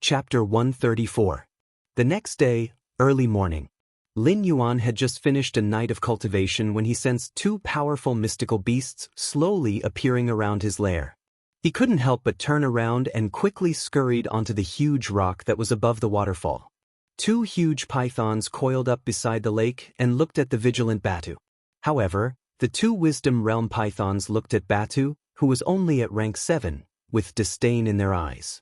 Chapter 134. The next day, early morning. Lin Yuan had just finished a night of cultivation when he sensed two powerful mystical beasts slowly appearing around his lair. He couldn't help but turn around and quickly scurried onto the huge rock that was above the waterfall. Two huge pythons coiled up beside the lake and looked at the vigilant Batu. However, the two Wisdom Realm pythons looked at Batu, who was only at rank 7, with disdain in their eyes.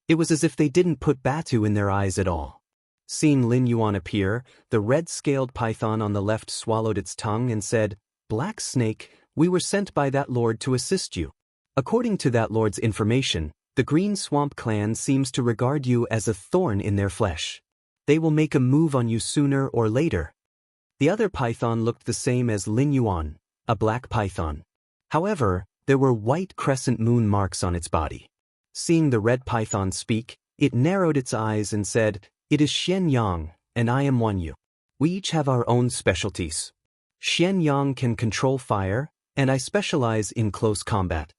It was as if they didn't put Batu in their eyes at all. Seeing Lin Yuan appear, the red-scaled python on the left swallowed its tongue and said, "Black Snake, we were sent by that lord to assist you. According to that lord's information, the Green Swamp clan seems to regard you as a thorn in their flesh. They will make a move on you sooner or later." The other python looked the same as Lin Yuan, a black python. However, there were white crescent moon marks on its body. Seeing the red python speak, it narrowed its eyes and said, "It is Xian Yang, and I am Wan Yu. We each have our own specialties. Xian Yang can control fire, and I specialize in close combat."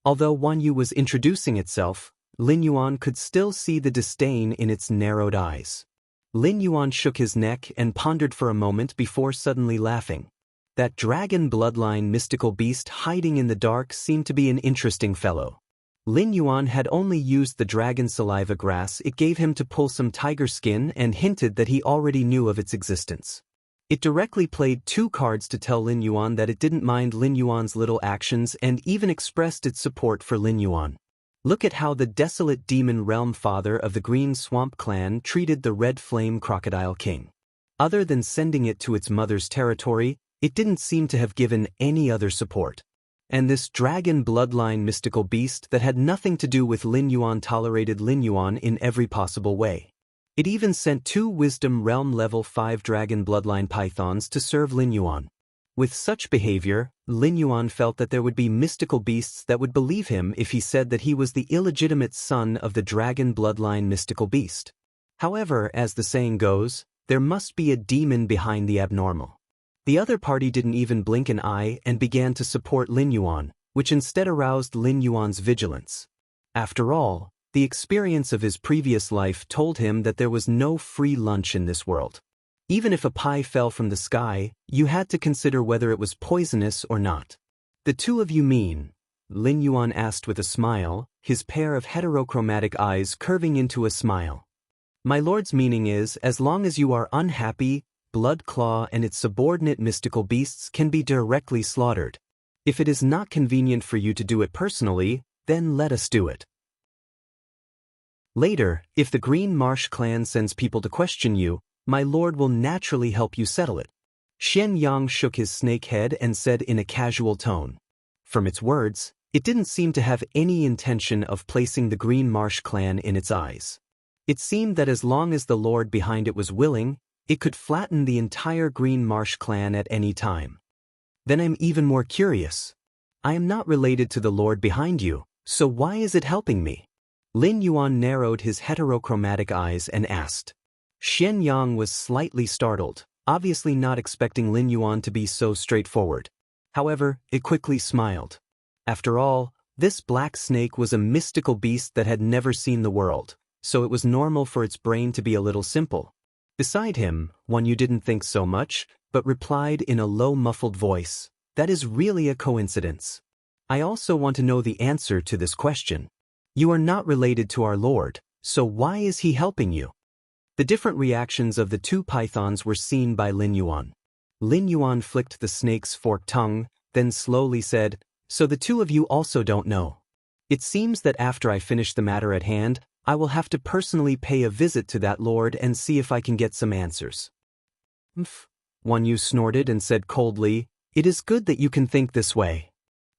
Although Wan Yu was introducing itself, Lin Yuan could still see the disdain in its narrowed eyes. Lin Yuan shook his neck and pondered for a moment before suddenly laughing. That dragon bloodline mystical beast hiding in the dark seemed to be an interesting fellow. Lin Yuan had only used the dragon saliva grass it gave him to pull some tiger skin and hinted that he already knew of its existence. It directly played two cards to tell Lin Yuan that it didn't mind Lin Yuan's little actions and even expressed its support for Lin Yuan. Look at how the desolate demon realm father of the Green Swamp clan treated the Red Flame Crocodile King. Other than sending it to its mother's territory, it didn't seem to have given any other support. And this dragon bloodline mystical beast that had nothing to do with Lin Yuan tolerated Lin Yuan in every possible way. It even sent two Wisdom Realm level 5 dragon bloodline pythons to serve Lin Yuan. With such behavior, Lin Yuan felt that there would be mystical beasts that would believe him if he said that he was the illegitimate son of the dragon bloodline mystical beast. However, as the saying goes, there must be a demon behind the abnormal. The other party didn't even blink an eye and began to support Lin Yuan, which instead aroused Lin Yuan's vigilance. After all, the experience of his previous life told him that there was no free lunch in this world. Even if a pie fell from the sky, you had to consider whether it was poisonous or not. "The two of you mean?" Lin Yuan asked with a smile, his pair of heterochromatic eyes curving into a smile. "My lord's meaning is, as long as you are unhappy, Blood Claw and its subordinate mystical beasts can be directly slaughtered. If it is not convenient for you to do it personally, then let us do it. Later, if the Green Marsh clan sends people to question you, my lord will naturally help you settle it." Xian Yang shook his snake head and said in a casual tone. From its words, it didn't seem to have any intention of placing the Green Marsh clan in its eyes. It seemed that as long as the lord behind it was willing, it could flatten the entire Green Marsh clan at any time. "Then I'm even more curious. I am not related to the lord behind you, so why is it helping me?" Lin Yuan narrowed his heterochromatic eyes and asked. Xian Yang was slightly startled, obviously not expecting Lin Yuan to be so straightforward. However, it quickly smiled. After all, this black snake was a mystical beast that had never seen the world, so it was normal for its brain to be a little simple. Beside him, Wan Yu didn't think so much, but replied in a low muffled voice, "That is really a coincidence. I also want to know the answer to this question. You are not related to our lord, so why is he helping you?" The different reactions of the two pythons were seen by Lin Yuan. Lin Yuan flicked the snake's forked tongue, then slowly said, "So the two of you also don't know. It seems that after I finish the matter at hand, I will have to personally pay a visit to that lord and see if I can get some answers." "Mph," Wan Yu snorted and said coldly, "It is good that you can think this way."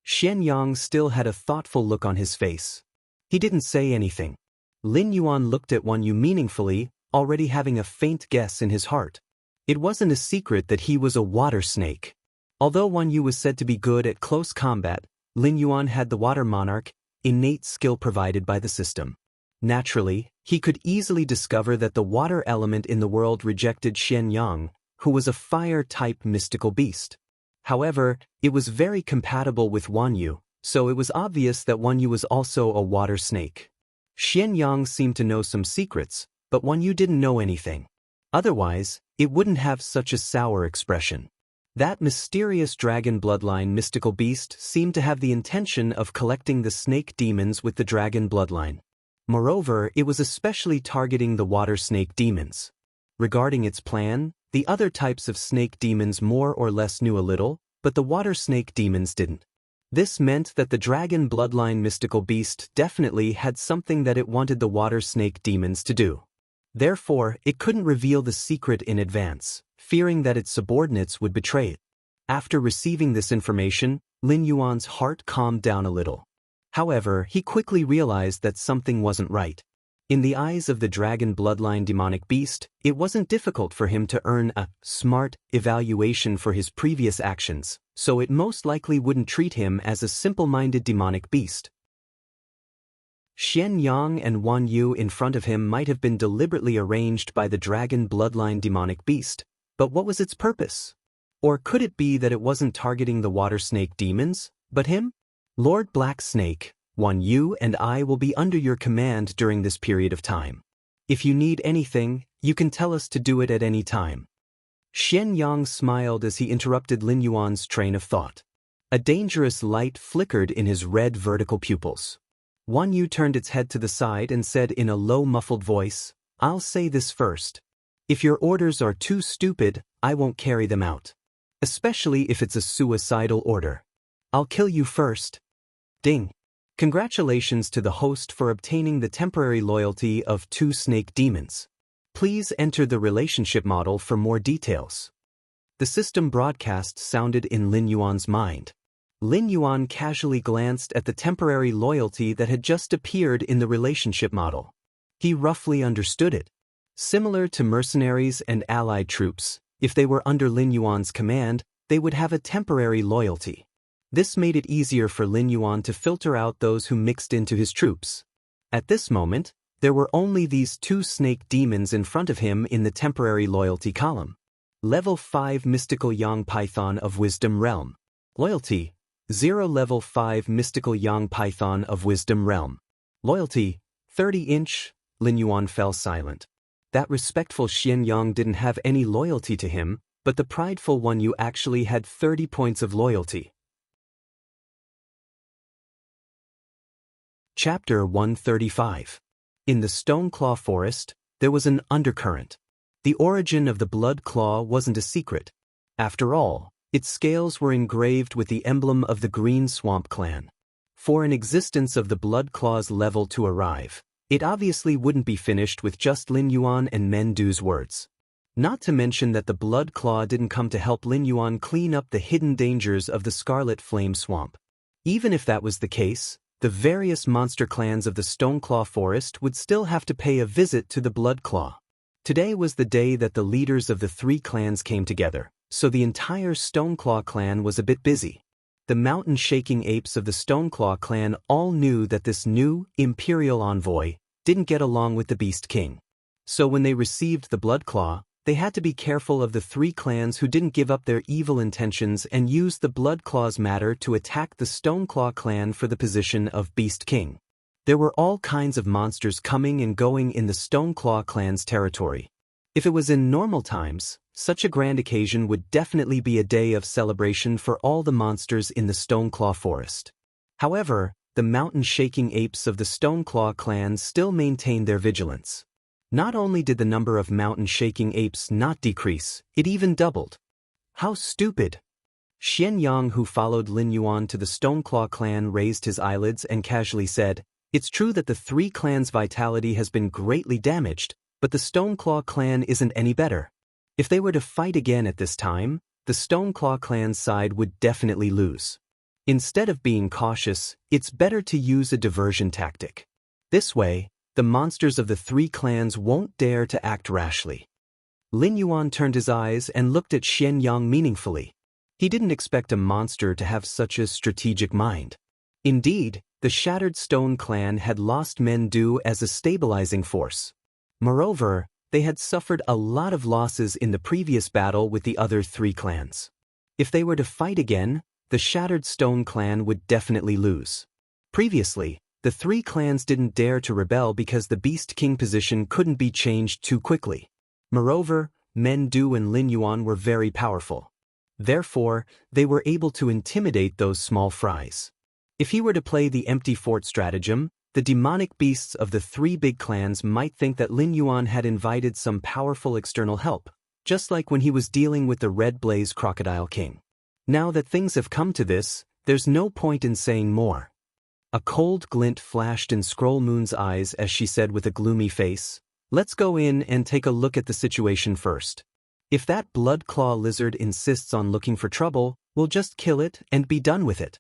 Xian Yang still had a thoughtful look on his face. He didn't say anything. Lin Yuan looked at Wan Yu meaningfully, already having a faint guess in his heart. It wasn't a secret that he was a water snake. Although Wan Yu was said to be good at close combat, Lin Yuan had the water monarch, innate skill provided by the system. Naturally, he could easily discover that the water element in the world rejected Xian Yang, who was a fire-type mystical beast. However, it was very compatible with Wan Yu, so it was obvious that Wan Yu was also a water snake. Xian Yang seemed to know some secrets, but Wan Yu didn't know anything. Otherwise, it wouldn't have such a sour expression. That mysterious dragon bloodline mystical beast seemed to have the intention of collecting the snake demons with the dragon bloodline. Moreover, it was especially targeting the water snake demons. Regarding its plan, the other types of snake demons more or less knew a little, but the water snake demons didn't. This meant that the dragon bloodline mystical beast definitely had something that it wanted the water snake demons to do. Therefore, it couldn't reveal the secret in advance, fearing that its subordinates would betray it. After receiving this information, Lin Yuan's heart calmed down a little. However, he quickly realized that something wasn't right. In the eyes of the dragon bloodline demonic beast, it wasn't difficult for him to earn a smart evaluation for his previous actions, so it most likely wouldn't treat him as a simple-minded demonic beast. Xian Yang and Wan Yu in front of him might have been deliberately arranged by the dragon bloodline demonic beast, but what was its purpose? Or could it be that it wasn't targeting the water snake demons, but him? Lord Black Snake, Wan Yu and I will be under your command during this period of time. If you need anything, you can tell us to do it at any time. Xian Yang smiled as he interrupted Lin Yuan's train of thought. A dangerous light flickered in his red vertical pupils. Wan Yu turned its head to the side and said in a low muffled voice, "I'll say this first. If your orders are too stupid, I won't carry them out. Especially if it's a suicidal order. I'll kill you first." Ding. Congratulations to the host for obtaining the temporary loyalty of 2 snake demons. Please enter the relationship model for more details. The system broadcast sounded in Lin Yuan's mind. Lin Yuan casually glanced at the temporary loyalty that had just appeared in the relationship model. He roughly understood it. Similar to mercenaries and allied troops, if they were under Lin Yuan's command, they would have a temporary loyalty. This made it easier for Lin Yuan to filter out those who mixed into his troops. At this moment, there were only these 2 snake demons in front of him in the temporary loyalty column. Level 5 Mystical Yang Python of Wisdom Realm. Loyalty 0. Level 5 Mystical Yang Python of Wisdom Realm. Loyalty 30". Lin Yuan fell silent. That respectful Xian Yang didn't have any loyalty to him, but the prideful Wan Yu actually had 30 points of loyalty. Chapter 135. In the Stoneclaw Forest, there was an undercurrent. The origin of the Blood Claw wasn't a secret. After all, its scales were engraved with the emblem of the Green Swamp clan. For an existence of the Blood Claw's level to arrive, it obviously wouldn't be finished with just Lin Yuan and Men Du's words. Not to mention that the Blood Claw didn't come to help Lin Yuan clean up the hidden dangers of the Scarlet Flame Swamp. Even if that was the case, the various monster clans of the Stoneclaw Forest would still have to pay a visit to the Blood Claw. Today was the day that the leaders of the 3 clans came together, so the entire Stoneclaw clan was a bit busy. The mountain-shaking apes of the Stoneclaw clan all knew that this new, imperial envoy didn't get along with the Beast King. So when they received the Blood Claw, they had to be careful of the 3 clans who didn't give up their evil intentions and used the Blood Claw's matter to attack the Stoneclaw clan for the position of Beast King. There were all kinds of monsters coming and going in the Stoneclaw clan's territory. If it was in normal times, such a grand occasion would definitely be a day of celebration for all the monsters in the Stoneclaw Forest. However, the mountain-shaking apes of the Stoneclaw clan still maintained their vigilance. Not only did the number of mountain-shaking apes not decrease, it even doubled. How stupid! Xian Yang, who followed Lin Yuan to the Stoneclaw clan, raised his eyelids and casually said, "It's true that the 3 clans' vitality has been greatly damaged, but the Stoneclaw clan isn't any better. If they were to fight again at this time, the Stoneclaw clan's side would definitely lose. Instead of being cautious, it's better to use a diversion tactic. This way, the monsters of the 3 clans won't dare to act rashly." Lin Yuan turned his eyes and looked at Xian Yang meaningfully. He didn't expect a monster to have such a strategic mind. Indeed, the Shattered Stone clan had lost Men Du as a stabilizing force. Moreover, they had suffered a lot of losses in the previous battle with the other 3 clans. If they were to fight again, the Shattered Stone clan would definitely lose. Previously, The three clans didn't dare to rebel because the Beast King position couldn't be changed too quickly. Moreover, Mengdu and Lin Yuan were very powerful. Therefore, they were able to intimidate those small fries. If he were to play the empty fort stratagem, the demonic beasts of the three big clans might think that Lin Yuan had invited some powerful external help, just like when he was dealing with the Red Blaze Crocodile King. Now that things have come to this, there's no point in saying more. A cold glint flashed in Scroll Moon's eyes as she said with a gloomy face, "Let's go in and take a look at the situation first. If that Blood Claw lizard insists on looking for trouble, we'll just kill it and be done with it."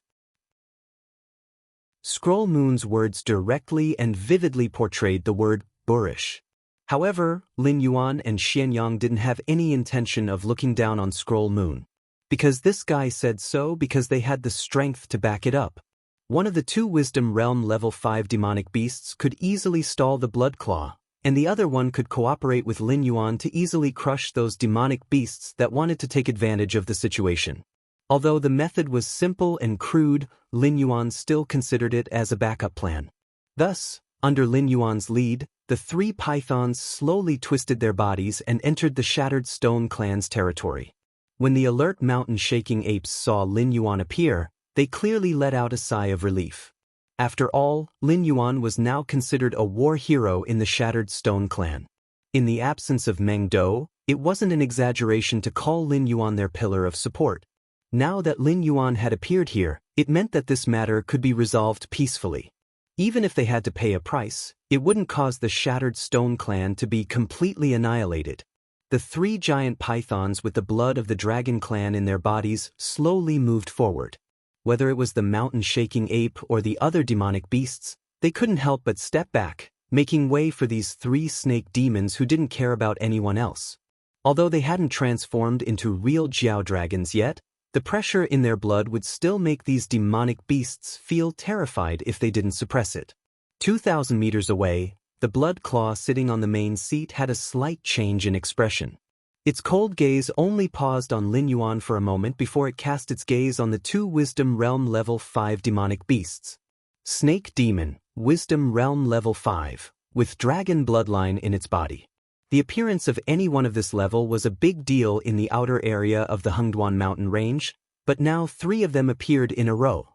Scroll Moon's words directly and vividly portrayed the word boorish. However, Lin Yuan and Xianyang didn't have any intention of looking down on Scroll Moon. Because this guy said so, because they had the strength to back it up. One of the two Wisdom Realm level 5 demonic beasts could easily stall the Blood Claw, and the other one could cooperate with Lin Yuan to easily crush those demonic beasts that wanted to take advantage of the situation. Although the method was simple and crude, Lin Yuan still considered it as a backup plan. Thus, under Lin Yuan's lead, the three pythons slowly twisted their bodies and entered the Shattered Stone Clan's territory. When the alert mountain-shaking apes saw Lin Yuan appear, they clearly let out a sigh of relief. After all, Lin Yuan was now considered a war hero in the Shattered Stone Clan. In the absence of Mengdu, it wasn't an exaggeration to call Lin Yuan their pillar of support. Now that Lin Yuan had appeared here, it meant that this matter could be resolved peacefully. Even if they had to pay a price, it wouldn't cause the Shattered Stone Clan to be completely annihilated. The three giant pythons with the blood of the Dragon Clan in their bodies slowly moved forward. Whether it was the mountain-shaking ape or the other demonic beasts, they couldn't help but step back, making way for these three snake demons who didn't care about anyone else. Although they hadn't transformed into real Jiao dragons yet, the pressure in their blood would still make these demonic beasts feel terrified if they didn't suppress it. 2,000 meters away, the Blood Claw sitting on the main seat had a slight change in expression. Its cold gaze only paused on Lin Yuan for a moment before it cast its gaze on the two Wisdom Realm Level 5 demonic beasts. Snake Demon, Wisdom Realm Level 5, with dragon bloodline in its body. The appearance of any one of this level was a big deal in the outer area of the Hengduan mountain range, but now three of them appeared in a row.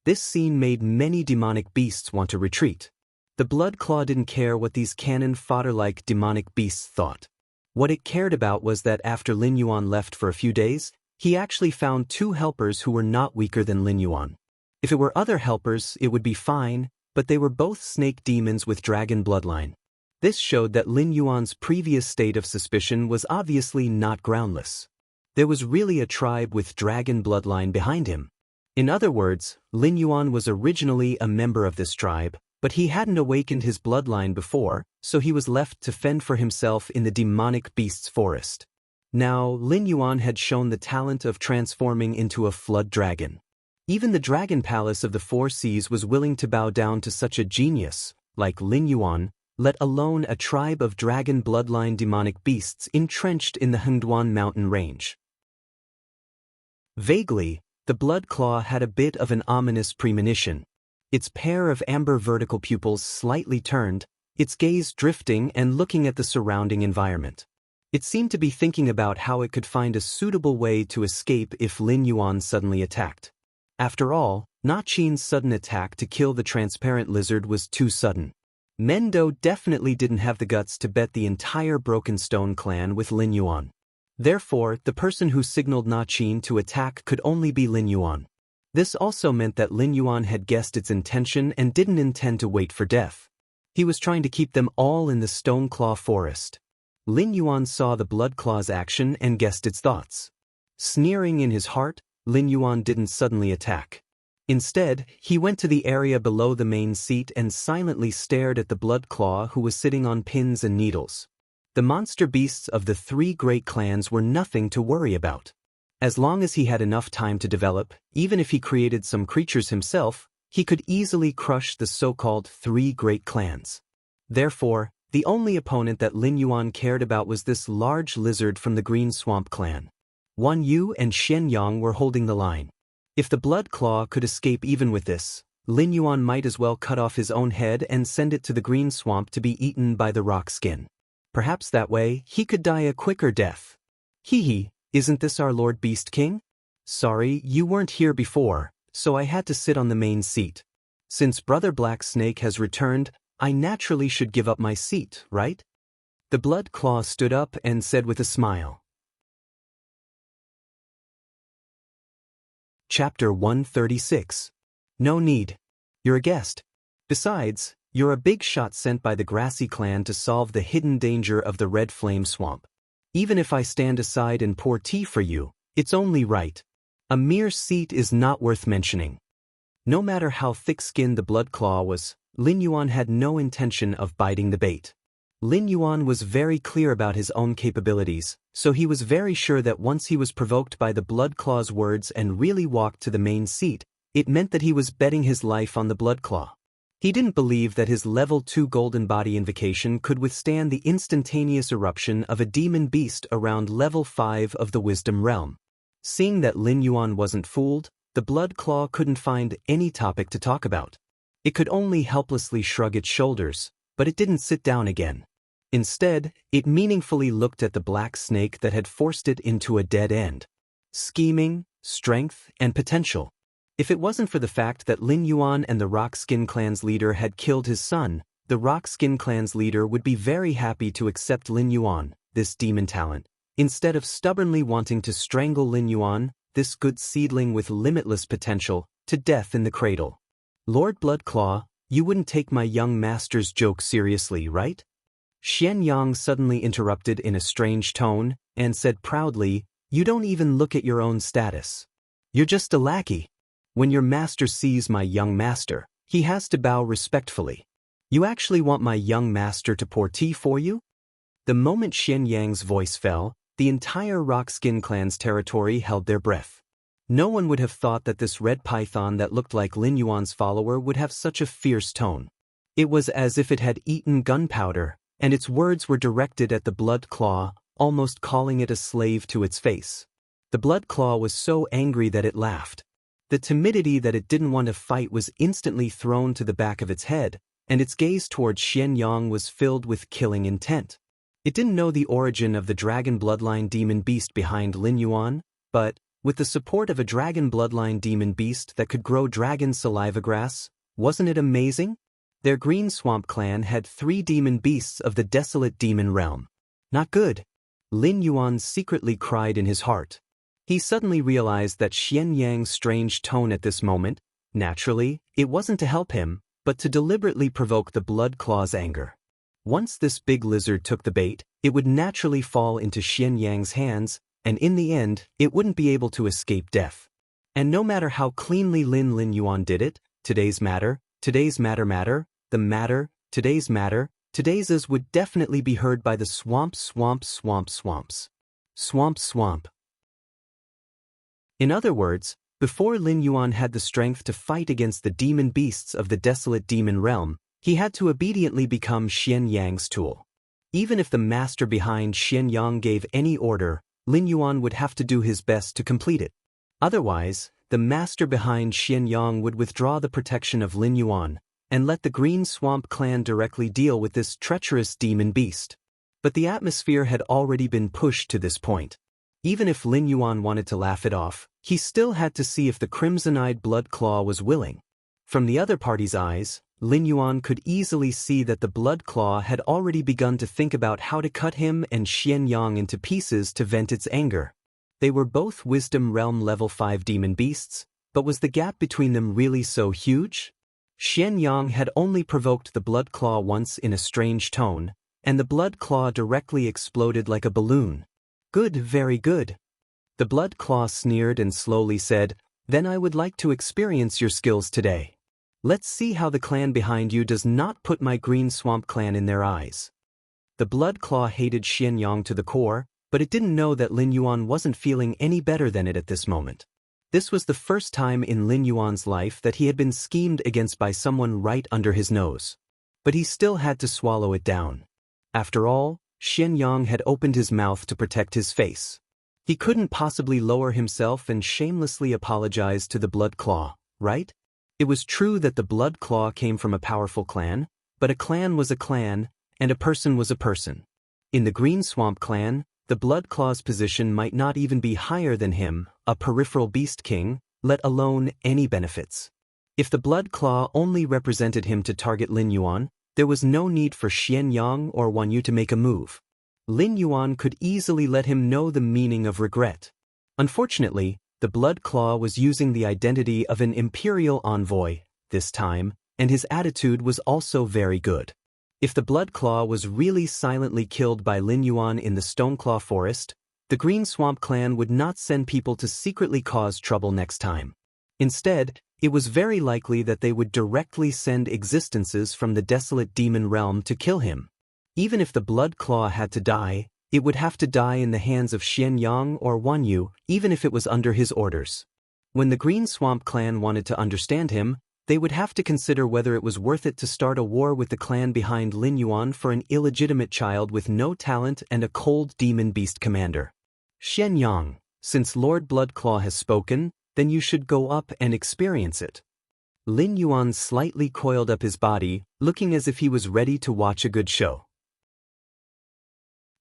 This scene made many demonic beasts want to retreat. The Blood Claw didn't care what these cannon fodder-like demonic beasts thought. What it cared about was that after Lin Yuan left for a few days, he actually found two helpers who were not weaker than Lin Yuan. If it were other helpers, it would be fine, but they were both snake demons with dragon bloodline. This showed that Lin Yuan's previous state of suspicion was obviously not groundless. There was really a tribe with dragon bloodline behind him. In other words, Lin Yuan was originally a member of this tribe, but he hadn't awakened his bloodline before, so he was left to fend for himself in the demonic beast's forest. Now, Lin Yuan had shown the talent of transforming into a flood dragon. Even the dragon palace of the Four Seas was willing to bow down to such a genius, like Lin Yuan, let alone a tribe of dragon bloodline demonic beasts entrenched in the Hengduan mountain range. Vaguely, the Blood Claw had a bit of an ominous premonition. Its pair of amber vertical pupils slightly turned, its gaze drifting and looking at the surrounding environment. It seemed to be thinking about how it could find a suitable way to escape if Lin Yuan suddenly attacked. After all, Na Qin's sudden attack to kill the transparent lizard was too sudden. Mengdu definitely didn't have the guts to bet the entire Broken Stone clan with Lin Yuan. Therefore, the person who signaled Na Qin to attack could only be Lin Yuan. This also meant that Lin Yuan had guessed its intention and didn't intend to wait for death. He was trying to keep them all in the Stone Claw forest. Lin Yuan saw the Blood Claw's action and guessed its thoughts. Sneering in his heart, Lin Yuan didn't suddenly attack. Instead, he went to the area below the main seat and silently stared at the Blood Claw who was sitting on pins and needles. The monster beasts of the three great clans were nothing to worry about. As long as he had enough time to develop, even if he created some creatures himself, he could easily crush the so-called three great clans. Therefore, the only opponent that Lin Yuan cared about was this large lizard from the Green Swamp clan. Wan Yu and Xianyang were holding the line. If the Blood Claw could escape even with this, Lin Yuan might as well cut off his own head and send it to the green swamp to be eaten by the rock skin. Perhaps that way he could die a quicker death. Hee, isn't this our Lord Beast King? Sorry, you weren't here before, so I had to sit on the main seat. Since Brother Black Snake has returned, I naturally should give up my seat, right? The Blood Claw stood up and said with a smile. Chapter 136. No need. You're a guest. Besides, you're a big shot sent by the Grassy Clan to solve the hidden danger of the Red Flame Swamp. Even if I stand aside and pour tea for you, it's only right. A mere seat is not worth mentioning. No matter how thick-skinned the Blood Claw was, Lin Yuan had no intention of biting the bait. Lin Yuan was very clear about his own capabilities, so he was very sure that once he was provoked by the Blood Claw's words and really walked to the main seat, it meant that he was betting his life on the Blood Claw. He didn't believe that his level 2 golden body invocation could withstand the instantaneous eruption of a demon beast around level 5 of the Wisdom Realm. Seeing that Lin Yuan wasn't fooled, the Blood Claw couldn't find any topic to talk about. It could only helplessly shrug its shoulders, but it didn't sit down again. Instead, it meaningfully looked at the black snake that had forced it into a dead end. Scheming, strength, and potential. If it wasn't for the fact that Lin Yuan and the Rock Skin Clan's leader had killed his son, the Rock Skin Clan's leader would be very happy to accept Lin Yuan, this demon talent, instead of stubbornly wanting to strangle Lin Yuan, this good seedling with limitless potential, to death in the cradle. Lord Bloodclaw, you wouldn't take my young master's joke seriously, right? Xian Yang suddenly interrupted in a strange tone, and said proudly, you don't even look at your own status. You're just a lackey. When your master sees my young master, he has to bow respectfully. You actually want my young master to pour tea for you? The moment Xian Yang's voice fell, the entire Rock Skin Clan's territory held their breath. No one would have thought that this red python that looked like Lin Yuan's follower would have such a fierce tone. It was as if it had eaten gunpowder, and its words were directed at the Blood Claw, almost calling it a slave to its face. The Blood Claw was so angry that it laughed. The timidity that it didn't want to fight was instantly thrown to the back of its head, and its gaze towards Xian Yang was filled with killing intent. It didn't know the origin of the dragon bloodline demon beast behind Lin Yuan, but, with the support of a dragon bloodline demon beast that could grow dragon saliva grass, wasn't it amazing? Their Green Swamp clan had 3 demon beasts of the desolate demon realm. Not good. Lin Yuan secretly cried in his heart. He suddenly realized that Xian Yang's strange tone at this moment, naturally, it wasn't to help him, but to deliberately provoke the Blood Claw's anger. Once this big lizard took the bait, it would naturally fall into Xian Yang's hands, and in the end, it wouldn't be able to escape death. And no matter how cleanly Lin Yuan did it, today's matter, today's matter, the matter, today's as would definitely be heard by the swamps. Swamp. In other words, before Lin Yuan had the strength to fight against the demon beasts of the desolate demon realm, he had to obediently become Xian Yang's tool. Even if the master behind Xian Yang gave any order, Lin Yuan would have to do his best to complete it. Otherwise, the master behind Xian Yang would withdraw the protection of Lin Yuan, and let the Green Swamp clan directly deal with this treacherous demon beast. But the atmosphere had already been pushed to this point. Even if Lin Yuan wanted to laugh it off, he still had to see if the crimson-eyed Blood Claw was willing. From the other party's eyes, Lin Yuan could easily see that the Blood Claw had already begun to think about how to cut him and Xian Yang into pieces to vent its anger. They were both Wisdom Realm level 5 demon beasts, but was the gap between them really so huge? Xian Yang had only provoked the Blood Claw once in a strange tone, and the Blood Claw directly exploded like a balloon. Good, very good. The Blood Claw sneered and slowly said, then I would like to experience your skills today. Let's see how the clan behind you does not put my Green Swamp clan in their eyes. The Blood Claw hated Xian Yang to the core, but it didn't know that Lin Yuan wasn't feeling any better than it at this moment. This was the first time in Lin Yuan's life that he had been schemed against by someone right under his nose. But he still had to swallow it down. After all, Xian Yang had opened his mouth to protect his face. He couldn't possibly lower himself and shamelessly apologize to the Blood Claw, right? It was true that the Blood Claw came from a powerful clan, but a clan was a clan, and a person was a person. In the Green Swamp clan, the Blood Claw's position might not even be higher than him, a peripheral beast king, let alone any benefits. If the Blood Claw only represented him to target Lin Yuan, there was no need for Xian Yang or Wan Yu to make a move. Lin Yuan could easily let him know the meaning of regret. Unfortunately, the Blood Claw was using the identity of an imperial envoy this time, and his attitude was also very good. If the Blood Claw was really silently killed by Lin Yuan in the Stoneclaw Forest, the Green Swamp clan would not send people to secretly cause trouble next time. Instead, it was very likely that they would directly send existences from the desolate demon realm to kill him. Even if the Blood Claw had to die, it would have to die in the hands of Xian Yang or Wan Yu, even if it was under his orders. When the Green Swamp clan wanted to understand him, they would have to consider whether it was worth it to start a war with the clan behind Lin Yuan for an illegitimate child with no talent and a cold demon beast commander. Xian Yang, since Lord Bloodclaw has spoken, then you should go up and experience it. Lin Yuan slightly coiled up his body, looking as if he was ready to watch a good show.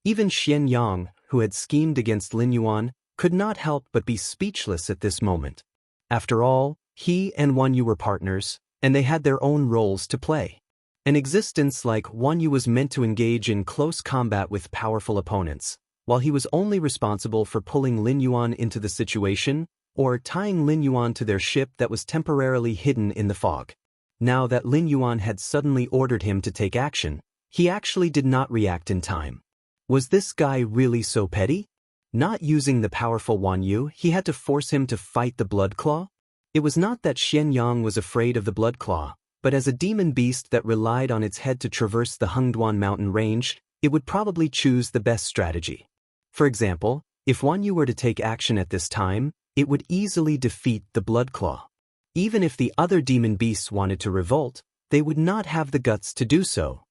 Even Xian Yang, who had schemed against Lin Yuan, could not help but be speechless at this moment. After all, he and Wan Yu were partners, and they had their own roles to play. An existence like Wan Yu was meant to engage in close combat with powerful opponents, while he was only responsible for pulling Lin Yuan into the situation or tying Lin Yuan to their ship that was temporarily hidden in the fog. Now that Lin Yuan had suddenly ordered him to take action, he actually did not react in time. Was this guy really so petty? Not using the powerful Wan Yu, he had to force him to fight the Blood Claw? It was not that Xian Yang was afraid of the Blood Claw, but as a demon beast that relied on its head to traverse the Hengduan mountain range, it would probably choose the best strategy. For example, if Wan Yu were to take action at this time, it would easily defeat the Blood Claw. Even if the other demon beasts wanted to revolt, they would not have the guts to do so.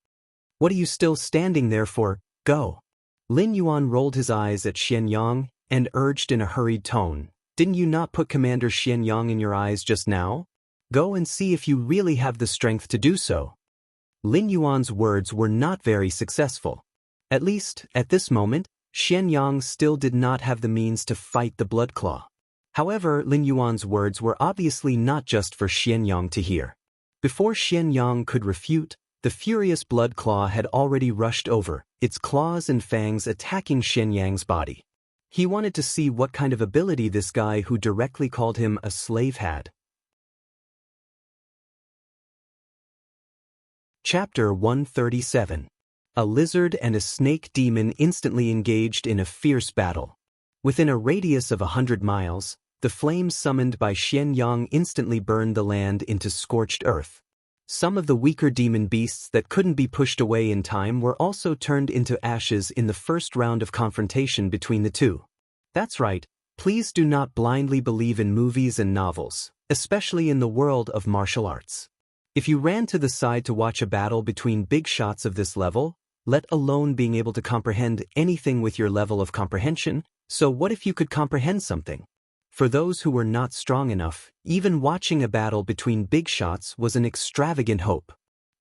What are you still standing there for? Go. Lin Yuan rolled his eyes at Xian Yang and urged in a hurried tone, "Didn't you not put Commander Xian Yang in your eyes just now? Go and see if you really have the strength to do so." Lin Yuan's words were not very successful. At least, at this moment, Xian Yang still did not have the means to fight the Blood Claw. However, Lin Yuan's words were obviously not just for Xian Yang to hear. Before Xian Yang could refute, the furious Blood Claw had already rushed over, its claws and fangs attacking Xian Yang's body. He wanted to see what kind of ability this guy who directly called him a slave had. Chapter 137. A lizard and a snake demon instantly engaged in a fierce battle. Within a radius of 100 miles, the flames summoned by Xian Yang instantly burned the land into scorched earth. Some of the weaker demon beasts that couldn't be pushed away in time were also turned into ashes in the first round of confrontation between the two. That's right, please do not blindly believe in movies and novels, especially in the world of martial arts. If you ran to the side to watch a battle between big shots of this level, let alone being able to comprehend anything with your level of comprehension, so what if you could comprehend something? For those who were not strong enough, even watching a battle between big shots was an extravagant hope.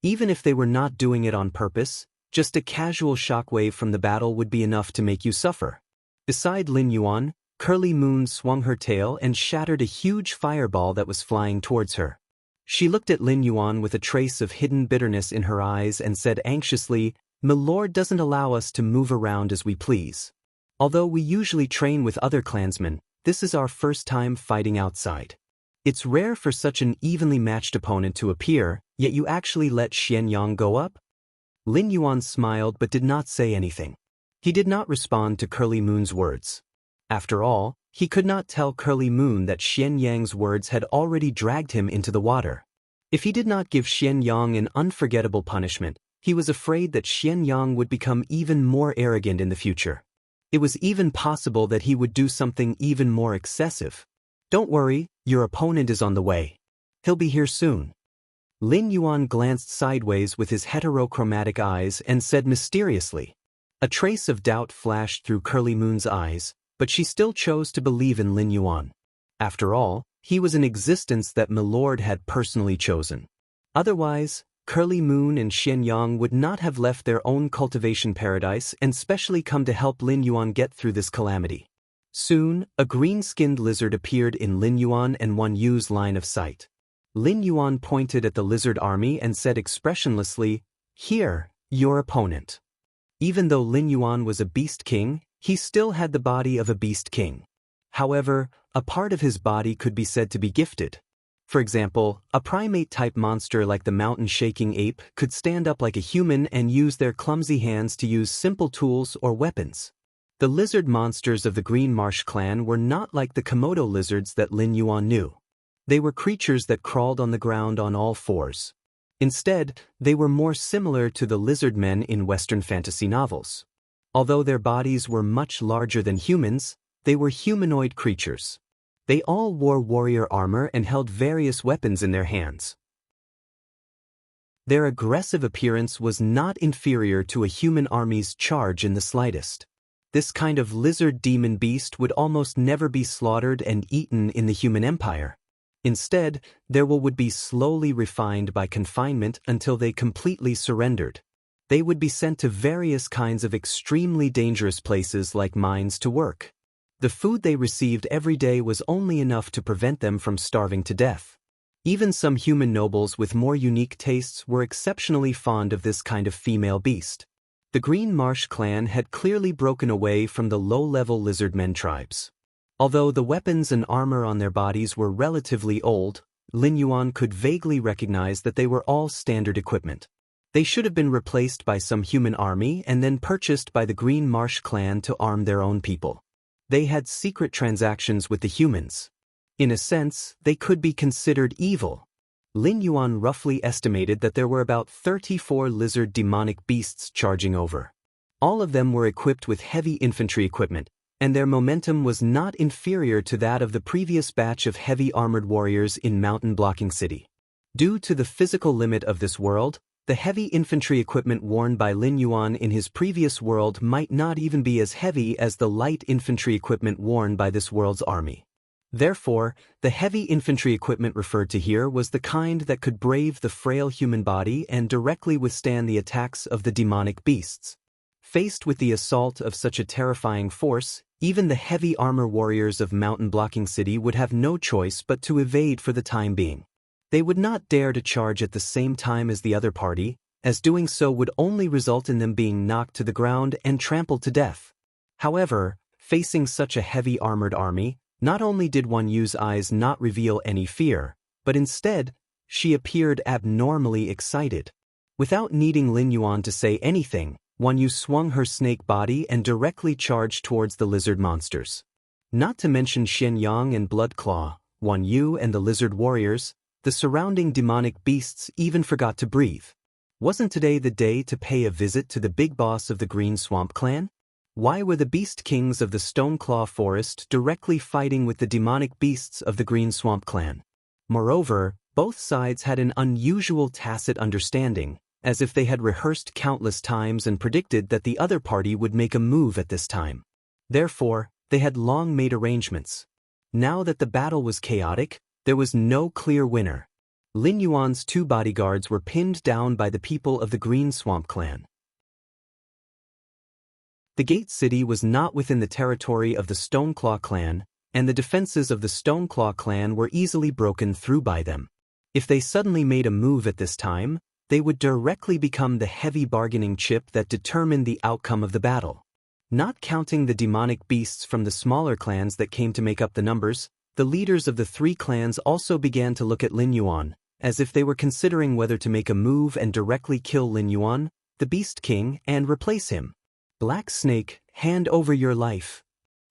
Even if they were not doing it on purpose, just a casual shockwave from the battle would be enough to make you suffer. Beside Lin Yuan, Curly Moon swung her tail and shattered a huge fireball that was flying towards her. She looked at Lin Yuan with a trace of hidden bitterness in her eyes and said anxiously, "Milord doesn't allow us to move around as we please. Although we usually train with other clansmen, this is our first time fighting outside. It's rare for such an evenly matched opponent to appear, yet you actually let Xian Yang go up?" Lin Yuan smiled but did not say anything. He did not respond to Curly Moon's words. After all, he could not tell Curly Moon that Xian Yang's words had already dragged him into the water. If he did not give Xian Yang an unforgettable punishment, he was afraid that Xian Yang would become even more arrogant in the future. It was even possible that he would do something even more excessive. "Don't worry, your opponent is on the way. He'll be here soon." Lin Yuan glanced sideways with his heterochromatic eyes and said mysteriously. A trace of doubt flashed through Curly Moon's eyes, but she still chose to believe in Lin Yuan. After all, He was an existence that Milord had personally chosen. Otherwise, Curly Moon and Xian Yang would not have left their own cultivation paradise and specially come to help Lin Yuan get through this calamity. Soon, a green-skinned lizard appeared in Lin Yuan and Wan Yu's line of sight. Lin Yuan pointed at the lizard army and said expressionlessly, "Here, your opponent." Even though Lin Yuan was a beast king, he still had the body of a beast king. However, a part of his body could be said to be gifted. For example, a primate-type monster like the mountain-shaking ape could stand up like a human and use their clumsy hands to use simple tools or weapons. The lizard monsters of the Green Marsh clan were not like the Komodo lizards that Lin Yuan knew. They were creatures that crawled on the ground on all fours. Instead, they were more similar to the lizard men in Western fantasy novels. Although their bodies were much larger than humans, they were humanoid creatures. They all wore warrior armor and held various weapons in their hands. Their aggressive appearance was not inferior to a human army's charge in the slightest. This kind of lizard demon beast would almost never be slaughtered and eaten in the human empire. Instead, their will would be slowly refined by confinement until they completely surrendered. They would be sent to various kinds of extremely dangerous places like mines to work. The food they received every day was only enough to prevent them from starving to death. Even some human nobles with more unique tastes were exceptionally fond of this kind of female beast. The Green Marsh clan had clearly broken away from the low-level lizardmen tribes. Although the weapons and armor on their bodies were relatively old, Lin Yuan could vaguely recognize that they were all standard equipment. They should have been replaced by some human army and then purchased by the Green Marsh clan to arm their own people. They had secret transactions with the humans. In a sense, they could be considered evil. Lin Yuan roughly estimated that there were about 34 lizard demonic beasts charging over. All of them were equipped with heavy infantry equipment, and their momentum was not inferior to that of the previous batch of heavy armored warriors in Mountain Blocking City. Due to the physical limit of this world, the heavy infantry equipment worn by Lin Yuan in his previous world might not even be as heavy as the light infantry equipment worn by this world's army. Therefore, the heavy infantry equipment referred to here was the kind that could brave the frail human body and directly withstand the attacks of the demonic beasts. Faced with the assault of such a terrifying force, even the heavy armor warriors of Mountain Blocking City would have no choice but to evade for the time being. They would not dare to charge at the same time as the other party, as doing so would only result in them being knocked to the ground and trampled to death. However, facing such a heavy armored army, not only did Wan Yu's eyes not reveal any fear, but instead, she appeared abnormally excited. Without needing Lin Yuan to say anything, Wan Yu swung her snake body and directly charged towards the lizard monsters. Not to mention Xian Yang and Bloodclaw, Wan Yu and the lizard warriors, the surrounding demonic beasts even forgot to breathe. Wasn't today the day to pay a visit to the big boss of the Green Swamp clan? Why were the beast kings of the Stoneclaw Forest directly fighting with the demonic beasts of the Green Swamp clan? Moreover, both sides had an unusual tacit understanding, as if they had rehearsed countless times and predicted that the other party would make a move at this time. Therefore, they had long made arrangements. Now that the battle was chaotic, there was no clear winner. Lin Yuan's 2 bodyguards were pinned down by the people of the Green Swamp clan. The Gate City was not within the territory of the Stoneclaw clan, and the defenses of the Stoneclaw clan were easily broken through by them. If they suddenly made a move at this time, they would directly become the heavy bargaining chip that determined the outcome of the battle. Not counting the demonic beasts from the smaller clans that came to make up the numbers, the leaders of the 3 clans also began to look at Lin Yuan, as if they were considering whether to make a move and directly kill Lin Yuan, the Beast King, and replace him. Black Snake, hand over your life.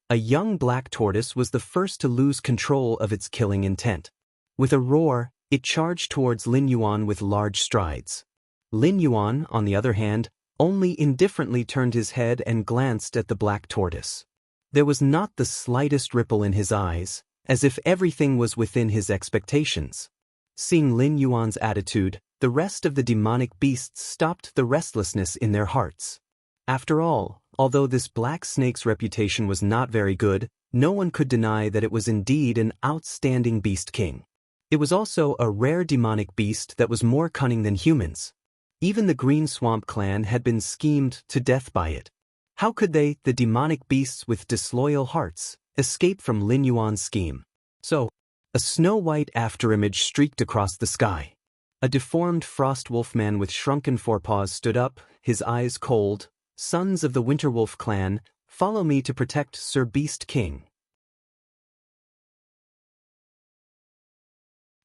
A young black tortoise was the first to lose control of its killing intent. With a roar, it charged towards Lin Yuan with large strides. Lin Yuan, on the other hand, only indifferently turned his head and glanced at the black tortoise. There was not the slightest ripple in his eyes, as if everything was within his expectations. Seeing Lin Yuan's attitude, the rest of the demonic beasts stopped the restlessness in their hearts. After all, Although this black snake's reputation was not very good, no one could deny that it was indeed an outstanding beast king. It was also a rare demonic beast that was more cunning than humans. Even the Green Swamp clan had been schemed to death by it. How could they, the demonic beasts with disloyal hearts, escape from Lin Yuan's scheme? So, a snow-white afterimage streaked across the sky. A deformed frost wolf man with shrunken forepaws stood up, his eyes cold. Sons of the Winterwolf clan, follow me to protect Sir Beast King.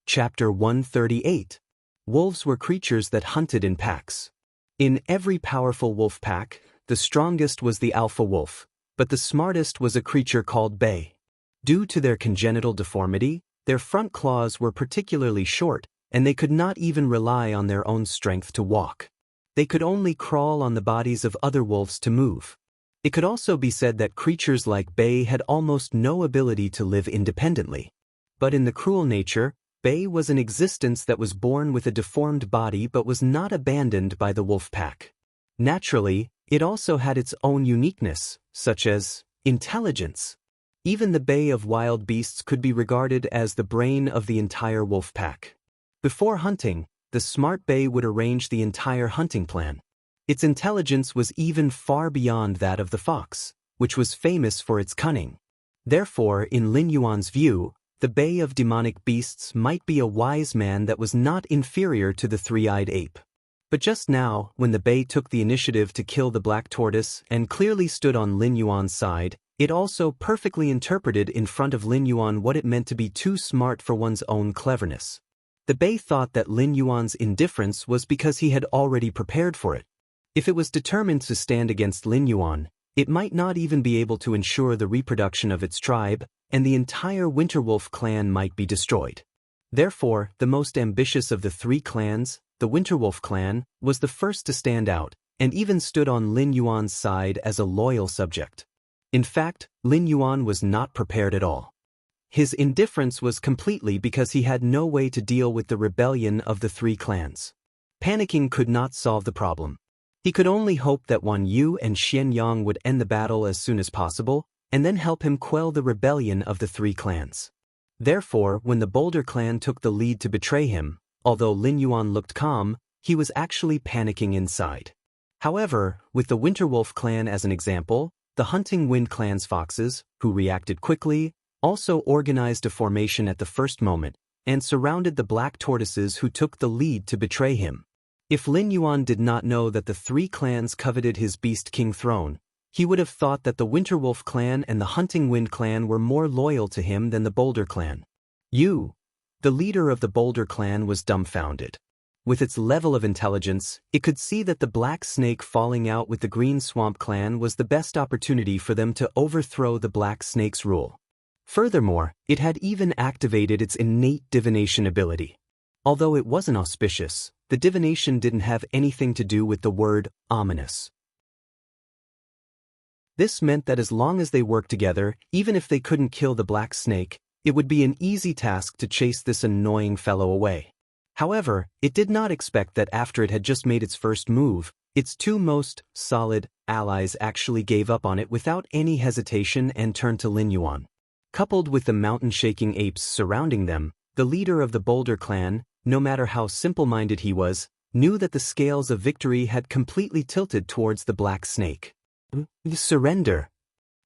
Chapter 138. Wolves were creatures that hunted in packs. In every powerful wolf pack, the strongest was the alpha wolf, but the smartest was a creature called Bay. Due to their congenital deformity, their front claws were particularly short, and they could not even rely on their own strength to walk. They could only crawl on the bodies of other wolves to move. It could also be said that creatures like Bay had almost no ability to live independently. But in the cruel nature, Bay was an existence that was born with a deformed body but was not abandoned by the wolf pack. Naturally, it also had its own uniqueness, such as intelligence. Even the Bay of wild beasts could be regarded as the brain of the entire wolf pack. Before hunting, the smart Bay would arrange the entire hunting plan. Its intelligence was even far beyond that of the fox, which was famous for its cunning. Therefore, in Lin Yuan's view, the Bay of demonic beasts might be a wise man that was not inferior to the three-eyed ape. But just now, when the Bay took the initiative to kill the black tortoise and clearly stood on Lin Yuan's side, it also perfectly interpreted in front of Lin Yuan what it meant to be too smart for one's own cleverness. The Bay thought that Lin Yuan's indifference was because he had already prepared for it. If it was determined to stand against Lin Yuan, it might not even be able to ensure the reproduction of its tribe, and the entire Winterwolf clan might be destroyed. Therefore, the most ambitious of the three clans, the Winterwolf clan, was the first to stand out, and even stood on Lin Yuan's side as a loyal subject. In fact, Lin Yuan was not prepared at all. His indifference was completely because he had no way to deal with the rebellion of the three clans. Panicking could not solve the problem. He could only hope that Wan Yu and Xian Yang would end the battle as soon as possible, and then help him quell the rebellion of the three clans. Therefore, when the Boulder clan took the lead to betray him, although Lin Yuan looked calm, he was actually panicking inside. However, with the Winterwolf clan as an example, the Hunting Wind clan's foxes, who reacted quickly, also organized a formation at the first moment, and surrounded the black tortoises who took the lead to betray him. If Lin Yuan did not know that the three clans coveted his Beast King throne, he would have thought that the Winterwolf clan and the Hunting Wind clan were more loyal to him than the Boulder clan. Yu, the leader of the Boulder clan, was dumbfounded. With its level of intelligence, it could see that the black snake falling out with the Green Swamp clan was the best opportunity for them to overthrow the black snake's rule. Furthermore, it had even activated its innate divination ability. Although it wasn't auspicious, the divination didn't have anything to do with the word ominous. This meant that as long as they worked together, even if they couldn't kill the black snake, it would be an easy task to chase this annoying fellow away. However, it did not expect that after it had just made its first move, its two most solid allies actually gave up on it without any hesitation and turned to Lin Yuan. Coupled with the mountain-shaking apes surrounding them, the leader of the Boulder clan, no matter how simple-minded he was, knew that the scales of victory had completely tilted towards the black snake. Surrender.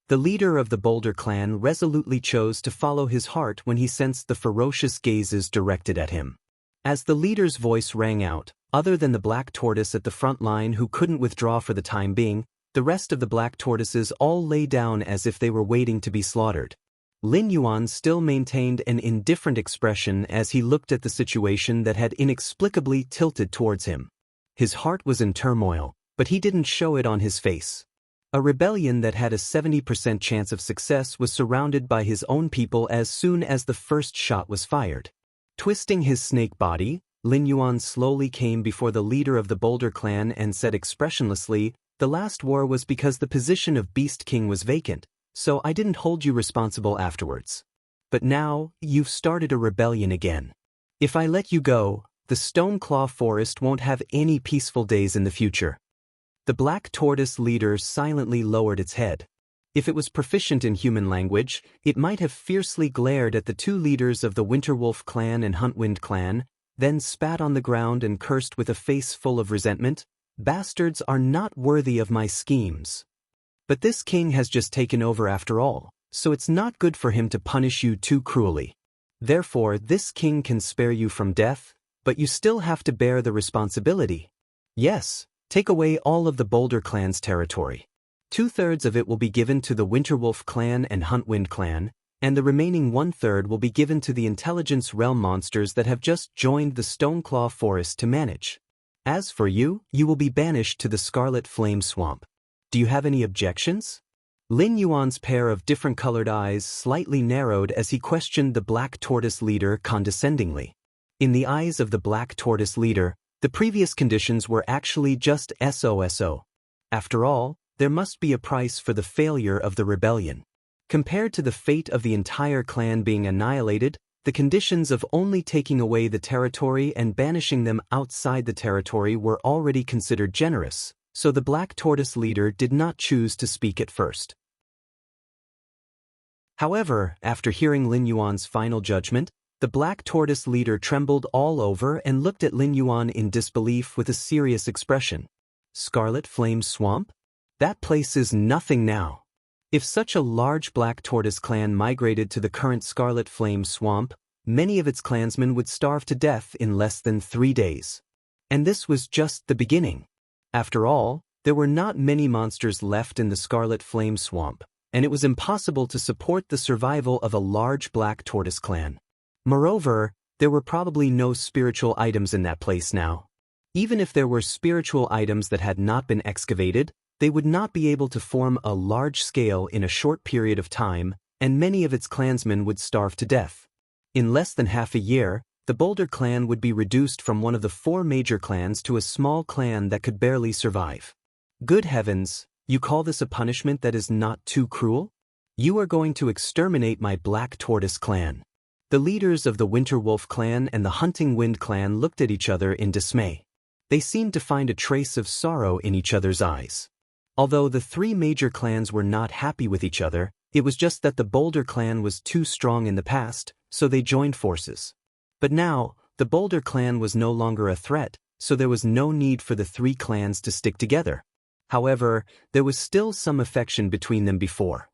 The leader of the Boulder clan resolutely chose to follow his heart when he sensed the ferocious gazes directed at him. As the leader's voice rang out, other than the black tortoise at the front line who couldn't withdraw for the time being, the rest of the black tortoises all lay down as if they were waiting to be slaughtered. Lin Yuan still maintained an indifferent expression as he looked at the situation that had inexplicably tilted towards him. His heart was in turmoil, but he didn't show it on his face. A rebellion that had a 70% chance of success was surrounded by his own people as soon as the first shot was fired. Twisting his snake body, Lin Yuan slowly came before the leader of the Boulder clan and said expressionlessly, "The last war was because the position of Beast King was vacant, so I didn't hold you responsible afterwards. But now, you've started a rebellion again. If I let you go, the Stoneclaw Forest won't have any peaceful days in the future." The black tortoise leader silently lowered its head. If it was proficient in human language, it might have fiercely glared at the two leaders of the Winterwolf clan and Huntwind clan, then spat on the ground and cursed with a face full of resentment. "Bastards are not worthy of my schemes. But this king has just taken over after all, so it's not good for him to punish you too cruelly. Therefore, this king can spare you from death, but you still have to bear the responsibility. Yes, take away all of the Boulder clan's territory. 2/3 of it will be given to the Winterwolf clan and Huntwind clan, and the remaining 1/3 will be given to the intelligence realm monsters that have just joined the Stoneclaw Forest to manage. As for you, you will be banished to the Scarlet Flame Swamp. Do you have any objections?" Lin Yuan's pair of different-colored eyes slightly narrowed as he questioned the black tortoise leader condescendingly. In the eyes of the black tortoise leader, the previous conditions were actually just SOSO. After all, there must be a price for the failure of the rebellion. Compared to the fate of the entire clan being annihilated, the conditions of only taking away the territory and banishing them outside the territory were already considered generous, so the black tortoise leader did not choose to speak at first. However, after hearing Lin Yuan's final judgment, the black tortoise leader trembled all over and looked at Lin Yuan in disbelief with a serious expression. "Scarlet Flame Swamp? That place is nothing now. If such a large black tortoise clan migrated to the current Scarlet Flame Swamp, many of its clansmen would starve to death in less than 3 days. And this was just the beginning. After all, there were not many monsters left in the Scarlet Flame Swamp, and it was impossible to support the survival of a large black tortoise clan. Moreover, there were probably no spiritual items in that place now. Even if there were spiritual items that had not been excavated, they would not be able to form a large scale in a short period of time, and many of its clansmen would starve to death. In less than half a year, the Boulder clan would be reduced from one of the 4 major clans to a small clan that could barely survive. Good heavens, you call this a punishment that is not too cruel? You are going to exterminate my black tortoise clan. The leaders of the Winterwolf clan and the Hunting Wind clan looked at each other in dismay. They seemed to find a trace of sorrow in each other's eyes. Although the 3 major clans were not happy with each other, it was just that the Boulder clan was too strong in the past, so they joined forces. But now, the Boulder clan was no longer a threat, so there was no need for the 3 clans to stick together. However, there was still some affection between them before.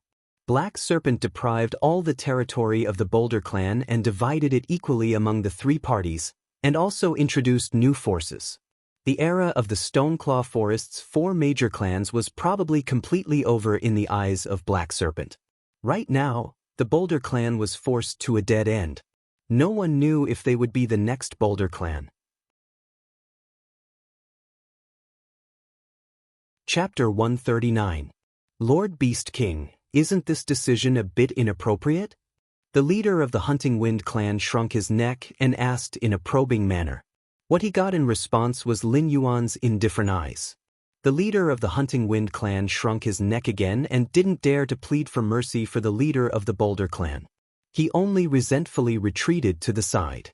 Black Serpent deprived all the territory of the Boulder clan and divided it equally among the 3 parties, and also introduced new forces. The era of the Stoneclaw Forest's 4 major clans was probably completely over in the eyes of Black Serpent. Right now, the Boulder clan was forced to a dead end. No one knew if they would be the next Boulder clan. Chapter 139. Lord Beast King, isn't this decision a bit inappropriate? The leader of the Hunting Wind clan shrunk his neck and asked in a probing manner. What he got in response was Lin Yuan's indifferent eyes. The leader of the Hunting Wind clan shrunk his neck again and didn't dare to plead for mercy for the leader of the Boulder clan. He only resentfully retreated to the side.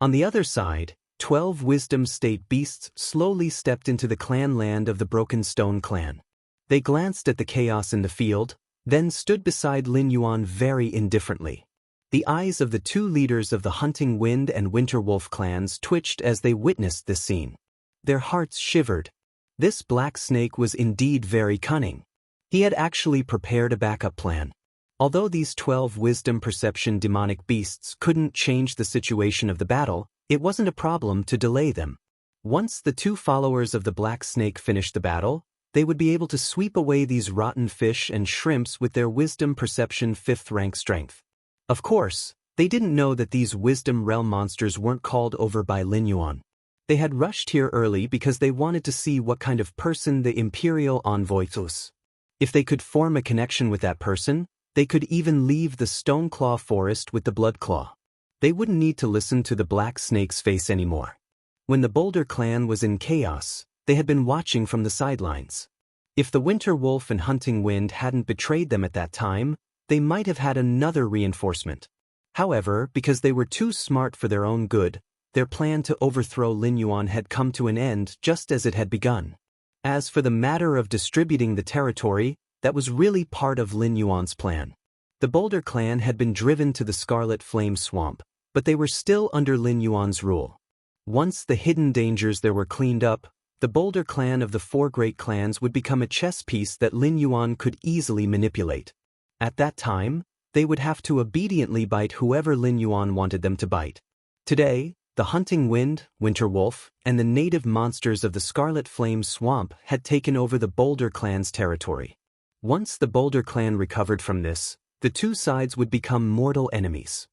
On the other side, 12 Wisdom State beasts slowly stepped into the clan land of the Broken Stone clan. They glanced at the chaos in the field, then stood beside Lin Yuan very indifferently. The eyes of the 2 leaders of the Hunting Wind and Winterwolf clans twitched as they witnessed this scene. Their hearts shivered. This black snake was indeed very cunning. He had actually prepared a backup plan. Although these 12 wisdom perception demonic beasts couldn't change the situation of the battle, it wasn't a problem to delay them. Once the 2 followers of the black snake finished the battle, they would be able to sweep away these rotten fish and shrimps with their wisdom perception 5th rank strength. Of course, they didn't know that these wisdom realm monsters weren't called over by Lin Yuan. They had rushed here early because they wanted to see what kind of person the Imperial Envoy was. If they could form a connection with that person, they could even leave the Stoneclaw Forest with the Blood Claw. They wouldn't need to listen to the black snake's face anymore. When the Boulder clan was in chaos, they had been watching from the sidelines. If the Winter Wolf and Hunting Wind hadn't betrayed them at that time, they might have had another reinforcement. However, because they were too smart for their own good, their plan to overthrow Lin Yuan had come to an end just as it had begun. As for the matter of distributing the territory, that was really part of Lin Yuan's plan. The Boulder clan had been driven to the Scarlet Flame Swamp, but they were still under Lin Yuan's rule. Once the hidden dangers there were cleaned up, the Boulder clan of the four great clans would become a chess piece that Lin Yuan could easily manipulate. At that time, they would have to obediently bite whoever Lin Yuan wanted them to bite. Today, the Hunting Wind, Winter Wolf, and the native monsters of the Scarlet Flame Swamp had taken over the Boulder clan's territory. Once the Boulder clan recovered from this, the two sides would become mortal enemies.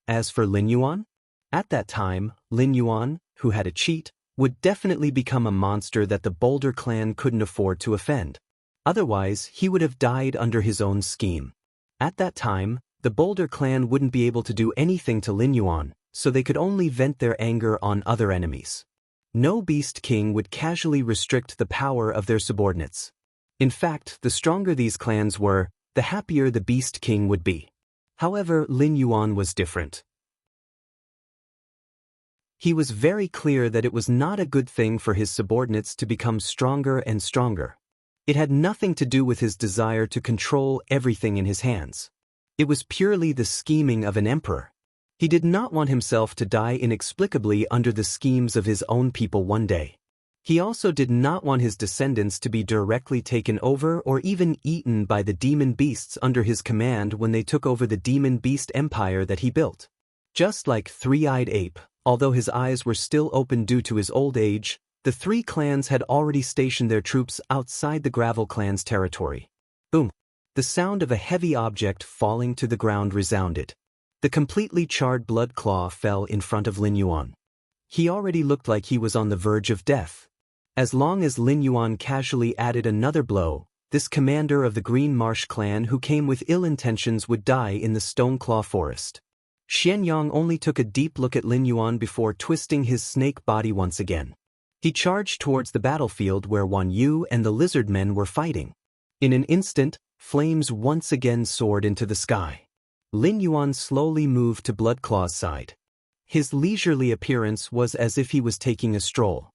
As for Lin Yuan, at that time, Lin Yuan, who had a cheat, would definitely become a monster that the Boulder clan couldn't afford to offend. Otherwise, he would have died under his own scheme. At that time, the Boulder clan wouldn't be able to do anything to Lin Yuan, so they could only vent their anger on other enemies. No Beast King would casually restrict the power of their subordinates. In fact, the stronger these clans were, the happier the Beast King would be. However, Lin Yuan was different. He was very clear that it was not a good thing for his subordinates to become stronger and stronger. It had nothing to do with his desire to control everything in his hands. It was purely the scheming of an emperor. He did not want himself to die inexplicably under the schemes of his own people one day. He also did not want his descendants to be directly taken over or even eaten by the demon beasts under his command when they took over the demon beast empire that he built. Just like Three-Eyed Ape, although his eyes were still open due to his old age, the three clans had already stationed their troops outside the Gravel clan's territory. Boom! The sound of a heavy object falling to the ground resounded. The completely charred Blood Claw fell in front of Lin Yuan. He already looked like he was on the verge of death. As long as Lin Yuan casually added another blow, this commander of the Green Marsh clan who came with ill intentions would die in the Stoneclaw forest. Xianyang only took a deep look at Lin Yuan before twisting his snake body once again. He charged towards the battlefield where Wan Yu and the lizard men were fighting. In an instant, flames once again soared into the sky. Lin Yuan slowly moved to Bloodclaw's side. His leisurely appearance was as if he was taking a stroll.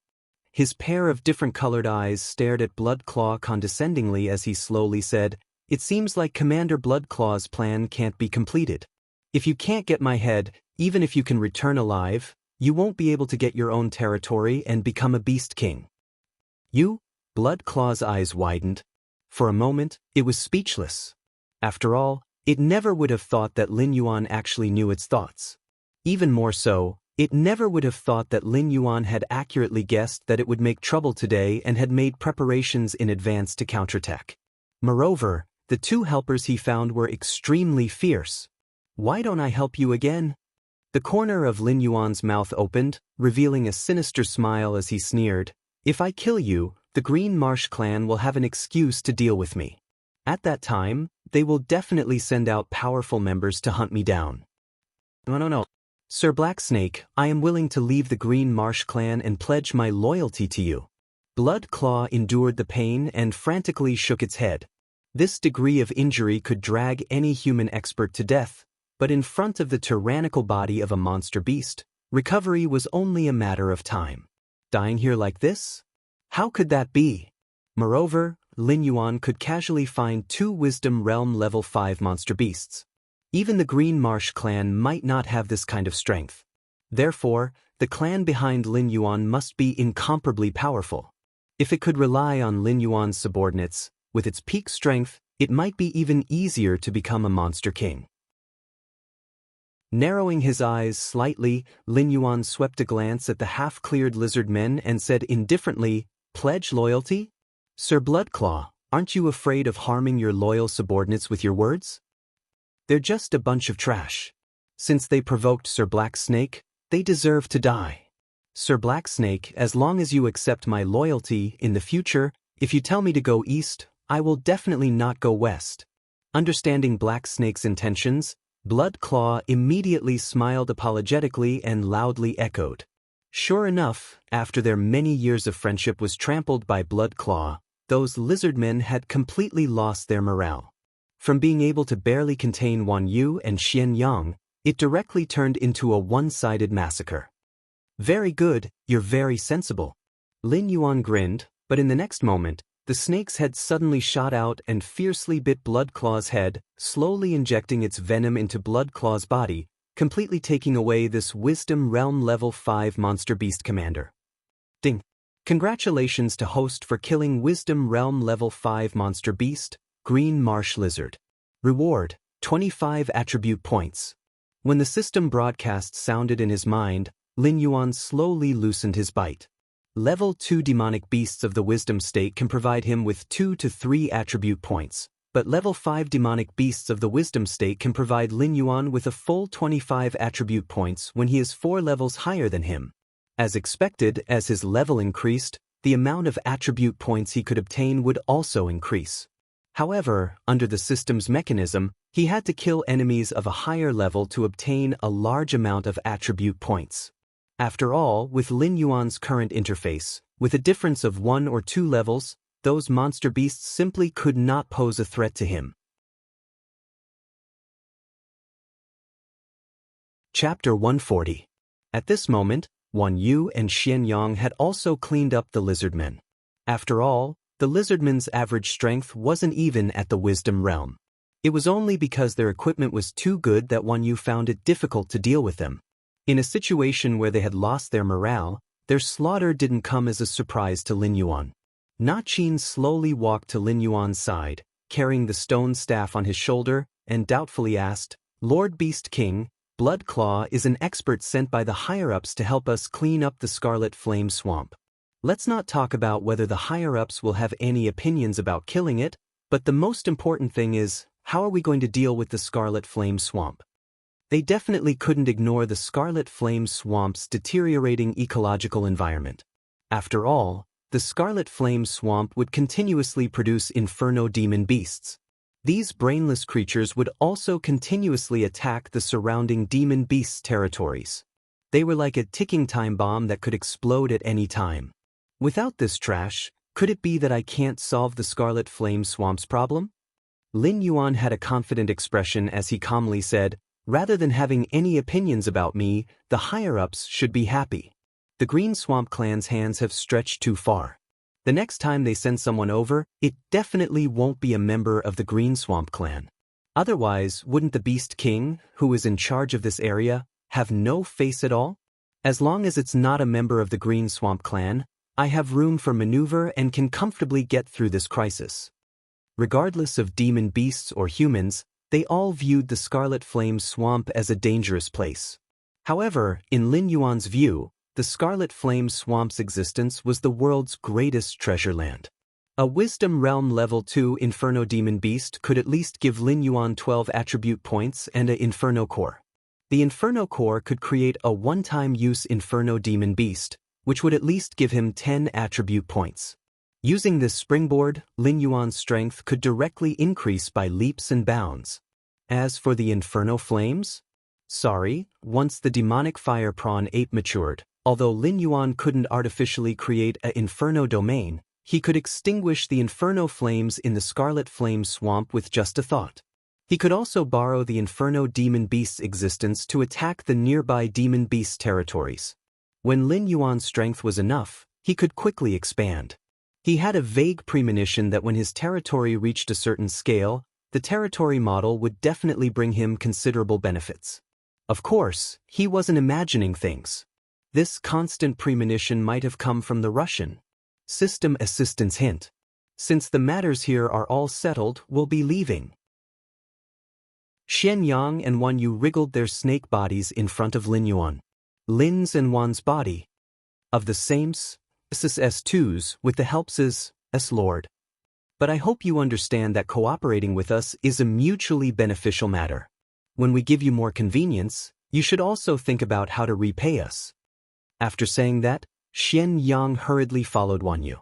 His pair of different-colored eyes stared at Bloodclaw condescendingly as he slowly said, "It seems like Commander Bloodclaw's plan can't be completed. If you can't get my head, even if you can return alive, you won't be able to get your own territory and become a Beast King." "You?" Bloodclaw's eyes widened. For a moment, it was speechless. After all, it never would have thought that Lin Yuan actually knew its thoughts. Even more so, it never would have thought that Lin Yuan had accurately guessed that it would make trouble today and had made preparations in advance to counterattack. Moreover, the two helpers he found were extremely fierce. "Why don't I help you again?" The corner of Lin Yuan's mouth opened, revealing a sinister smile as he sneered, "If I kill you, the Green Marsh clan will have an excuse to deal with me. At that time, they will definitely send out powerful members to hunt me down." No. "Sir Blacksnake, I am willing to leave the Green Marsh clan and pledge my loyalty to you." Blood Claw endured the pain and frantically shook its head. This degree of injury could drag any human expert to death, but in front of the tyrannical body of a monster beast, recovery was only a matter of time. Dying here like this? How could that be? Moreover, Lin Yuan could casually find 2 Wisdom Realm level 5 monster beasts. Even the Green Marsh clan might not have this kind of strength. Therefore, the clan behind Lin Yuan must be incomparably powerful. If it could rely on Lin Yuan's subordinates, with its peak strength, it might be even easier to become a monster king. Narrowing his eyes slightly, Lin Yuan swept a glance at the half-cleared lizard men and said indifferently, "Pledge loyalty? Sir Bloodclaw, aren't you afraid of harming your loyal subordinates with your words? They're just a bunch of trash. Since they provoked Sir Blacksnake, they deserve to die. Sir Blacksnake, as long as you accept my loyalty in the future, if you tell me to go east, I will definitely not go west." Understanding Blacksnake's intentions, Bloodclaw immediately smiled apologetically and loudly echoed. Sure enough, after their many years of friendship was trampled by Bloodclaw, those lizard men had completely lost their morale. From being able to barely contain Wan Yu and Xianyang, it directly turned into a one-sided massacre. "Very good, you're very sensible." Lin Yuan grinned, But in the next moment, the snake's head suddenly shot out and fiercely bit Blood Claw's head, slowly injecting its venom into Blood Claw's body, completely taking away this Wisdom Realm Level 5 Monster Beast Commander. Ding! Congratulations to host for killing Wisdom Realm Level 5 Monster Beast, Green Marsh Lizard. Reward, 25 attribute points. When the system broadcast sounded in his mind, Lin Yuan slowly loosened his bite. Level 2 demonic beasts of the wisdom state can provide him with 2 to 3 attribute points, but level 5 demonic beasts of the wisdom state can provide Lin Yuan with a full 25 attribute points when he is 4 levels higher than him. As expected, as his level increased, the amount of attribute points he could obtain would also increase. However, under the system's mechanism, he had to kill enemies of a higher level to obtain a large amount of attribute points. After all, with Lin Yuan's current interface, with a difference of 1 or 2 levels, those monster beasts simply could not pose a threat to him. Chapter 140. At this moment, Wan Yu and Xian Yang had also cleaned up the lizardmen. After all, the lizardmen's average strength wasn't even at the wisdom realm. It was only because their equipment was too good that Wan Yu found it difficult to deal with them. In a situation where they had lost their morale, their slaughter didn't come as a surprise to Lin Yuan. Na Qin slowly walked to Lin Yuan's side, carrying the stone staff on his shoulder, and doubtfully asked, "Lord Beast King, Blood Claw is an expert sent by the higher-ups to help us clean up the Scarlet Flame Swamp. Let's not talk about whether the higher-ups will have any opinions about killing it, but the most important thing is, how are we going to deal with the Scarlet Flame Swamp?" They definitely couldn't ignore the Scarlet Flame Swamp's deteriorating ecological environment. After all, the Scarlet Flame Swamp would continuously produce inferno demon beasts. These brainless creatures would also continuously attack the surrounding demon beasts' territories. They were like a ticking time bomb that could explode at any time. Without this trash, could it be that I can't solve the Scarlet Flame Swamp's problem? Lin Yuan had a confident expression as he calmly said, "Rather than having any opinions about me, the higher-ups should be happy. The Green Swamp Clan's hands have stretched too far. The next time they send someone over, it definitely won't be a member of the Green Swamp Clan. Otherwise, wouldn't the Beast King, who is in charge of this area, have no face at all? As long as it's not a member of the Green Swamp Clan, I have room for maneuver and can comfortably get through this crisis." Regardless of demon beasts or humans, they all viewed the Scarlet Flame Swamp as a dangerous place. However, in Lin Yuan's view, the Scarlet Flame Swamp's existence was the world's greatest treasure land. A Wisdom Realm Level 2 Inferno Demon Beast could at least give Lin Yuan 12 attribute points and a Inferno Core. The Inferno Core could create a one-time use Inferno Demon Beast, which would at least give him 10 attribute points. Using this springboard, Lin Yuan's strength could directly increase by leaps and bounds. As for the Inferno Flames? Once the demonic fire prawn ape matured, although Lin Yuan couldn't artificially create an Inferno domain, he could extinguish the Inferno Flames in the Scarlet Flame Swamp with just a thought. He could also borrow the Inferno Demon Beast's existence to attack the nearby Demon Beast territories. When Lin Yuan's strength was enough, he could quickly expand. He had a vague premonition that when his territory reached a certain scale, the territory model would definitely bring him considerable benefits. Of course, he wasn't imagining things. This constant premonition might have come from the Russian system assistance hint. "Since the matters here are all settled, we'll be leaving." Xian Yang and Wan Yu wriggled their snake bodies in front of Lin Yuan. Lin's and Wan's body. Of the same S2s with the helps S Lord. But I hope you understand that cooperating with us is a mutually beneficial matter. When we give you more convenience, you should also think about how to repay us. After saying that, Xian Yang hurriedly followed Wan Yu.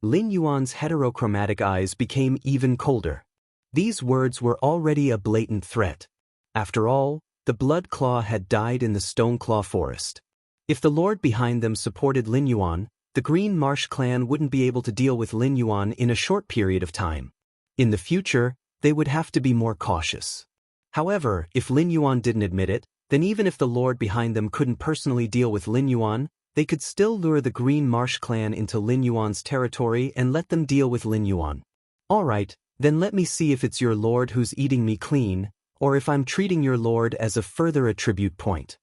Lin Yuan's heterochromatic eyes became even colder. These words were already a blatant threat. After all, the Blood Claw had died in the Stone Claw Forest. If the lord behind them supported Lin Yuan, the Green Marsh clan wouldn't be able to deal with Lin Yuan in a short period of time. In the future, they would have to be more cautious. However, if Lin Yuan didn't admit it, then even if the lord behind them couldn't personally deal with Lin Yuan, they could still lure the Green Marsh clan into Lin Yuan's territory and let them deal with Lin Yuan. Alright, then let me see if it's your lord who's eating me clean, or if I'm treating your lord as a further attribute point.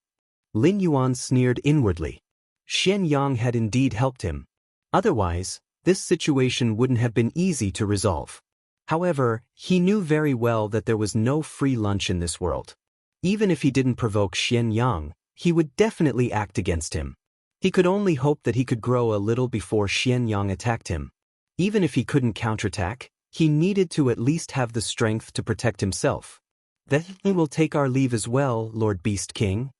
Lin Yuan sneered inwardly. Xian Yang had indeed helped him. Otherwise, this situation wouldn't have been easy to resolve. However, he knew very well that there was no free lunch in this world. Even if he didn't provoke Xian Yang, he would definitely act against him. He could only hope that he could grow a little before Xian Yang attacked him. Even if he couldn't counterattack, he needed to at least have the strength to protect himself. Then we will take our leave as well, Lord Beast King.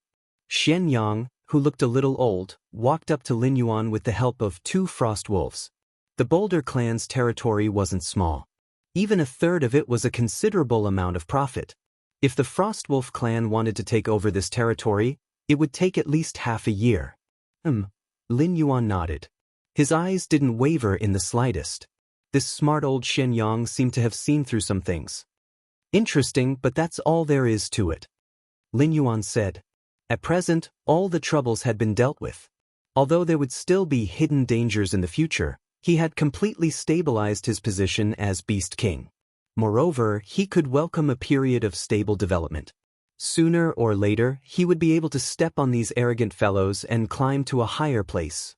Xian Yang, who looked a little old, walked up to Lin Yuan with the help of 2 frost wolves. The Boulder clan's territory wasn't small. Even a third of it was a considerable amount of profit. If the Frostwolf clan wanted to take over this territory, it would take at least half a year. Lin Yuan nodded. His eyes didn't waver in the slightest. This smart old Xian Yang seemed to have seen through some things. Interesting, but that's all there is to it. Lin Yuan said. At present, all the troubles had been dealt with. Although there would still be hidden dangers in the future, he had completely stabilized his position as Beast King. Moreover, he could welcome a period of stable development. Sooner or later, he would be able to step on these arrogant fellows and climb to a higher place.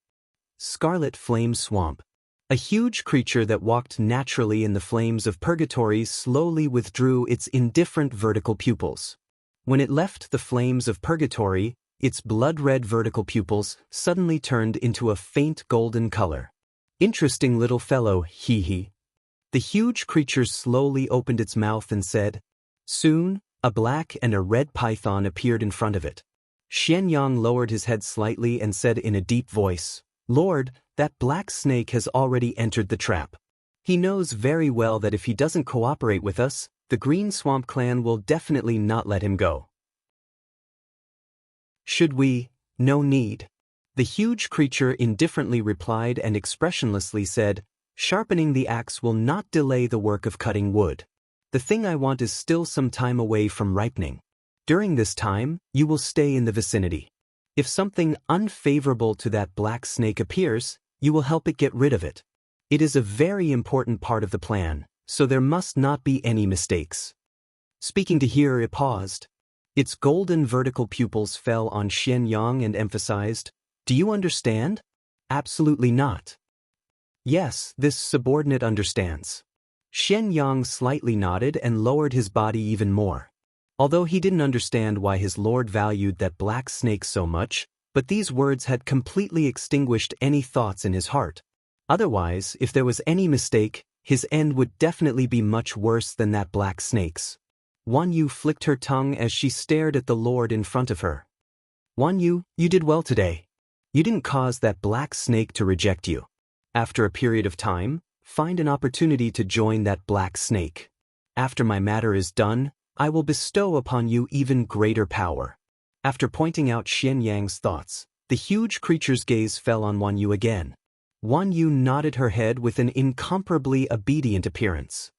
Scarlet Flame Swamp. A huge creature that walked naturally in the flames of purgatory slowly withdrew its indifferent vertical pupils. When it left the flames of purgatory, its blood-red vertical pupils suddenly turned into a faint golden color. Interesting little fellow, hee. The huge creature slowly opened its mouth and said. Soon, a black and a red python appeared in front of it. Xian Yang lowered his head slightly and said in a deep voice, Lord, that black snake has already entered the trap. He knows very well that if he doesn't cooperate with us, the Green Swamp clan will definitely not let him go. Should we? No need. The huge creature indifferently replied and expressionlessly said, Sharpening the axe will not delay the work of cutting wood. The thing I want is still some time away from ripening. During this time, you will stay in the vicinity. If something unfavorable to that black snake appears, you will help it get rid of it. It is a very important part of the plan, so there must not be any mistakes. Speaking to here, it paused. Its golden vertical pupils fell on Xian Yang and emphasized, Do you understand? Absolutely not. Yes, this subordinate understands. Xian Yang slightly nodded and lowered his body even more. Although he didn't understand why his lord valued that black snake so much, but these words had completely extinguished any thoughts in his heart. Otherwise, if there was any mistake, his end would definitely be much worse than that black snake's. Wan Yu flicked her tongue as she stared at the lord in front of her. Wan Yu, you did well today. You didn't cause that black snake to reject you. After a period of time, find an opportunity to join that black snake. After my matter is done, I will bestow upon you even greater power. After pointing out Xian Yang's thoughts, the huge creature's gaze fell on Wan Yu again. Wan Yu nodded her head with an incomparably obedient appearance.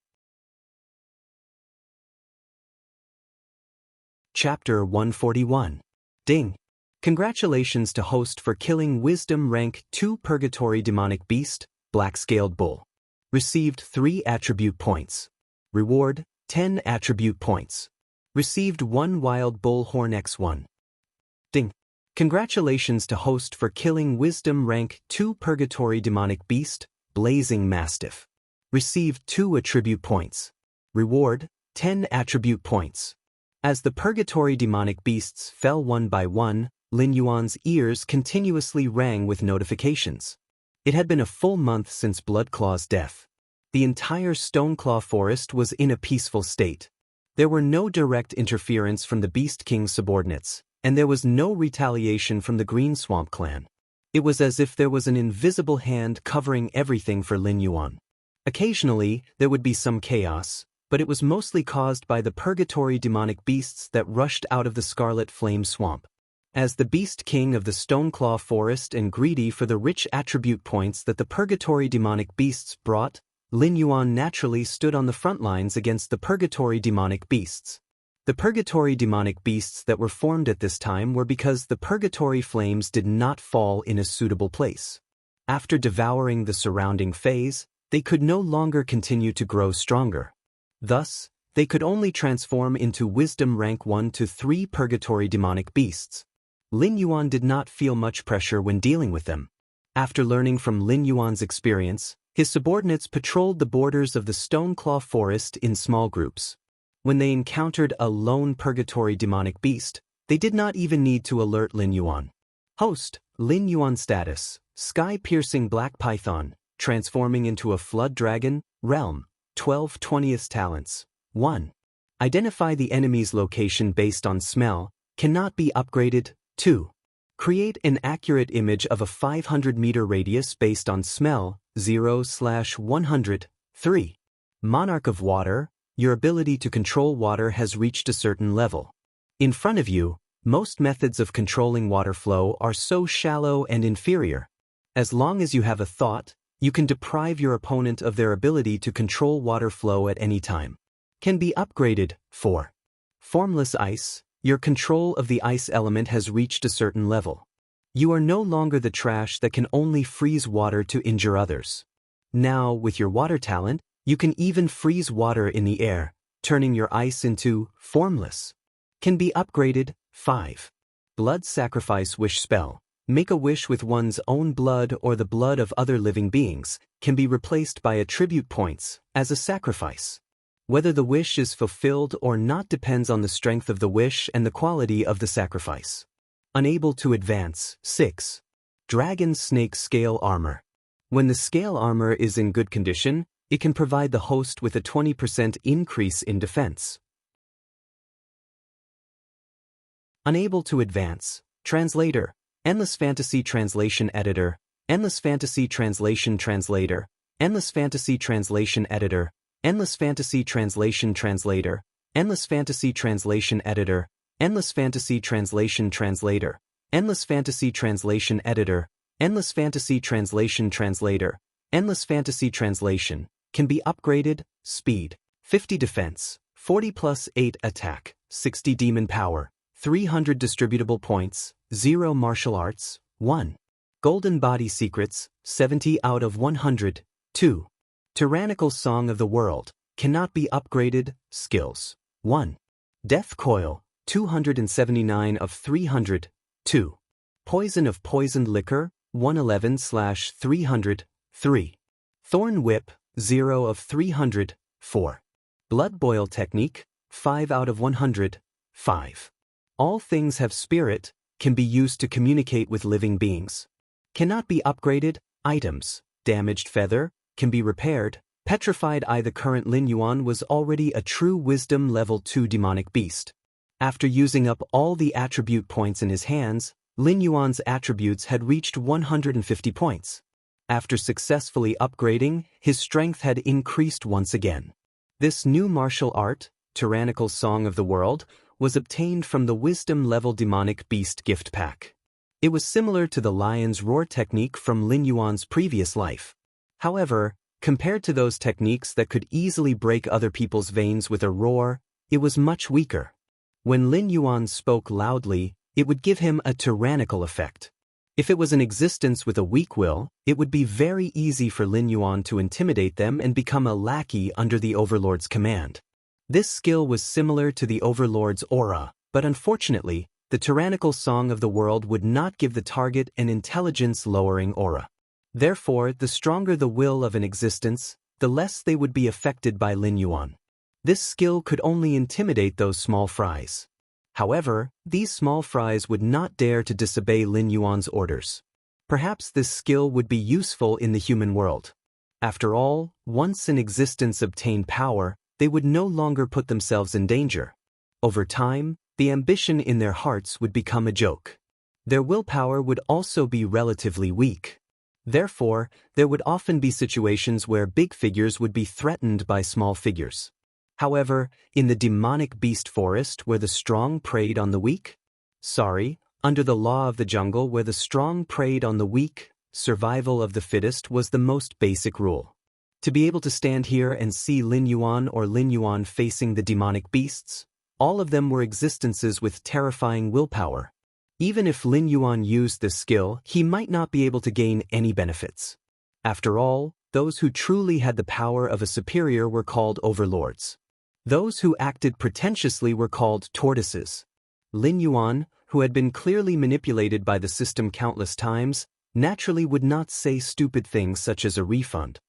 Chapter 141. Ding. Congratulations to host for killing Wisdom Rank 2 Purgatory Demonic Beast, Black-Scaled Bull. Received 3 attribute points. Reward, 10 attribute points. Received 1 Wild Bull Horn X1. Ding. Congratulations to host for killing Wisdom Rank 2 Purgatory Demonic Beast, Blazing Mastiff. Received 2 attribute points. Reward, 10 attribute points. As the Purgatory Demonic Beasts fell one by one, Lin Yuan's ears continuously rang with notifications. It had been a full month since Bloodclaw's death. The entire Stoneclaw forest was in a peaceful state. There were no direct interference from the Beast King's subordinates, and there was no retaliation from the Green Swamp clan. It was as if there was an invisible hand covering everything for Lin Yuan. Occasionally, there would be some chaos, but it was mostly caused by the Purgatory Demonic Beasts that rushed out of the Scarlet Flame Swamp. As the Beast King of the Stoneclaw Forest and greedy for the rich attribute points that the Purgatory Demonic Beasts brought, Lin Yuan naturally stood on the front lines against the Purgatory Demonic Beasts. The purgatory demonic beasts that were formed at this time were because the purgatory flames did not fall in a suitable place. After devouring the surrounding phase, they could no longer continue to grow stronger. Thus, they could only transform into wisdom rank 1 to 3 purgatory demonic beasts. Lin Yuan did not feel much pressure when dealing with them. After learning from Lin Yuan's experience, his subordinates patrolled the borders of the Stoneclaw Forest in small groups. When they encountered a lone purgatory demonic beast, they did not even need to alert Lin Yuan. Host, Lin Yuan status, Sky-piercing black python, transforming into a flood dragon, realm, 12 20th talents. 1. Identify the enemy's location based on smell, cannot be upgraded. 2. Create an accurate image of a 500-meter radius based on smell, 0/100. 3. Monarch of water, your ability to control water has reached a certain level. In front of you, most methods of controlling water flow are so shallow and inferior. As long as you have a thought, you can deprive your opponent of their ability to control water flow at any time. Can be upgraded. 4. Formless ice, your control of the ice element has reached a certain level. You are no longer the trash that can only freeze water to injure others. Now, with your water talent, you can even freeze water in the air, turning your ice into formless. Can be upgraded. 5. Blood sacrifice wish spell. Make a wish with one's own blood or the blood of other living beings, can be replaced by attribute points, as a sacrifice. Whether the wish is fulfilled or not depends on the strength of the wish and the quality of the sacrifice. Unable to advance. 6. Dragon Snake Scale Armor. When the scale armor is in good condition, it can provide the host with a 20% increase in defense. Unable to advance. Translator. Endless Fantasy Translation Editor, Endless Fantasy Translation Translator, Endless Fantasy Translation Editor, Endless Fantasy Translation Translator, Endless Fantasy Translation Editor, Endless Fantasy Translation Translator, Endless Fantasy Translation Editor, Endless Fantasy Translation Translator, Endless Fantasy Translation, can be upgraded. Speed, 50 defense, 40 plus 8 attack, 60 demon power, 300 distributable points, 0 martial arts, 1. Golden body secrets, 70 out of 100, 2. Tyrannical Song of the World, cannot be upgraded, skills, 1. Death Coil, 279 of 300, 2. Poison of Poisoned Liquor, 111/300, 3. Thorn Whip, 0 of 300, 4. Blood Boil Technique, 5 out of 100, 5. All things have spirit, can be used to communicate with living beings. Cannot be upgraded, items, damaged feather, can be repaired, petrified eye. The current Lin Yuan was already a true wisdom level 2 demonic beast. After using up all the attribute points in his hands, Lin Yuan's attributes had reached 150 points. After successfully upgrading, his strength had increased once again. This new martial art, Tyrannical Song of the World, was obtained from the Wisdom Level Demonic Beast gift pack. It was similar to the Lion's Roar technique from Lin Yuan's previous life. However, compared to those techniques that could easily break other people's veins with a roar, it was much weaker. When Lin Yuan spoke loudly, it would give him a tyrannical effect. If it was an existence with a weak will, it would be very easy for Lin Yuan to intimidate them and become a lackey under the Overlord's command. This skill was similar to the Overlord's aura, but unfortunately, the Tyrannical Song of the World would not give the target an intelligence-lowering aura. Therefore, the stronger the will of an existence, the less they would be affected by Lin Yuan. This skill could only intimidate those small fries. However, these small fries would not dare to disobey Lin Yuan's orders. Perhaps this skill would be useful in the human world. After all, once an existence obtained power, they would no longer put themselves in danger. Over time, the ambition in their hearts would become a joke. Their willpower would also be relatively weak. Therefore, there would often be situations where big figures would be threatened by small figures. However, in the demonic beast forest where the strong preyed on the weak? Under the law of the jungle where the strong preyed on the weak, survival of the fittest was the most basic rule. To be able to stand here and see Lin Yuan or Lin Yuan facing the demonic beasts, All of them were existences with terrifying willpower. Even if Lin Yuan used this skill, he might not be able to gain any benefits. After all, those who truly had the power of a superior were called overlords. Those who acted pretentiously were called tortoises. Lin Yuan, who had been clearly manipulated by the system countless times, naturally would not say stupid things such as a refund.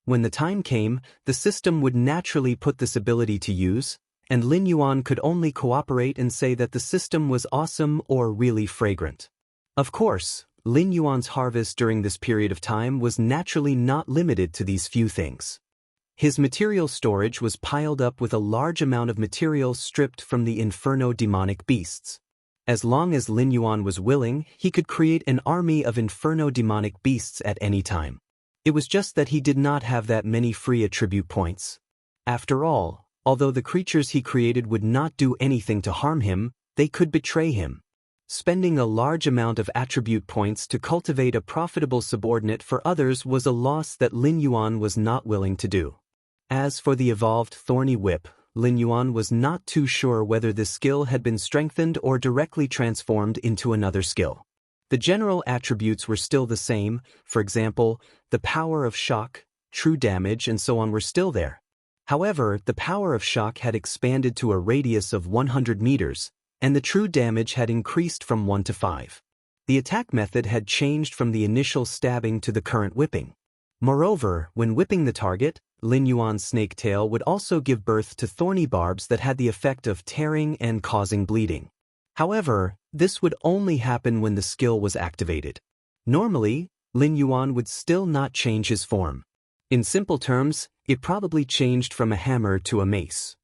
When the time came, the system would naturally put this ability to use, and Lin Yuan could only cooperate and say that the system was awesome or really fragrant. Of course, Lin Yuan's harvest during this period of time was naturally not limited to these few things. His material storage was piled up with a large amount of material stripped from the inferno demonic beasts. As long as Lin Yuan was willing, he could create an army of inferno demonic beasts at any time. It was just that he did not have that many free attribute points. After all, although the creatures he created would not do anything to harm him, they could betray him. Spending a large amount of attribute points to cultivate a profitable subordinate for others was a loss that Lin Yuan was not willing to do. As for the evolved Thorny Whip, Lin Yuan was not too sure whether this skill had been strengthened or directly transformed into another skill. The general attributes were still the same, for example, the power of shock, true damage and so on were still there. However, the power of shock had expanded to a radius of 100 meters, and the true damage had increased from 1 to 5. The attack method had changed from the initial stabbing to the current whipping. Moreover, when whipping the target, Lin Yuan's snake tail would also give birth to thorny barbs that had the effect of tearing and causing bleeding. However, this would only happen when the skill was activated. Normally, Lin Yuan would still not change his form. In simple terms, it probably changed from a hammer to a mace.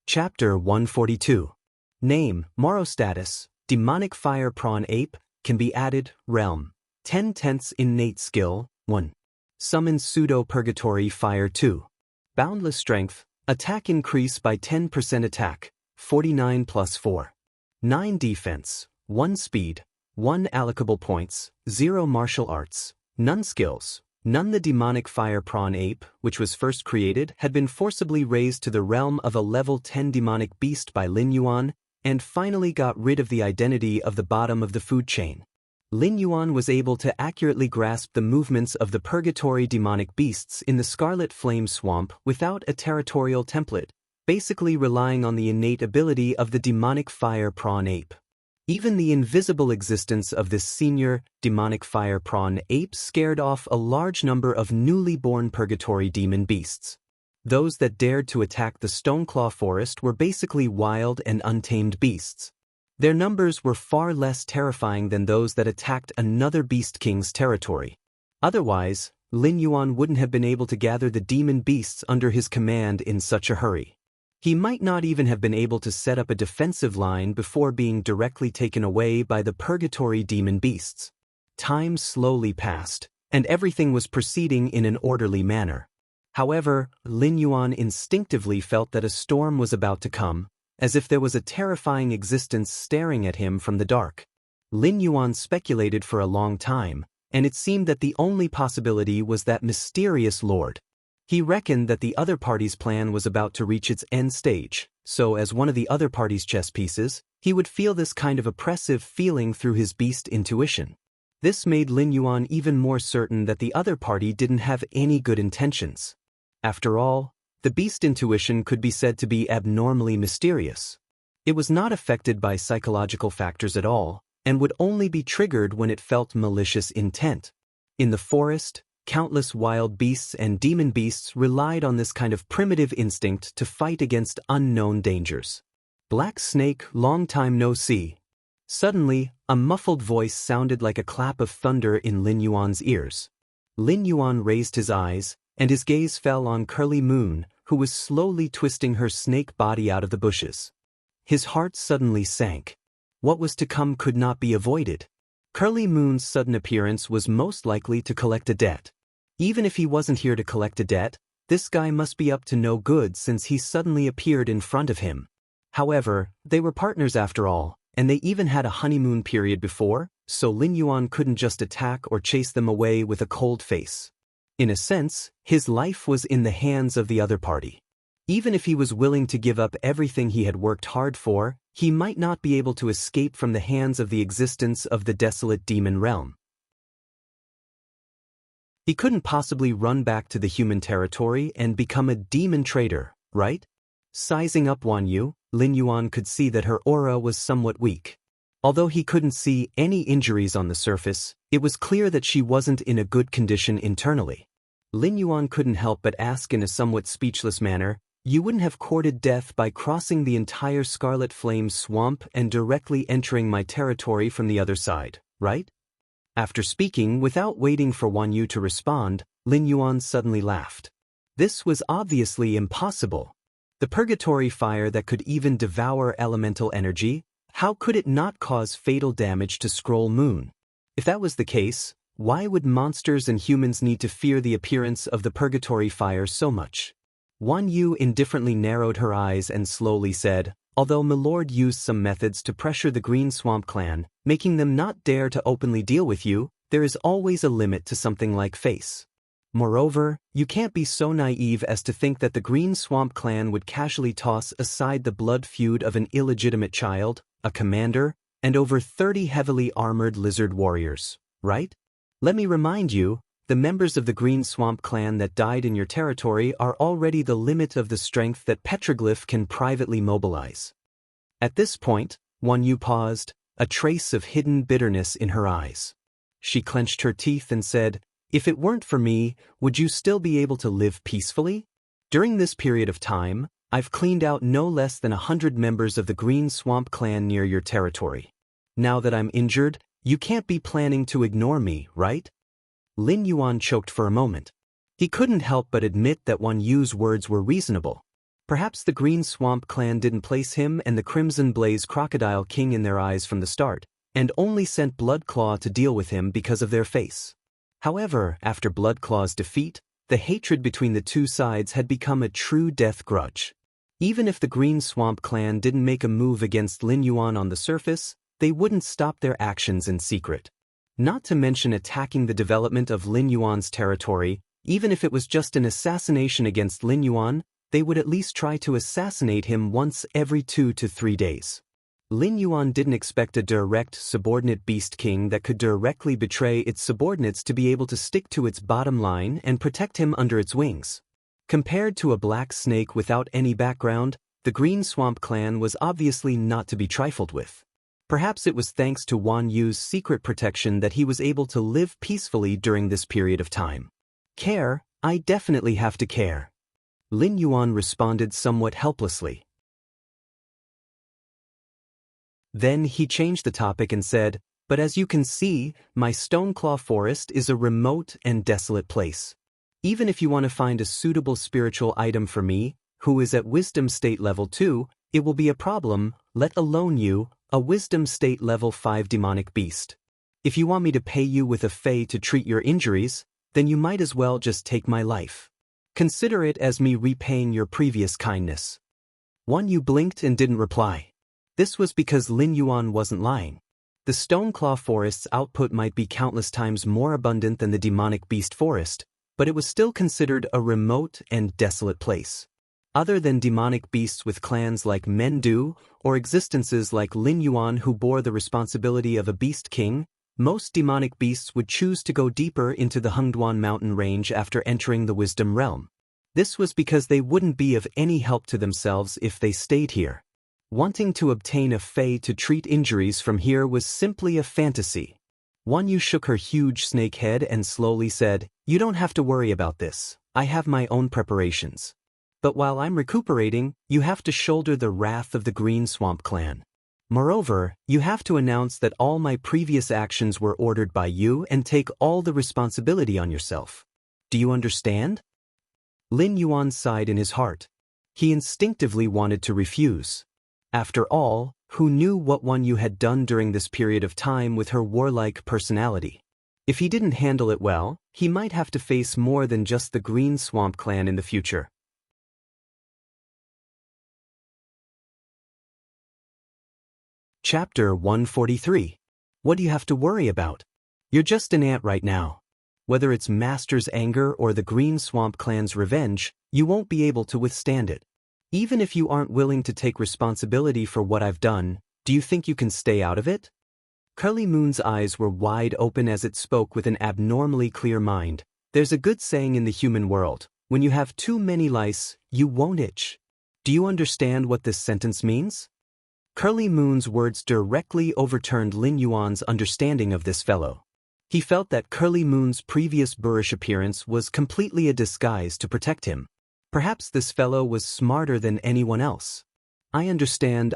Chapter 142. Name, Moro status, Demonic Fire Prawn Ape, can be added, Realm. 10/10 innate skill, 1. Summon Pseudo-Purgatory Fire 2. Boundless strength, attack increase by 10% attack, 49 plus 4. 9 defense, 1 speed, 1 allocable points, 0 martial arts, none skills. None. The demonic fire prawn ape, which was first created, had been forcibly raised to the realm of a level 10 demonic beast by Lin Yuan, and finally got rid of the identity of the bottom of the food chain. Lin Yuan was able to accurately grasp the movements of the purgatory demonic beasts in the Scarlet Flame Swamp without a territorial template, basically relying on the innate ability of the demonic fire prawn ape. Even the invisible existence of this senior, demonic fire prawn ape scared off a large number of newly born purgatory demon beasts. Those that dared to attack the Stoneclaw Forest were basically wild and untamed beasts. Their numbers were far less terrifying than those that attacked another Beast King's territory. Otherwise, Lin Yuan wouldn't have been able to gather the demon beasts under his command in such a hurry. He might not even have been able to set up a defensive line before being directly taken away by the purgatory demon beasts. Time slowly passed, and everything was proceeding in an orderly manner. However, Lin Yuan instinctively felt that a storm was about to come, as if there was a terrifying existence staring at him from the dark. Lin Yuan speculated for a long time, and it seemed that the only possibility was that mysterious lord. He reckoned that the other party's plan was about to reach its end stage, so as one of the other party's chess pieces, he would feel this kind of oppressive feeling through his beast intuition. This made Lin Yuan even more certain that the other party didn't have any good intentions. After all, the beast intuition could be said to be abnormally mysterious. It was not affected by psychological factors at all, and would only be triggered when it felt malicious intent. In the forest, countless wild beasts and demon beasts relied on this kind of primitive instinct to fight against unknown dangers. Black Snake, long time no see. Suddenly, a muffled voice sounded like a clap of thunder in Lin Yuan's ears. Lin Yuan raised his eyes, and his gaze fell on Curly Moon, who was slowly twisting her snake body out of the bushes. His heart suddenly sank. What was to come could not be avoided. Curly Moon's sudden appearance was most likely to collect a debt. Even if he wasn't here to collect a debt, this guy must be up to no good since he suddenly appeared in front of him. However, they were partners after all, and they even had a honeymoon period before, so Lin Yuan couldn't just attack or chase them away with a cold face. In a sense, his life was in the hands of the other party. Even if he was willing to give up everything he had worked hard for, he might not be able to escape from the hands of the existence of the desolate demon realm. He couldn't possibly run back to the human territory and become a demon trader, right? Sizing up Lin Yuan could see that her aura was somewhat weak. Although he couldn't see any injuries on the surface, it was clear that she wasn't in a good condition internally. Lin Yuan couldn't help but ask in a somewhat speechless manner, "You wouldn't have courted death by crossing the entire Scarlet Flame swamp and directly entering my territory from the other side, right?" After speaking, without waiting for Wan Yu to respond, Lin Yuan suddenly laughed. This was obviously impossible. The purgatory fire that could even devour elemental energy, how could it not cause fatal damage to Scroll Moon? If that was the case, why would monsters and humans need to fear the appearance of the purgatory fire so much? Wan Yu indifferently narrowed her eyes and slowly said, "Although Milord used some methods to pressure the Green Swamp clan, making them not dare to openly deal with you, there is always a limit to something like face. Moreover, you can't be so naive as to think that the Green Swamp clan would casually toss aside the blood feud of an illegitimate child, a commander, and over 30 heavily armored lizard warriors, right? Let me remind you, the members of the Green Swamp clan that died in your territory are already the limit of the strength that Petroglyph can privately mobilize." At this point, Wan Yu paused, a trace of hidden bitterness in her eyes. She clenched her teeth and said, "If it weren't for me, would you still be able to live peacefully? During this period of time, I've cleaned out no less than 100 members of the Green Swamp clan near your territory. Now that I'm injured, you can't be planning to ignore me, right?" Lin Yuan choked for a moment. He couldn't help but admit that Wan Yu's words were reasonable. Perhaps the Green Swamp clan didn't place him and the Crimson Blaze Crocodile King in their eyes from the start, and only sent Bloodclaw to deal with him because of their face. However, after Bloodclaw's defeat, the hatred between the two sides had become a true death grudge. Even if the Green Swamp clan didn't make a move against Lin Yuan on the surface, they wouldn't stop their actions in secret. Not to mention attacking the development of Lin Yuan's territory, even if it was just an assassination against Lin Yuan, they would at least try to assassinate him once every 2 to 3 days. Lin Yuan didn't expect a direct, subordinate beast king that could directly betray its subordinates to be able to stick to its bottom line and protect him under its wings. Compared to a black snake without any background, the Green Swamp clan was obviously not to be trifled with. Perhaps it was thanks to Wan Yu's secret protection that he was able to live peacefully during this period of time. "Care? I definitely have to care." Lin Yuan responded somewhat helplessly. Then he changed the topic and said, "But as you can see, my Stoneclaw Forest is a remote and desolate place. Even if you want to find a suitable spiritual item for me, who is at Wisdom State Level 2, it will be a problem, let alone you, a Wisdom State Level 5 demonic beast. If you want me to pay you with a fey to treat your injuries, then you might as well just take my life. Consider it as me repaying your previous kindness." Wan Yu blinked and didn't reply. This was because Lin Yuan wasn't lying. The Stoneclaw Forest's output might be countless times more abundant than the demonic beast forest, but it was still considered a remote and desolate place. Other than demonic beasts with clans like Mendu, or existences like Lin Yuan who bore the responsibility of a beast king, most demonic beasts would choose to go deeper into the Hengduan mountain range after entering the Wisdom realm. This was because they wouldn't be of any help to themselves if they stayed here. Wanting to obtain a fey to treat injuries from here was simply a fantasy. Wan Yu shook her huge snake head and slowly said, "You don't have to worry about this. I have my own preparations. But while I'm recuperating, you have to shoulder the wrath of the Green Swamp clan. Moreover, you have to announce that all my previous actions were ordered by you and take all the responsibility on yourself. Do you understand?" Lin Yuan sighed in his heart. He instinctively wanted to refuse. After all, who knew what Wan Yu had done during this period of time with her warlike personality? If he didn't handle it well, he might have to face more than just the Green Swamp clan in the future. Chapter 143. What do you have to worry about? You're just an ant right now. Whether it's Master's anger or the Green Swamp Clan's revenge, you won't be able to withstand it. Even if you aren't willing to take responsibility for what I've done, do you think you can stay out of it? Curly Moon's eyes were wide open as it spoke with an abnormally clear mind. There's a good saying in the human world, when you have too many lice, you won't itch. Do you understand what this sentence means? Curly Moon's words directly overturned Lin Yuan's understanding of this fellow. He felt that Curly Moon's previous boorish appearance was completely a disguise to protect him. Perhaps this fellow was smarter than anyone else. I understand.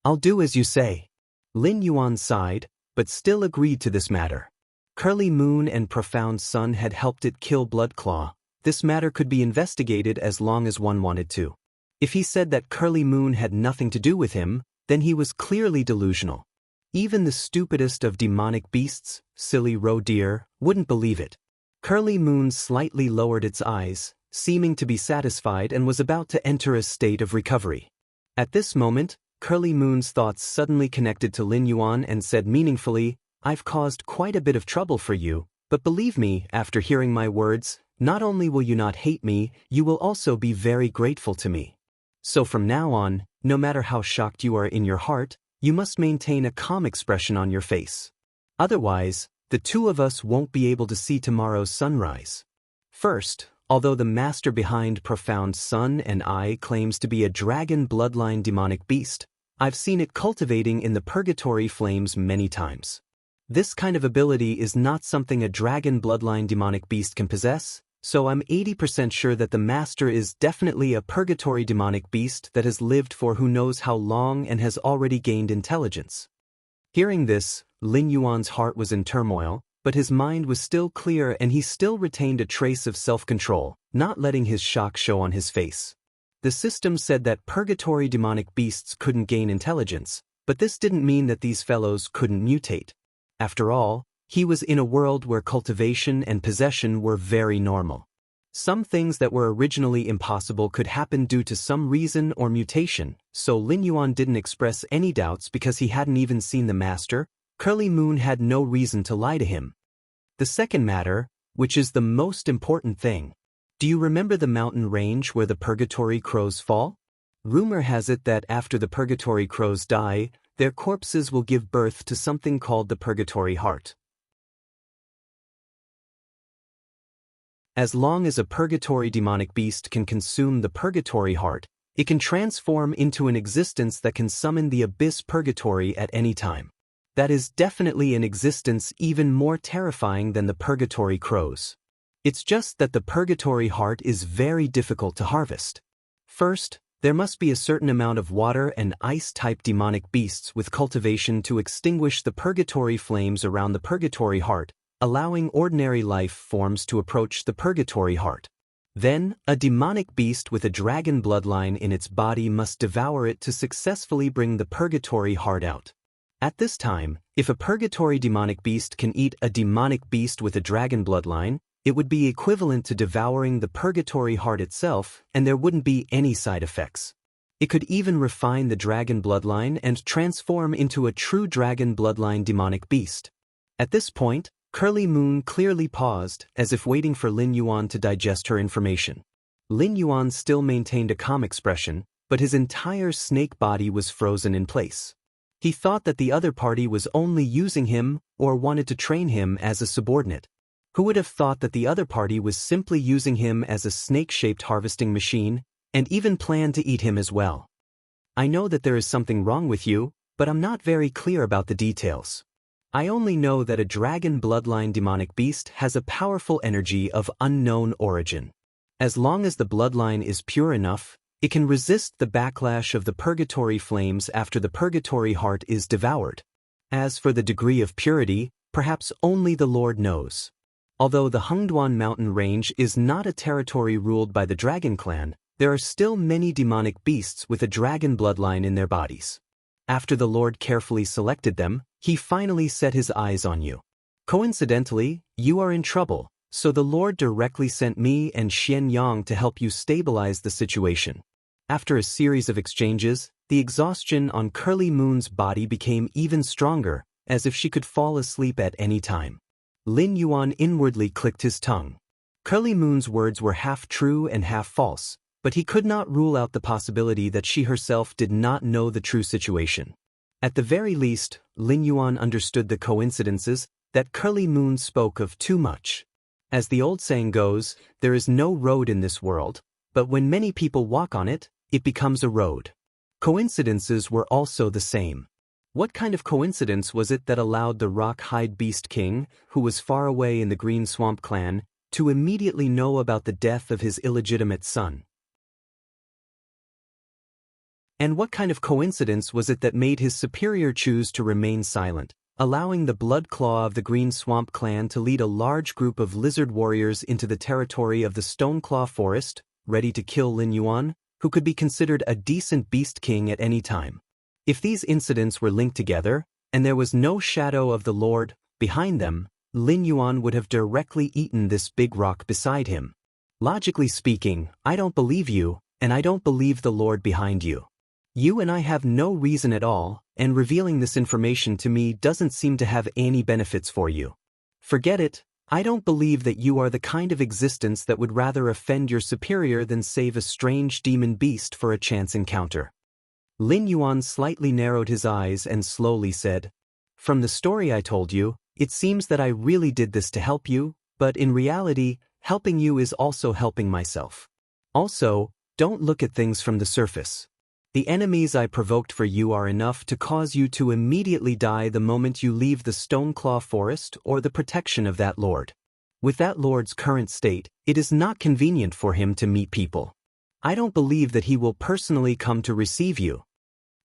I'll do as you say. Lin Yuan sighed, but still agreed to this matter. Curly Moon and Profound Sun had helped it kill Bloodclaw. This matter could be investigated as long as one wanted to. If he said that Curly Moon had nothing to do with him, then he was clearly delusional. Even the stupidest of demonic beasts, silly roe deer, wouldn't believe it. Curly Moon slightly lowered its eyes, seeming to be satisfied, and was about to enter a state of recovery. At this moment, Curly Moon's thoughts suddenly connected to Lin Yuan and said meaningfully, I've caused quite a bit of trouble for you, but believe me, after hearing my words, not only will you not hate me, you will also be very grateful to me. So from now on, no matter how shocked you are in your heart, you must maintain a calm expression on your face. Otherwise, the two of us won't be able to see tomorrow's sunrise. First, although the master behind Profound Sun and I claims to be a dragon bloodline demonic beast, I've seen it cultivating in the purgatory flames many times. This kind of ability is not something a dragon bloodline demonic beast can possess, so I'm 80% sure that the master is definitely a purgatory demonic beast that has lived for who knows how long and has already gained intelligence. Hearing this, Lin Yuan's heart was in turmoil, but his mind was still clear and he still retained a trace of self-control, not letting his shock show on his face. The system said that purgatory demonic beasts couldn't gain intelligence, but this didn't mean that these fellows couldn't mutate. After all, he was in a world where cultivation and possession were very normal. Some things that were originally impossible could happen due to some reason or mutation, so Lin Yuan didn't express any doubts because he hadn't even seen the master. Curly Moon had no reason to lie to him. The second matter, which is the most important thing. Do you remember the mountain range where the purgatory crows fall? Rumor has it that after the purgatory crows die, their corpses will give birth to something called the purgatory heart. As long as a purgatory demonic beast can consume the purgatory heart, it can transform into an existence that can summon the abyss purgatory at any time. That is definitely an existence even more terrifying than the purgatory crows. It's just that the purgatory heart is very difficult to harvest. First, there must be a certain amount of water and ice-type demonic beasts with cultivation to extinguish the purgatory flames around the purgatory heart, allowing ordinary life forms to approach the purgatory heart. Then, a demonic beast with a dragon bloodline in its body must devour it to successfully bring the purgatory heart out. At this time, if a purgatory demonic beast can eat a demonic beast with a dragon bloodline, it would be equivalent to devouring the purgatory heart itself, and there wouldn't be any side effects. It could even refine the dragon bloodline and transform into a true dragon bloodline demonic beast. At this point, Curly Moon clearly paused, as if waiting for Lin Yuan to digest her information. Lin Yuan still maintained a calm expression, but his entire snake body was frozen in place. He thought that the other party was only using him or wanted to train him as a subordinate. Who would have thought that the other party was simply using him as a snake-shaped harvesting machine, and even planned to eat him as well? I know that there is something wrong with you, but I'm not very clear about the details. I only know that a dragon bloodline demonic beast has a powerful energy of unknown origin. As long as the bloodline is pure enough, it can resist the backlash of the purgatory flames after the purgatory heart is devoured. As for the degree of purity, perhaps only the Lord knows. Although the Hengduan mountain range is not a territory ruled by the dragon clan, there are still many demonic beasts with a dragon bloodline in their bodies. After the Lord carefully selected them, he finally set his eyes on you. Coincidentally, you are in trouble, so the Lord directly sent me and Xian Yang to help you stabilize the situation. After a series of exchanges, the exhaustion on Curly Moon's body became even stronger, as if she could fall asleep at any time. Lin Yuan inwardly clicked his tongue. Curly Moon's words were half true and half false, but he could not rule out the possibility that she herself did not know the true situation. At the very least, Lin Yuan understood the coincidences that Curly Moon spoke of too much. As the old saying goes, there is no road in this world, but when many people walk on it, it becomes a road. Coincidences were also the same. What kind of coincidence was it that allowed the Rock-Hide Beast King, who was far away in the Green Swamp clan, to immediately know about the death of his illegitimate son? And what kind of coincidence was it that made his superior choose to remain silent, allowing the Blood Claw of the Green Swamp clan to lead a large group of lizard warriors into the territory of the Stoneclaw Forest, ready to kill Lin Yuan, who could be considered a decent beast king at any time? If these incidents were linked together, and there was no shadow of the Lord behind them, Lin Yuan would have directly eaten this big rock beside him. Logically speaking, I don't believe you, and I don't believe the Lord behind you. You and I have no reason at all, and revealing this information to me doesn't seem to have any benefits for you. Forget it. I don't believe that you are the kind of existence that would rather offend your superior than save a strange demon beast for a chance encounter. Lin Yuan slightly narrowed his eyes and slowly said, "From the story I told you, it seems that I really did this to help you, but in reality, helping you is also helping myself. Also, don't look at things from the surface. The enemies I provoked for you are enough to cause you to immediately die the moment you leave the Stoneclaw Forest or the protection of that lord. With that lord's current state, it is not convenient for him to meet people. I don't believe that he will personally come to receive you."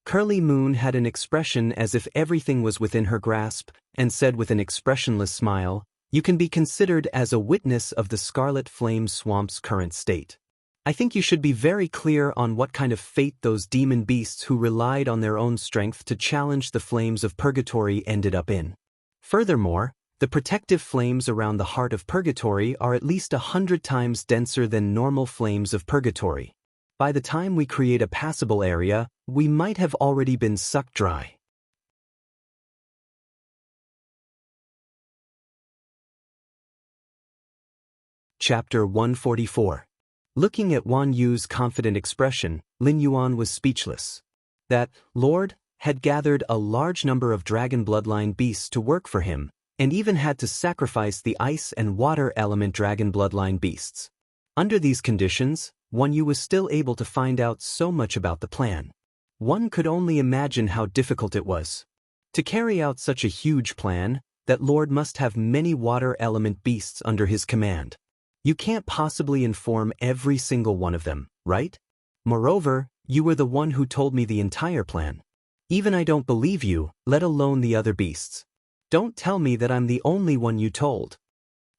Curly Moon had an expression as if everything was within her grasp, and said with an expressionless smile, "You can be considered as a witness of the Scarlet Flame Swamp's current state. I think you should be very clear on what kind of fate those demon beasts who relied on their own strength to challenge the flames of purgatory ended up in. Furthermore, the protective flames around the heart of purgatory are at least 100 times denser than normal flames of purgatory. By the time we create a passable area, we might have already been sucked dry." Chapter 144. Looking at Wan Yu's confident expression, Lin Yuan was speechless. That Lord had gathered a large number of dragon bloodline beasts to work for him, and even had to sacrifice the ice and water element dragon bloodline beasts. Under these conditions, Wan Yu was still able to find out so much about the plan. One could only imagine how difficult it was. To carry out such a huge plan, that Lord must have many water element beasts under his command. You can't possibly inform every single one of them, right? Moreover, you were the one who told me the entire plan. Even I don't believe you, let alone the other beasts. Don't tell me that I'm the only one you told."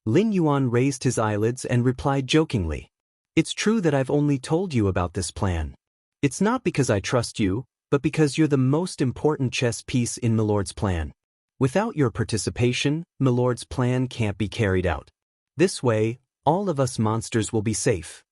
Lin Yuan raised his eyelids and replied jokingly, "It's true that I've only told you about this plan. It's not because I trust you, but because you're the most important chess piece in Milord's plan. Without your participation, Milord's plan can't be carried out. This way, all of us monsters will be safe."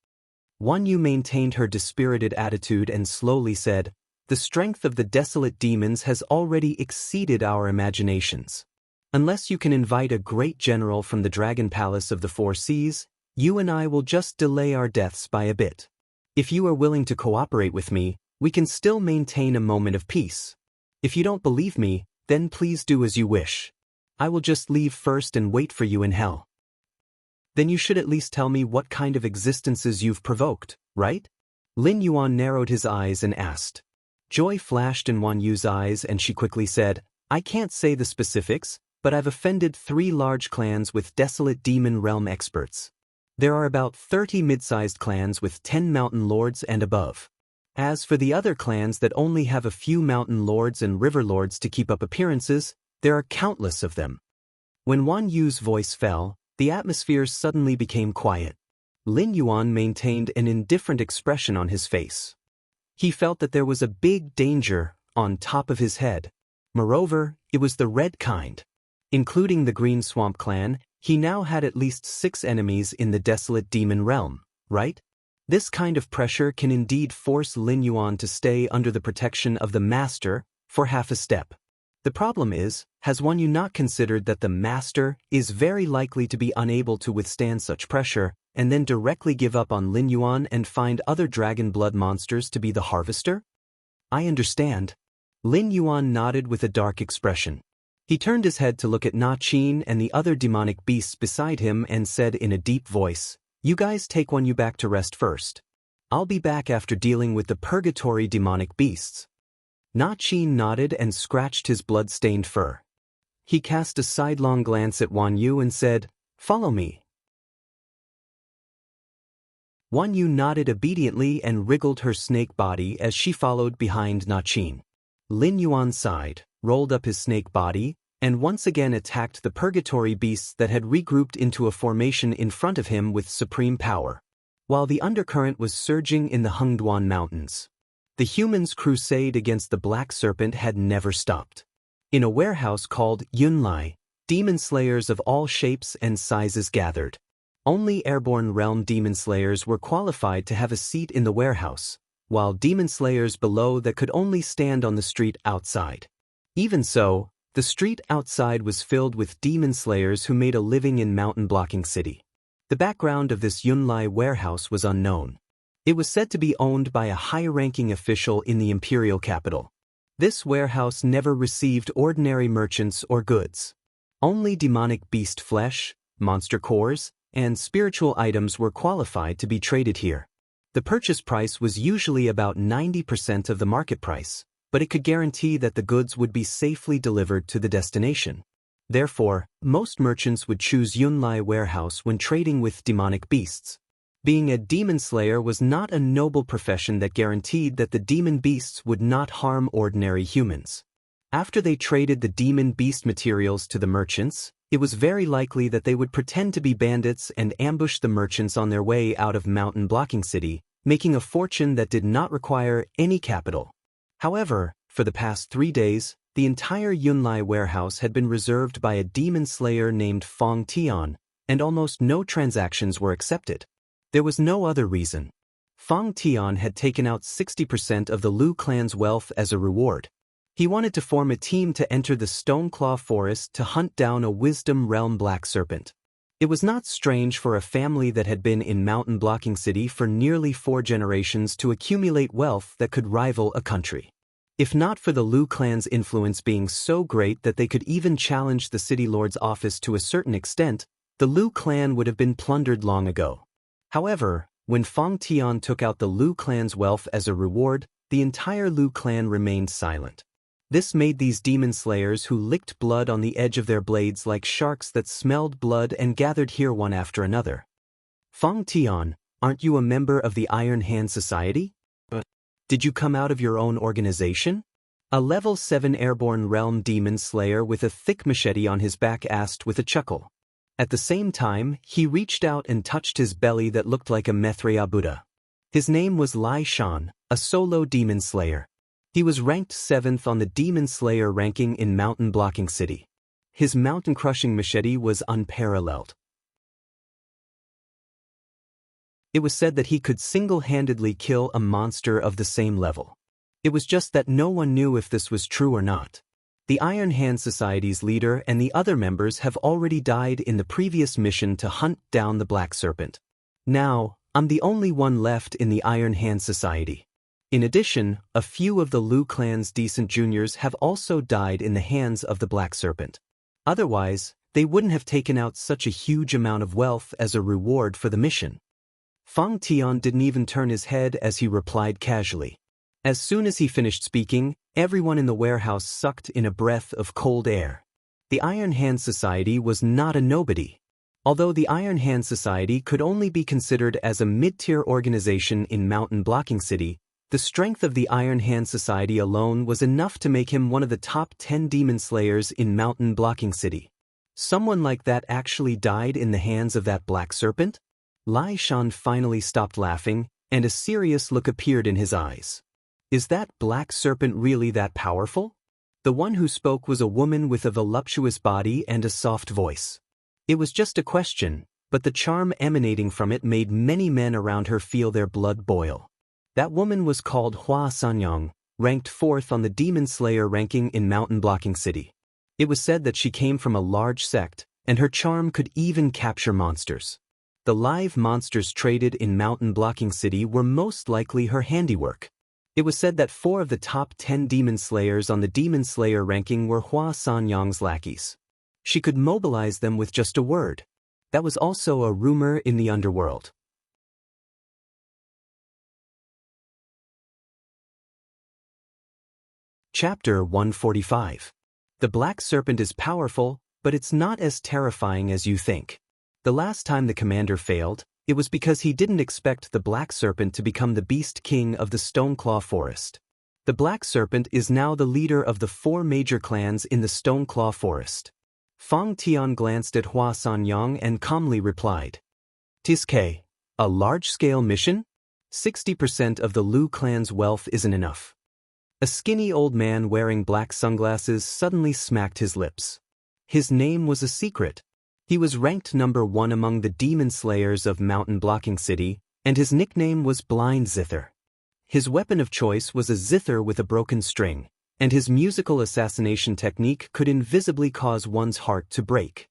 Wan Yu maintained her dispirited attitude and slowly said, "The strength of the desolate demons has already exceeded our imaginations. Unless you can invite a great general from the Dragon Palace of the Four Seas, you and I will just delay our deaths by a bit. If you are willing to cooperate with me, we can still maintain a moment of peace. If you don't believe me, then please do as you wish. I will just leave first and wait for you in hell." "Then you should at least tell me what kind of existences you've provoked, right?" Lin Yuan narrowed his eyes and asked. Joy flashed in Wan Yu's eyes and she quickly said, "I can't say the specifics, but I've offended 3 large clans with desolate demon realm experts. There are about 30 mid-sized clans with 10 mountain lords and above. As for the other clans that only have a few mountain lords and river lords to keep up appearances, there are countless of them." When Wan Yu's voice fell, the atmosphere suddenly became quiet. Lin Yuan maintained an indifferent expression on his face. He felt that there was a big danger on top of his head. Moreover, it was the red kind. Including the Green Swamp clan, he now had at least 6 enemies in the desolate demon realm, right? This kind of pressure can indeed force Lin Yuan to stay under the protection of the master for half a step. The problem is, has one you not considered that the master is very likely to be unable to withstand such pressure, and then directly give up on Lin Yuan and find other dragon blood monsters to be the harvester? I understand. Lin Yuan nodded with a dark expression. He turned his head to look at Na Qin and the other demonic beasts beside him and said in a deep voice, "You guys take one you back to rest first. I'll be back after dealing with the purgatory demonic beasts." Na Qin nodded and scratched his blood-stained fur. He cast a sidelong glance at Wan Yu and said, "Follow me." Wan Yu nodded obediently and wriggled her snake body as she followed behind Na Qin. Lin Yuan sighed, rolled up his snake body, and once again attacked the purgatory beasts that had regrouped into a formation in front of him with supreme power, while the undercurrent was surging in the Hengduan Mountains. The humans' crusade against the Black Serpent had never stopped. In a warehouse called Yunlai, demon slayers of all shapes and sizes gathered. Only airborne realm demon slayers were qualified to have a seat in the warehouse, while demon slayers below that could only stand on the street outside. Even so, the street outside was filled with demon slayers who made a living in Mountain Blocking City. The background of this Yunlai warehouse was unknown. It was said to be owned by a high-ranking official in the imperial capital. This warehouse never received ordinary merchants or goods. Only demonic beast flesh, monster cores, and spiritual items were qualified to be traded here. The purchase price was usually about 90% of the market price, but it could guarantee that the goods would be safely delivered to the destination. Therefore, most merchants would choose Yunlai Warehouse when trading with demonic beasts. Being a demon slayer was not a noble profession that guaranteed that the demon beasts would not harm ordinary humans. After they traded the demon beast materials to the merchants, it was very likely that they would pretend to be bandits and ambush the merchants on their way out of Mountain Blocking City, making a fortune that did not require any capital. However, for the past 3 days, the entire Yunlai warehouse had been reserved by a demon slayer named Fong Tian, and almost no transactions were accepted. There was no other reason. Fong Tian had taken out 60% of the Lu clan's wealth as a reward. He wanted to form a team to enter the Stoneclaw Forest to hunt down a Wisdom Realm Black Serpent. It was not strange for a family that had been in Mountain Blocking City for nearly 4 generations to accumulate wealth that could rival a country. If not for the Lu clan's influence being so great that they could even challenge the city lord's office to a certain extent, the Lu clan would have been plundered long ago. However, when Fong Tian took out the Lu clan's wealth as a reward, the entire Lu clan remained silent. This made these demon slayers who licked blood on the edge of their blades like sharks that smelled blood and gathered here one after another. "Fong Tian, aren't you a member of the Iron Hand Society? Did you come out of your own organization?" A level 7 airborne realm demon slayer with a thick machete on his back asked with a chuckle. At the same time, he reached out and touched his belly that looked like a Maitreya Buddha. His name was Lai Shan, a solo demon slayer. He was ranked 7th on the Demon Slayer ranking in Mountain Blocking City. His mountain-crushing machete was unparalleled. It was said that he could single-handedly kill a monster of the same level. It was just that no one knew if this was true or not. The Iron Hand Society's leader and the other members have already died in the previous mission to hunt down the Black Serpent. Now, I'm the only one left in the Iron Hand Society. In addition, a few of the Lu clan's decent juniors have also died in the hands of the Black Serpent. Otherwise, they wouldn't have taken out such a huge amount of wealth as a reward for the mission. Fong Tian didn't even turn his head as he replied casually. As soon as he finished speaking, everyone in the warehouse sucked in a breath of cold air. The Iron Hand Society was not a nobody. Although the Iron Hand Society could only be considered as a mid-tier organization in Mountain Blocking City, the strength of the Iron Hand Society alone was enough to make him one of the top 10 demon slayers in Mountain Blocking City. Someone like that actually died in the hands of that Black Serpent? Lai Shan finally stopped laughing, and a serious look appeared in his eyes. Is that Black Serpent really that powerful? The one who spoke was a woman with a voluptuous body and a soft voice. It was just a question, but the charm emanating from it made many men around her feel their blood boil. That woman was called Hua Sanyang, ranked 4th on the Demon Slayer ranking in Mountain Blocking City. It was said that she came from a large sect, and her charm could even capture monsters. The live monsters traded in Mountain Blocking City were most likely her handiwork. It was said that 4 of the top 10 Demon Slayers on the Demon Slayer ranking were Hua Sanyang's lackeys. She could mobilize them with just a word. That was also a rumor in the underworld. Chapter 145. The Black Serpent is powerful, but it's not as terrifying as you think. The last time the commander failed, it was because he didn't expect the Black Serpent to become the Beast King of the Stoneclaw Forest. The Black Serpent is now the leader of the 4 major clans in the Stoneclaw Forest. Fang Tian glanced at Hua Sanyang and calmly replied, "Tiske, a large-scale mission? 60% of the Lu clan's wealth isn't enough." A skinny old man wearing black sunglasses suddenly smacked his lips. His name was a secret. He was ranked number 1 among the Demon Slayers of Mountain Blocking City, and his nickname was Blind Zither. His weapon of choice was a zither with a broken string, and his musical assassination technique could invisibly cause one's heart to break.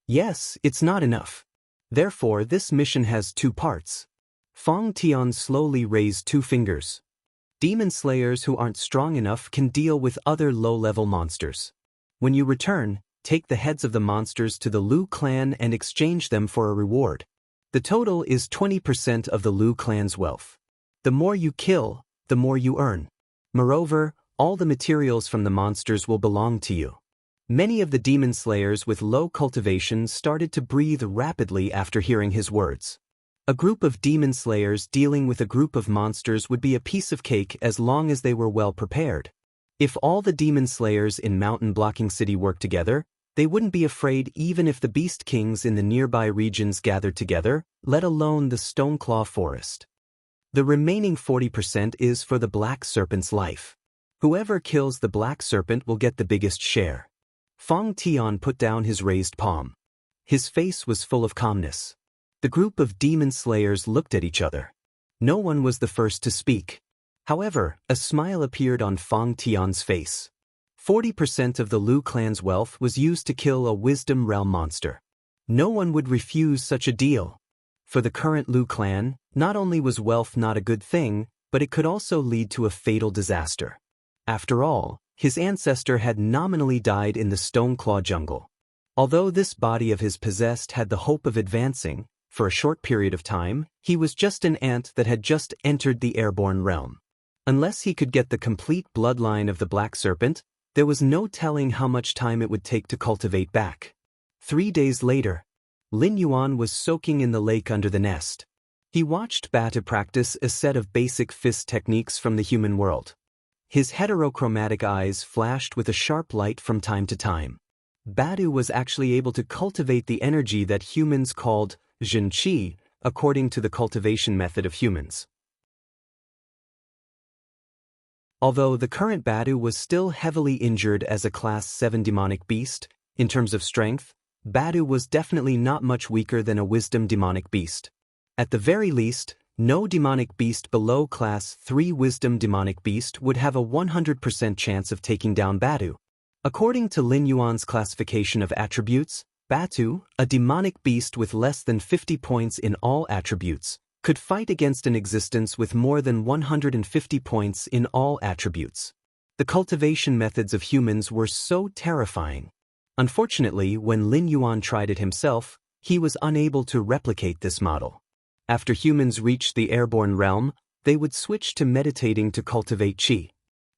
Yes, it's not enough. Therefore, this mission has 2 parts. Fang Tian slowly raised 2 fingers. Demon Slayers who aren't strong enough can deal with other low-level monsters. When you return, take the heads of the monsters to the Lu clan and exchange them for a reward. The total is 20% of the Lu clan's wealth. The more you kill, the more you earn. Moreover, all the materials from the monsters will belong to you. Many of the Demon Slayers with low cultivation started to breathe rapidly after hearing his words. A group of Demon Slayers dealing with a group of monsters would be a piece of cake as long as they were well prepared. If all the Demon Slayers in Mountain Blocking City worked together, they wouldn't be afraid even if the Beast Kings in the nearby regions gathered together, let alone the Stoneclaw Forest. The remaining 40% is for the Black Serpent's life. Whoever kills the Black Serpent will get the biggest share. Fang Tian put down his raised palm. His face was full of calmness. The group of Demon Slayers looked at each other. No one was the first to speak. However, a smile appeared on Fang Tian's face. 40% of the Lu clan's wealth was used to kill a Wisdom Realm monster. No one would refuse such a deal. For the current Lu clan, not only was wealth not a good thing, but it could also lead to a fatal disaster. After all, his ancestor had nominally died in the Stoneclaw jungle. Although this body of his possessed had the hope of advancing, for a short period of time, he was just an ant that had just entered the airborne realm. Unless he could get the complete bloodline of the Black Serpent, there was no telling how much time it would take to cultivate back. 3 days later, Lin Yuan was soaking in the lake under the nest. He watched Batu practice a set of basic fist techniques from the human world. His heterochromatic eyes flashed with a sharp light from time to time. Batu was actually able to cultivate the energy that humans called Zhen Qi, according to the cultivation method of humans. Although the current Batu was still heavily injured as a Class 7 demonic beast, in terms of strength, Batu was definitely not much weaker than a Wisdom demonic beast. At the very least, no demonic beast below Class 3 Wisdom demonic beast would have a 100% chance of taking down Batu. According to Lin Yuan's classification of attributes, Batu, a demonic beast with less than 50 points in all attributes, could fight against an existence with more than 150 points in all attributes. The cultivation methods of humans were so terrifying. Unfortunately, when Lin Yuan tried it himself, he was unable to replicate this model. After humans reached the airborne realm, they would switch to meditating to cultivate qi.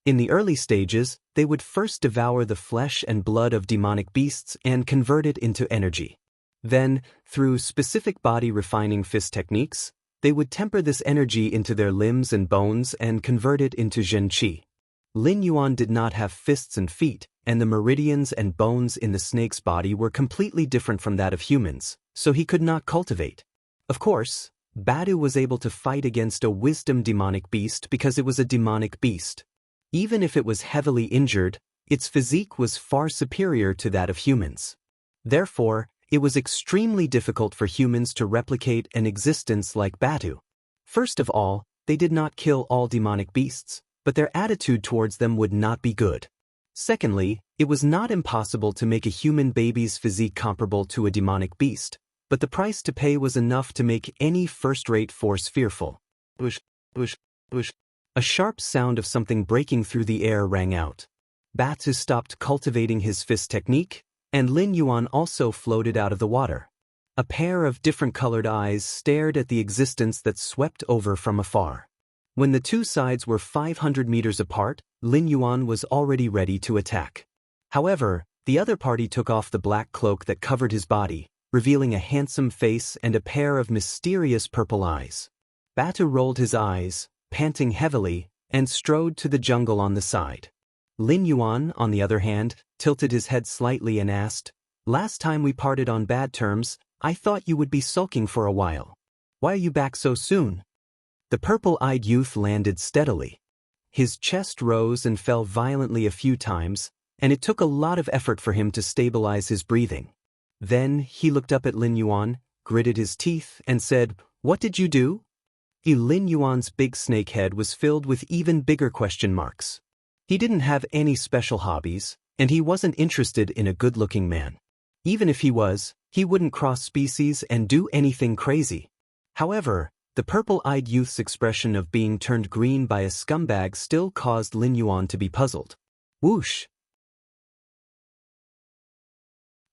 In the early stages, they would first devour the flesh and blood of demonic beasts and convert it into energy. Then, through specific body-refining fist techniques, they would temper this energy into their limbs and bones and convert it into Zhen Qi. Lin Yuan did not have fists and feet, and the meridians and bones in the snake's body were completely different from that of humans, so he could not cultivate. Of course, Batu was able to fight against a Wisdom demonic beast because it was a demonic beast. Even if it was heavily injured, its physique was far superior to that of humans. Therefore, it was extremely difficult for humans to replicate an existence like Batu. First of all, they did not kill all demonic beasts, but their attitude towards them would not be good. Secondly, it was not impossible to make a human baby's physique comparable to a demonic beast, but the price to pay was enough to make any first-rate force fearful. Bush, bush, bush. A sharp sound of something breaking through the air rang out. Batu stopped cultivating his fist technique, and Lin Yuan also floated out of the water. A pair of different-colored eyes stared at the existence that swept over from afar. When the two sides were 500 meters apart, Lin Yuan was already ready to attack. However, the other party took off the black cloak that covered his body, revealing a handsome face and a pair of mysterious purple eyes. Batu rolled his eyes, panting heavily, and strode to the jungle on the side. Lin Yuan, on the other hand, tilted his head slightly and asked, "Last time we parted on bad terms, I thought you would be sulking for a while. Why are you back so soon?" The purple-eyed youth landed steadily. His chest rose and fell violently a few times, and it took a lot of effort for him to stabilize his breathing. Then he looked up at Lin Yuan, gritted his teeth, and said, "What did you do?" Lin Yuan's big snake head was filled with even bigger question marks. He didn't have any special hobbies, and he wasn't interested in a good-looking man. Even if he was, he wouldn't cross species and do anything crazy. However, the purple-eyed youth's expression of being turned green by a scumbag still caused Lin Yuan to be puzzled. Whoosh!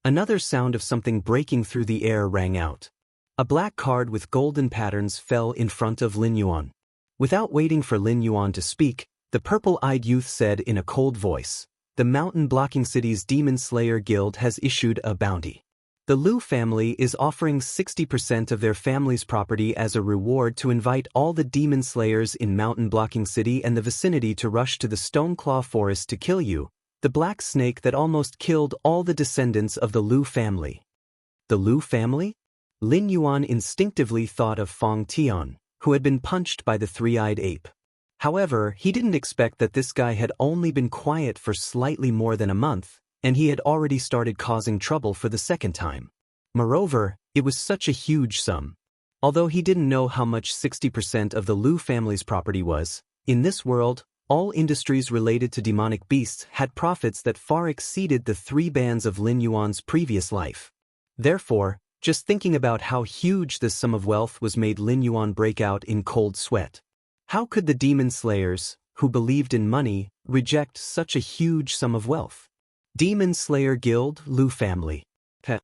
Another sound of something breaking through the air rang out. A black card with golden patterns fell in front of Lin Yuan. Without waiting for Lin Yuan to speak, the purple-eyed youth said in a cold voice, "The mountain-blocking city's Demon Slayer Guild has issued a bounty. The Liu family is offering 60% of their family's property as a reward to invite all the demon slayers in Mountain Blocking City and the vicinity to rush to the Stoneclaw Forest to kill you, the black snake that almost killed all the descendants of the Liu family." The Liu family? Lin Yuan instinctively thought of Fong Tian, who had been punched by the three-eyed ape. However, he didn't expect that this guy had only been quiet for slightly more than a month, and he had already started causing trouble for the second time. Moreover, it was such a huge sum. Although he didn't know how much 60% of the Liu family's property was, in this world, all industries related to demonic beasts had profits that far exceeded the 3 bands of Lin Yuan's previous life. Therefore, just thinking about how huge this sum of wealth was made Lin Yuan break out in cold sweat. How could the demon slayers, who believed in money, reject such a huge sum of wealth? Demon Slayer Guild, Liu family. Heh.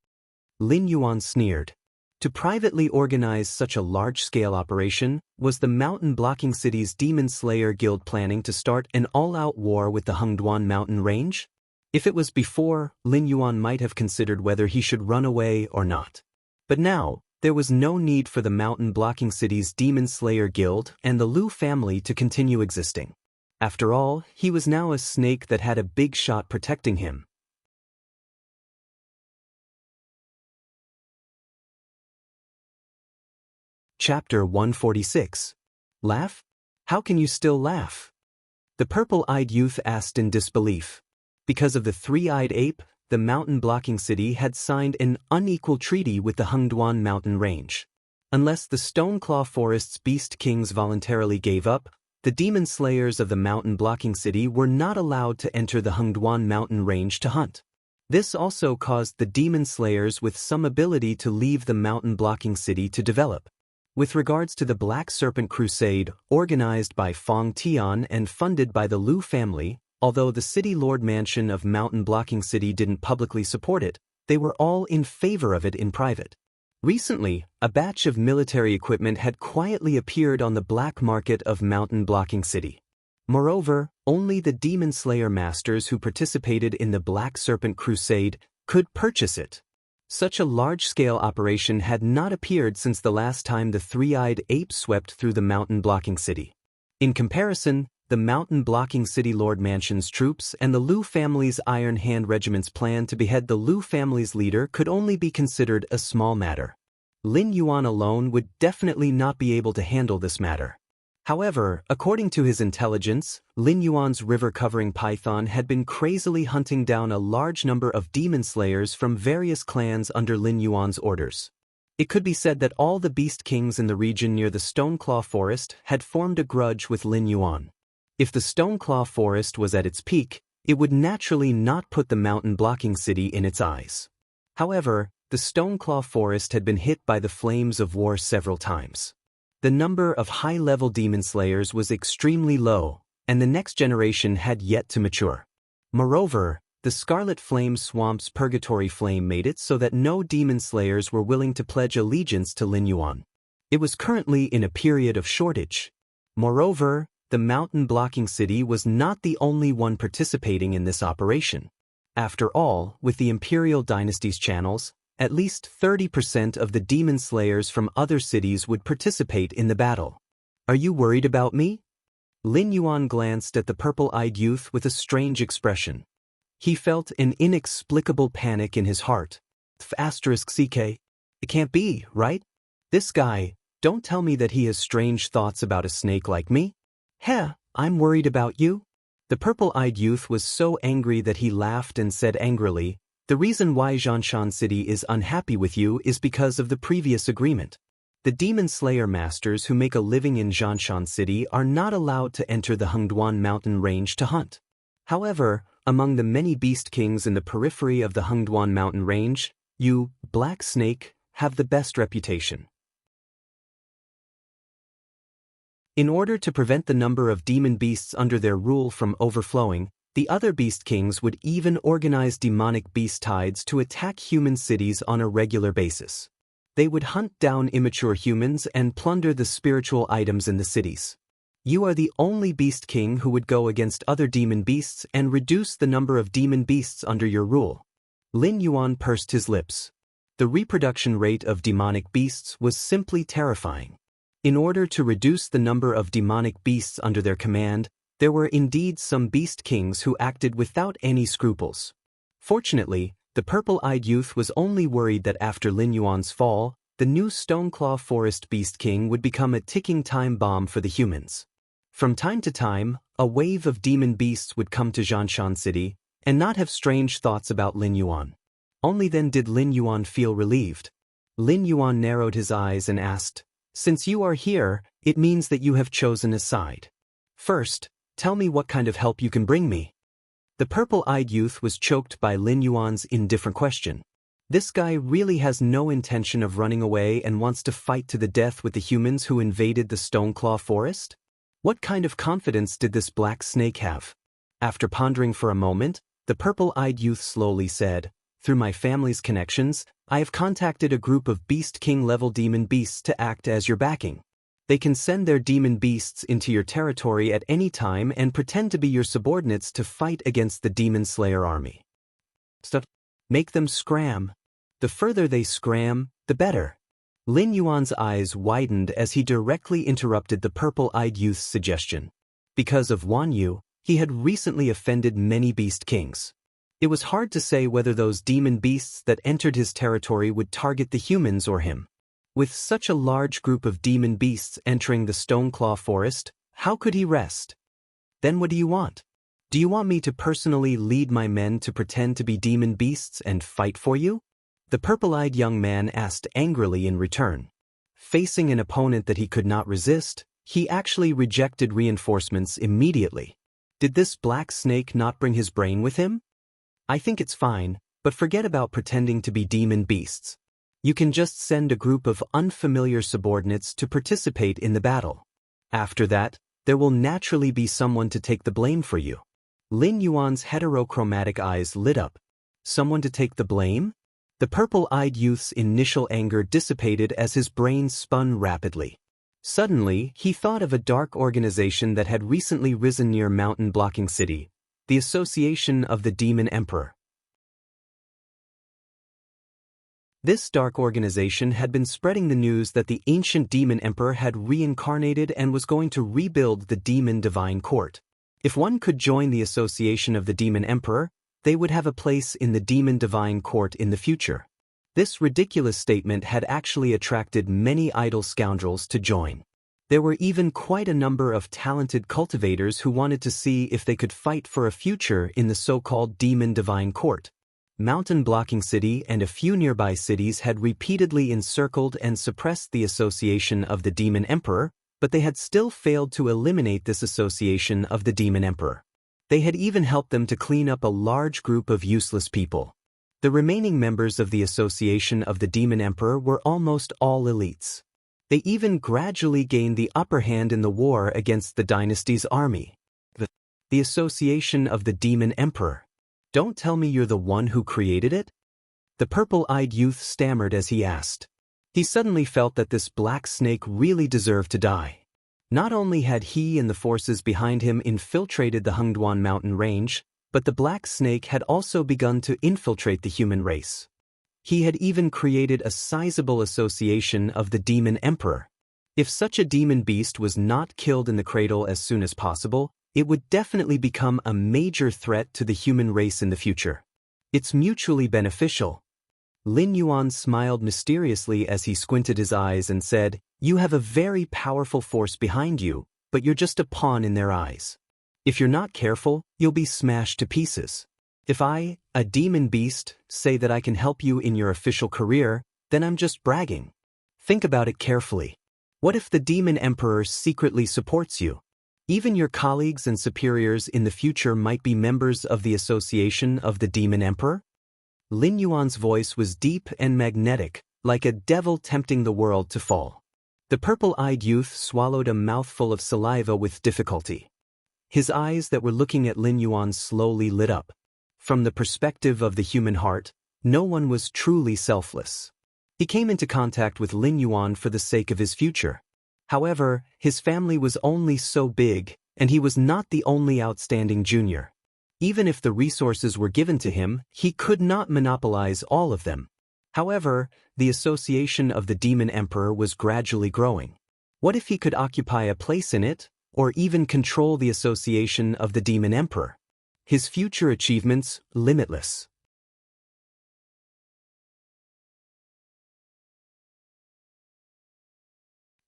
Lin Yuan sneered. To privately organize such a large-scale operation, was the Mountain Blocking City's Demon Slayer Guild planning to start an all-out war with the Hengduan mountain range? If it was before, Lin Yuan might have considered whether he should run away or not. But now, there was no need for the Mountain Blocking City's Demon Slayer Guild and the Liu family to continue existing. After all, he was now a snake that had a big shot protecting him. Chapter 146. Laugh? How can you still laugh? The purple-eyed youth asked in disbelief. Because of the three-eyed ape, the Mountain Blocking City had signed an unequal treaty with the Hengduan mountain range. Unless the Stoneclaw Forest's Beast Kings voluntarily gave up, the demon slayers of the Mountain Blocking City were not allowed to enter the Hengduan mountain range to hunt. This also caused the demon slayers with some ability to leave the Mountain Blocking City to develop. With regards to the Black Serpent Crusade, organized by Fong Tian and funded by the Liu family, although the City Lord Mansion of Mountain Blocking City didn't publicly support it, they were all in favor of it in private. Recently, a batch of military equipment had quietly appeared on the black market of Mountain Blocking City. Moreover, only the Demon Slayer masters who participated in the Black Serpent Crusade could purchase it. Such a large-scale operation had not appeared since the last time the three-eyed ape swept through the Mountain Blocking City. In comparison, the Mountain Blocking City Lord Mansion's troops and the Liu family's Iron Hand Regiment's plan to behead the Liu family's leader could only be considered a small matter. Lin Yuan alone would definitely not be able to handle this matter. However, according to his intelligence, Lin Yuan's river-covering python had been crazily hunting down a large number of demon slayers from various clans under Lin Yuan's orders. It could be said that all the beast kings in the region near the Stoneclaw Forest had formed a grudge with Lin Yuan. If the Stoneclaw Forest was at its peak, it would naturally not put the mountain-blocking city in its eyes. However, the Stoneclaw Forest had been hit by the flames of war several times. The number of high-level demon slayers was extremely low, and the next generation had yet to mature. Moreover, the Scarlet Flame Swamp's Purgatory Flame made it so that no demon slayers were willing to pledge allegiance to Lin Yuan. It was currently in a period of shortage. Moreover, the mountain-blocking city was not the only one participating in this operation. After all, with the Imperial Dynasty's channels, at least 30% of the demon slayers from other cities would participate in the battle. Are you worried about me? Lin Yuan glanced at the purple-eyed youth with a strange expression. He felt an inexplicable panic in his heart. *CK. It can't be, right? This guy, don't tell me that he has strange thoughts about a snake like me. Heh, I'm worried about you. The purple-eyed youth was so angry that he laughed and said angrily, the reason why Zhanshan City is unhappy with you is because of the previous agreement. The Demon Slayer Masters who make a living in Zhanshan City are not allowed to enter the Hengduan mountain range to hunt. However, among the many beast kings in the periphery of the Hengduan mountain range, you, Black Snake, have the best reputation. In order to prevent the number of demon beasts under their rule from overflowing, the other beast kings would even organize demonic beast tides to attack human cities on a regular basis. They would hunt down immature humans and plunder the spiritual items in the cities. You are the only beast king who would go against other demon beasts and reduce the number of demon beasts under your rule. Lin Yuan pursed his lips. The reproduction rate of demonic beasts was simply terrifying. In order to reduce the number of demonic beasts under their command, there were indeed some beast kings who acted without any scruples. Fortunately, the purple-eyed youth was only worried that after Lin Yuan's fall, the new Stoneclaw Forest Beast King would become a ticking time bomb for the humans. From time to time, a wave of demon beasts would come to Zhanshan City and not have strange thoughts about Lin Yuan. Only then did Lin Yuan feel relieved. Lin Yuan narrowed his eyes and asked, "Since you are here, it means that you have chosen a side. First, tell me what kind of help you can bring me." The purple-eyed youth was choked by Lin Yuan's indifferent question. This guy really has no intention of running away and wants to fight to the death with the humans who invaded the Stoneclaw Forest? What kind of confidence did this black snake have? After pondering for a moment, the purple-eyed youth slowly said, "Through my family's connections, I have contacted a group of Beast King-level demon beasts to act as your backing. They can send their demon beasts into your territory at any time and pretend to be your subordinates to fight against the Demon Slayer army. Make them scram. The further they scram, the better." Lin Yuan's eyes widened as he directly interrupted the purple-eyed youth's suggestion. Because of Wan Yu, he had recently offended many beast kings. It was hard to say whether those demon beasts that entered his territory would target the humans or him. With such a large group of demon beasts entering the Stoneclaw Forest, how could he rest? "Then what do you want? Do you want me to personally lead my men to pretend to be demon beasts and fight for you?" The purple-eyed young man asked angrily in return. Facing an opponent that he could not resist, he actually rejected reinforcements immediately. Did this black snake not bring his brain with him? "I think it's fine, but forget about pretending to be demon beasts. You can just send a group of unfamiliar subordinates to participate in the battle. After that, there will naturally be someone to take the blame for you." Lin Yuan's heterochromatic eyes lit up. Someone to take the blame? The purple-eyed youth's initial anger dissipated as his brain spun rapidly. Suddenly, he thought of a dark organization that had recently risen near Mountain Blocking City, the Association of the Demon Emperor. This dark organization had been spreading the news that the ancient Demon Emperor had reincarnated and was going to rebuild the Demon Divine Court. If one could join the Association of the Demon Emperor, they would have a place in the Demon Divine Court in the future. This ridiculous statement had actually attracted many idle scoundrels to join. There were even quite a number of talented cultivators who wanted to see if they could fight for a future in the so-called Demon Divine Court. Mountain Blocking City and a few nearby cities had repeatedly encircled and suppressed the Association of the Demon Emperor, but they had still failed to eliminate this association of the Demon Emperor. They had even helped them to clean up a large group of useless people. The remaining members of the association of the Demon Emperor were almost all elites. They even gradually gained the upper hand in the war against the dynasty's army. The association of the Demon Emperor. Don't tell me you're the one who created it? The purple-eyed youth stammered as he asked. He suddenly felt that this black snake really deserved to die. Not only had he and the forces behind him infiltrated the Hengduan mountain range, but the black snake had also begun to infiltrate the human race. He had even created a sizable association of the Demon Emperor. If such a demon beast was not killed in the cradle as soon as possible, it would definitely become a major threat to the human race in the future. It's mutually beneficial. Lin Yuan smiled mysteriously as he squinted his eyes and said, "You have a very powerful force behind you, but you're just a pawn in their eyes. If you're not careful, you'll be smashed to pieces. If I, a demon beast, say that I can help you in your official career, then I'm just bragging. Think about it carefully. What if the Demon Emperor secretly supports you? Even your colleagues and superiors in the future might be members of the association of the Demon Emperor?" Lin Yuan's voice was deep and magnetic, like a devil tempting the world to fall. The purple-eyed youth swallowed a mouthful of saliva with difficulty. His eyes that were looking at Lin Yuan slowly lit up. From the perspective of the human heart, no one was truly selfless. He came into contact with Lin Yuan for the sake of his future. However, his family was only so big, and he was not the only outstanding junior. Even if the resources were given to him, he could not monopolize all of them. However, the association of the Demon Emperor was gradually growing. What if he could occupy a place in it, or even control the association of the Demon Emperor? His future achievements, limitless.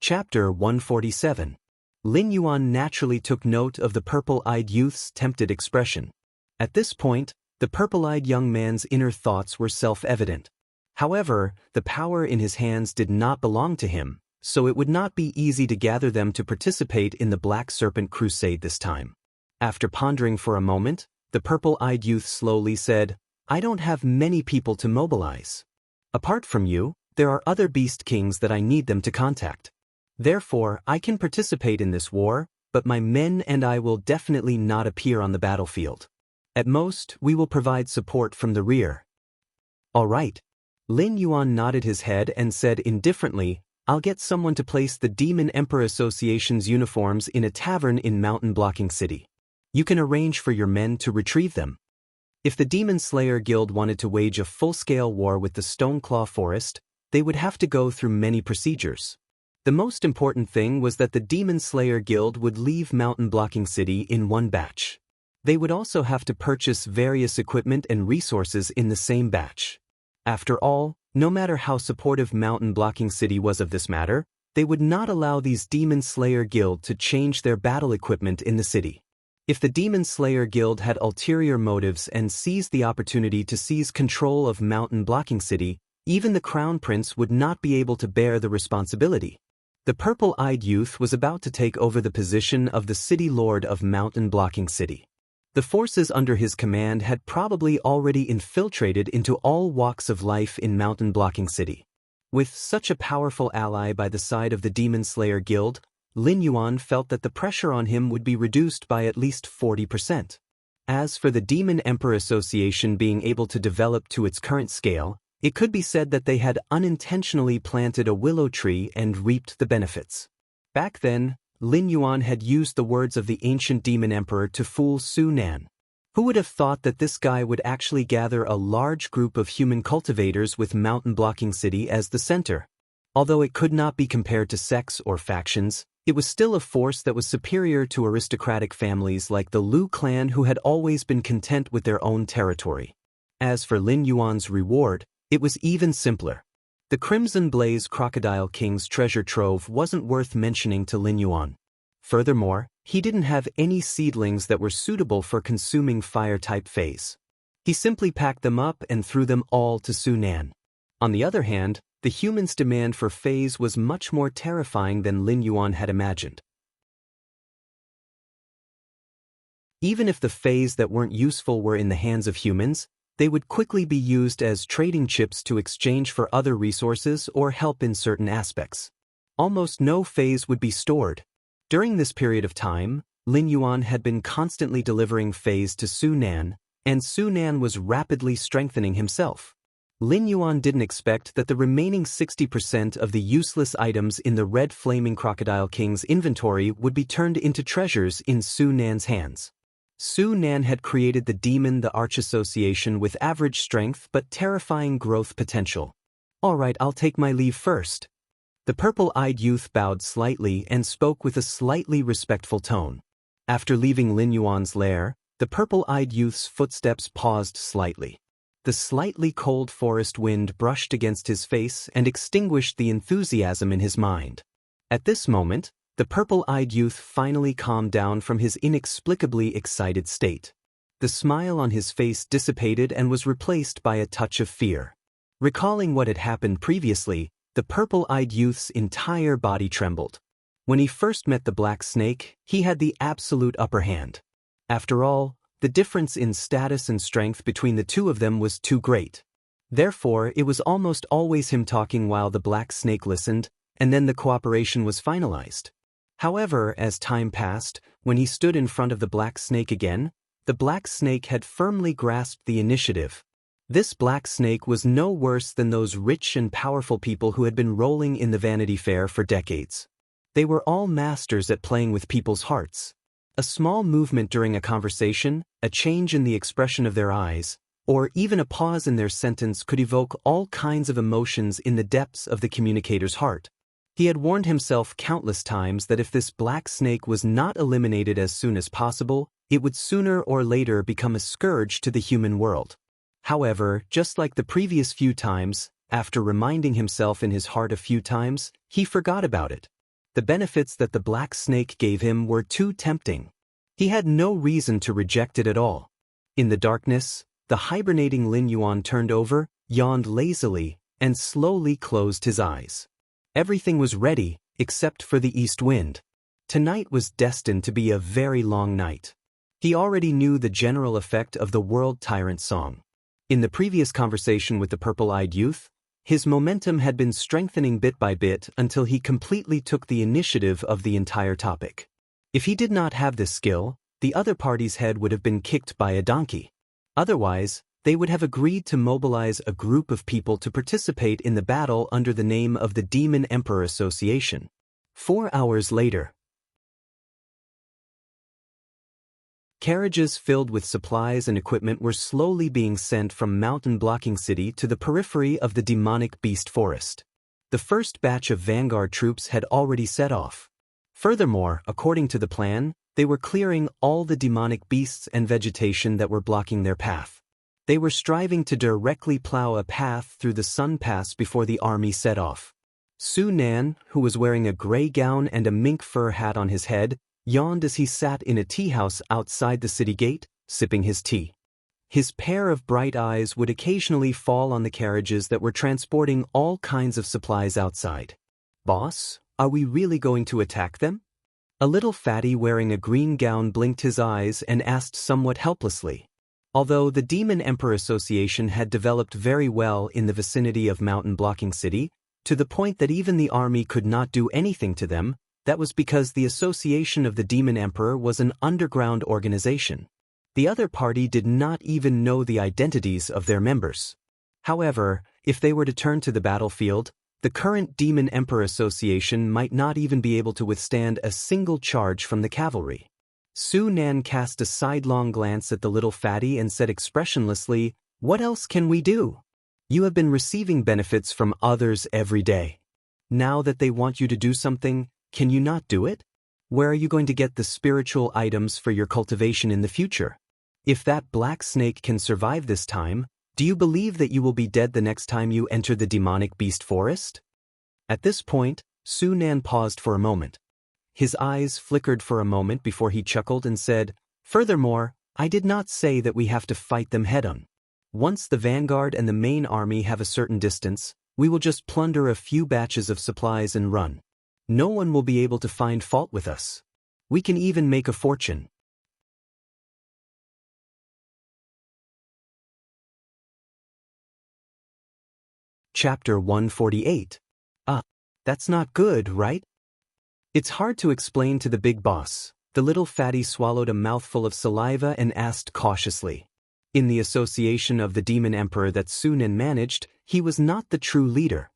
Chapter 147. Lin Yuan naturally took note of the purple-eyed youth's tempted expression. At this point, the purple-eyed young man's inner thoughts were self-evident. However, the power in his hands did not belong to him, so it would not be easy to gather them to participate in the Black Serpent Crusade this time. After pondering for a moment, the purple-eyed youth slowly said, "I don't have many people to mobilize. Apart from you, there are other beast kings that I need them to contact. Therefore, I can participate in this war, but my men and I will definitely not appear on the battlefield. At most, we will provide support from the rear." "All right." Lin Yuan nodded his head and said indifferently, "I'll get someone to place the Demon Emperor Association's uniforms in a tavern in Mountain Blocking City. You can arrange for your men to retrieve them." If the Demon Slayer Guild wanted to wage a full-scale war with the Stoneclaw Forest, they would have to go through many procedures. The most important thing was that the Demon Slayer Guild would leave Mountain Blocking City in one batch. They would also have to purchase various equipment and resources in the same batch. After all, no matter how supportive Mountain Blocking City was of this matter, they would not allow these Demon Slayer Guild to change their battle equipment in the city. If the Demon Slayer Guild had ulterior motives and seized the opportunity to seize control of Mountain Blocking City, even the Crown Prince would not be able to bear the responsibility. The purple-eyed youth was about to take over the position of the city lord of Mountain Blocking City. The forces under his command had probably already infiltrated into all walks of life in Mountain Blocking City. With such a powerful ally by the side of the Demon Slayer Guild, Lin Yuan felt that the pressure on him would be reduced by at least 40%. As for the Demon Emperor Association being able to develop to its current scale, it could be said that they had unintentionally planted a willow tree and reaped the benefits. Back then, Lin Yuan had used the words of the ancient Demon Emperor to fool Su Nan. Who would have thought that this guy would actually gather a large group of human cultivators with Mountain Blocking City as the center? Although it could not be compared to sects or factions, it was still a force that was superior to aristocratic families like the Lu clan who had always been content with their own territory. As for Lin Yuan's reward, it was even simpler. The Crimson Blaze Crocodile King's treasure trove wasn't worth mentioning to Lin Yuan. Furthermore, he didn't have any seedlings that were suitable for consuming fire-type phase. He simply packed them up and threw them all to Su Nan. On the other hand, The humans' demand for phase was much more terrifying than Lin Yuan had imagined. Even if the phase that weren't useful were in the hands of humans, they would quickly be used as trading chips to exchange for other resources or help in certain aspects. Almost no phase would be stored. During this period of time, Lin Yuan had been constantly delivering phase to Su Nan, and Su Nan was rapidly strengthening himself. Lin Yuan didn't expect that the remaining 60% of the useless items in the Red Flaming Crocodile King's inventory would be turned into treasures in Su Nan's hands. Su Nan had created the demon the Arch Association with average strength but terrifying growth potential. "Alright, I'll take my leave first." The purple-eyed youth bowed slightly and spoke with a slightly respectful tone. After leaving Lin Yuan's lair, the purple-eyed youth's footsteps paused slightly. The slightly cold forest wind brushed against his face and extinguished the enthusiasm in his mind. At this moment, the purple-eyed youth finally calmed down from his inexplicably excited state. The smile on his face dissipated and was replaced by a touch of fear. Recalling what had happened previously, the purple-eyed youth's entire body trembled. When he first met the black snake, he had the absolute upper hand. After all, the difference in status and strength between the two of them was too great. Therefore, it was almost always him talking while the black snake listened, and then the cooperation was finalized. However, as time passed, when he stood in front of the black snake again, the black snake had firmly grasped the initiative. This black snake was no worse than those rich and powerful people who had been rolling in the Vanity Fair for decades. They were all masters at playing with people's hearts. A small movement during a conversation, a change in the expression of their eyes, or even a pause in their sentence could evoke all kinds of emotions in the depths of the communicator's heart. He had warned himself countless times that if this black snake was not eliminated as soon as possible, it would sooner or later become a scourge to the human world. However, just like the previous few times, after reminding himself in his heart a few times, he forgot about it. The benefits that the black snake gave him were too tempting. He had no reason to reject it at all. In the darkness, the hibernating Lin Yuan turned over, yawned lazily, and slowly closed his eyes. Everything was ready, except for the east wind. Tonight was destined to be a very long night. He already knew the general effect of the World Tyrant song. In the previous conversation with the purple-eyed youth, his momentum had been strengthening bit by bit until he completely took the initiative of the entire topic. If he did not have this skill, the other party's head would have been kicked by a donkey. Otherwise, they would have agreed to mobilize a group of people to participate in the battle under the name of the Demon Emperor Association. 4 hours later, carriages filled with supplies and equipment were slowly being sent from Mountain Blocking City to the periphery of the demonic beast forest. The first batch of vanguard troops had already set off. Furthermore, according to the plan, they were clearing all the demonic beasts and vegetation that were blocking their path. They were striving to directly plow a path through the Sun Pass before the army set off. Su Nan, who was wearing a gray gown and a mink fur hat on his head, yawned as he sat in a tea house outside the city gate, sipping his tea. His pair of bright eyes would occasionally fall on the carriages that were transporting all kinds of supplies outside. "Boss, are we really going to attack them?" A little fatty wearing a green gown blinked his eyes and asked somewhat helplessly. Although the Demon Emperor Association had developed very well in the vicinity of Mountain Blocking City, to the point that even the army could not do anything to them, that was because the Association of the Demon Emperor was an underground organization. The other party did not even know the identities of their members. However, if they were to turn to the battlefield, the current Demon Emperor Association might not even be able to withstand a single charge from the cavalry. Su Nan cast a sidelong glance at the little fatty and said expressionlessly, "What else can we do? You have been receiving benefits from others every day. Now that they want you to do something, can you not do it? Where are you going to get the spiritual items for your cultivation in the future? If that black snake can survive this time, do you believe that you will be dead the next time you enter the demonic beast forest?" At this point, Su Nan paused for a moment. His eyes flickered for a moment before he chuckled and said, "Furthermore, I did not say that we have to fight them head-on. Once the vanguard and the main army have a certain distance, We will just plunder a few batches of supplies and run. No one will be able to find fault with us. We can even make a fortune. Chapter 148. That's not good, right? It's hard to explain to the big boss. The little fatty swallowed a mouthful of saliva and asked cautiously. In the association of the demon emperor that Sunan managed, he was not the true leader.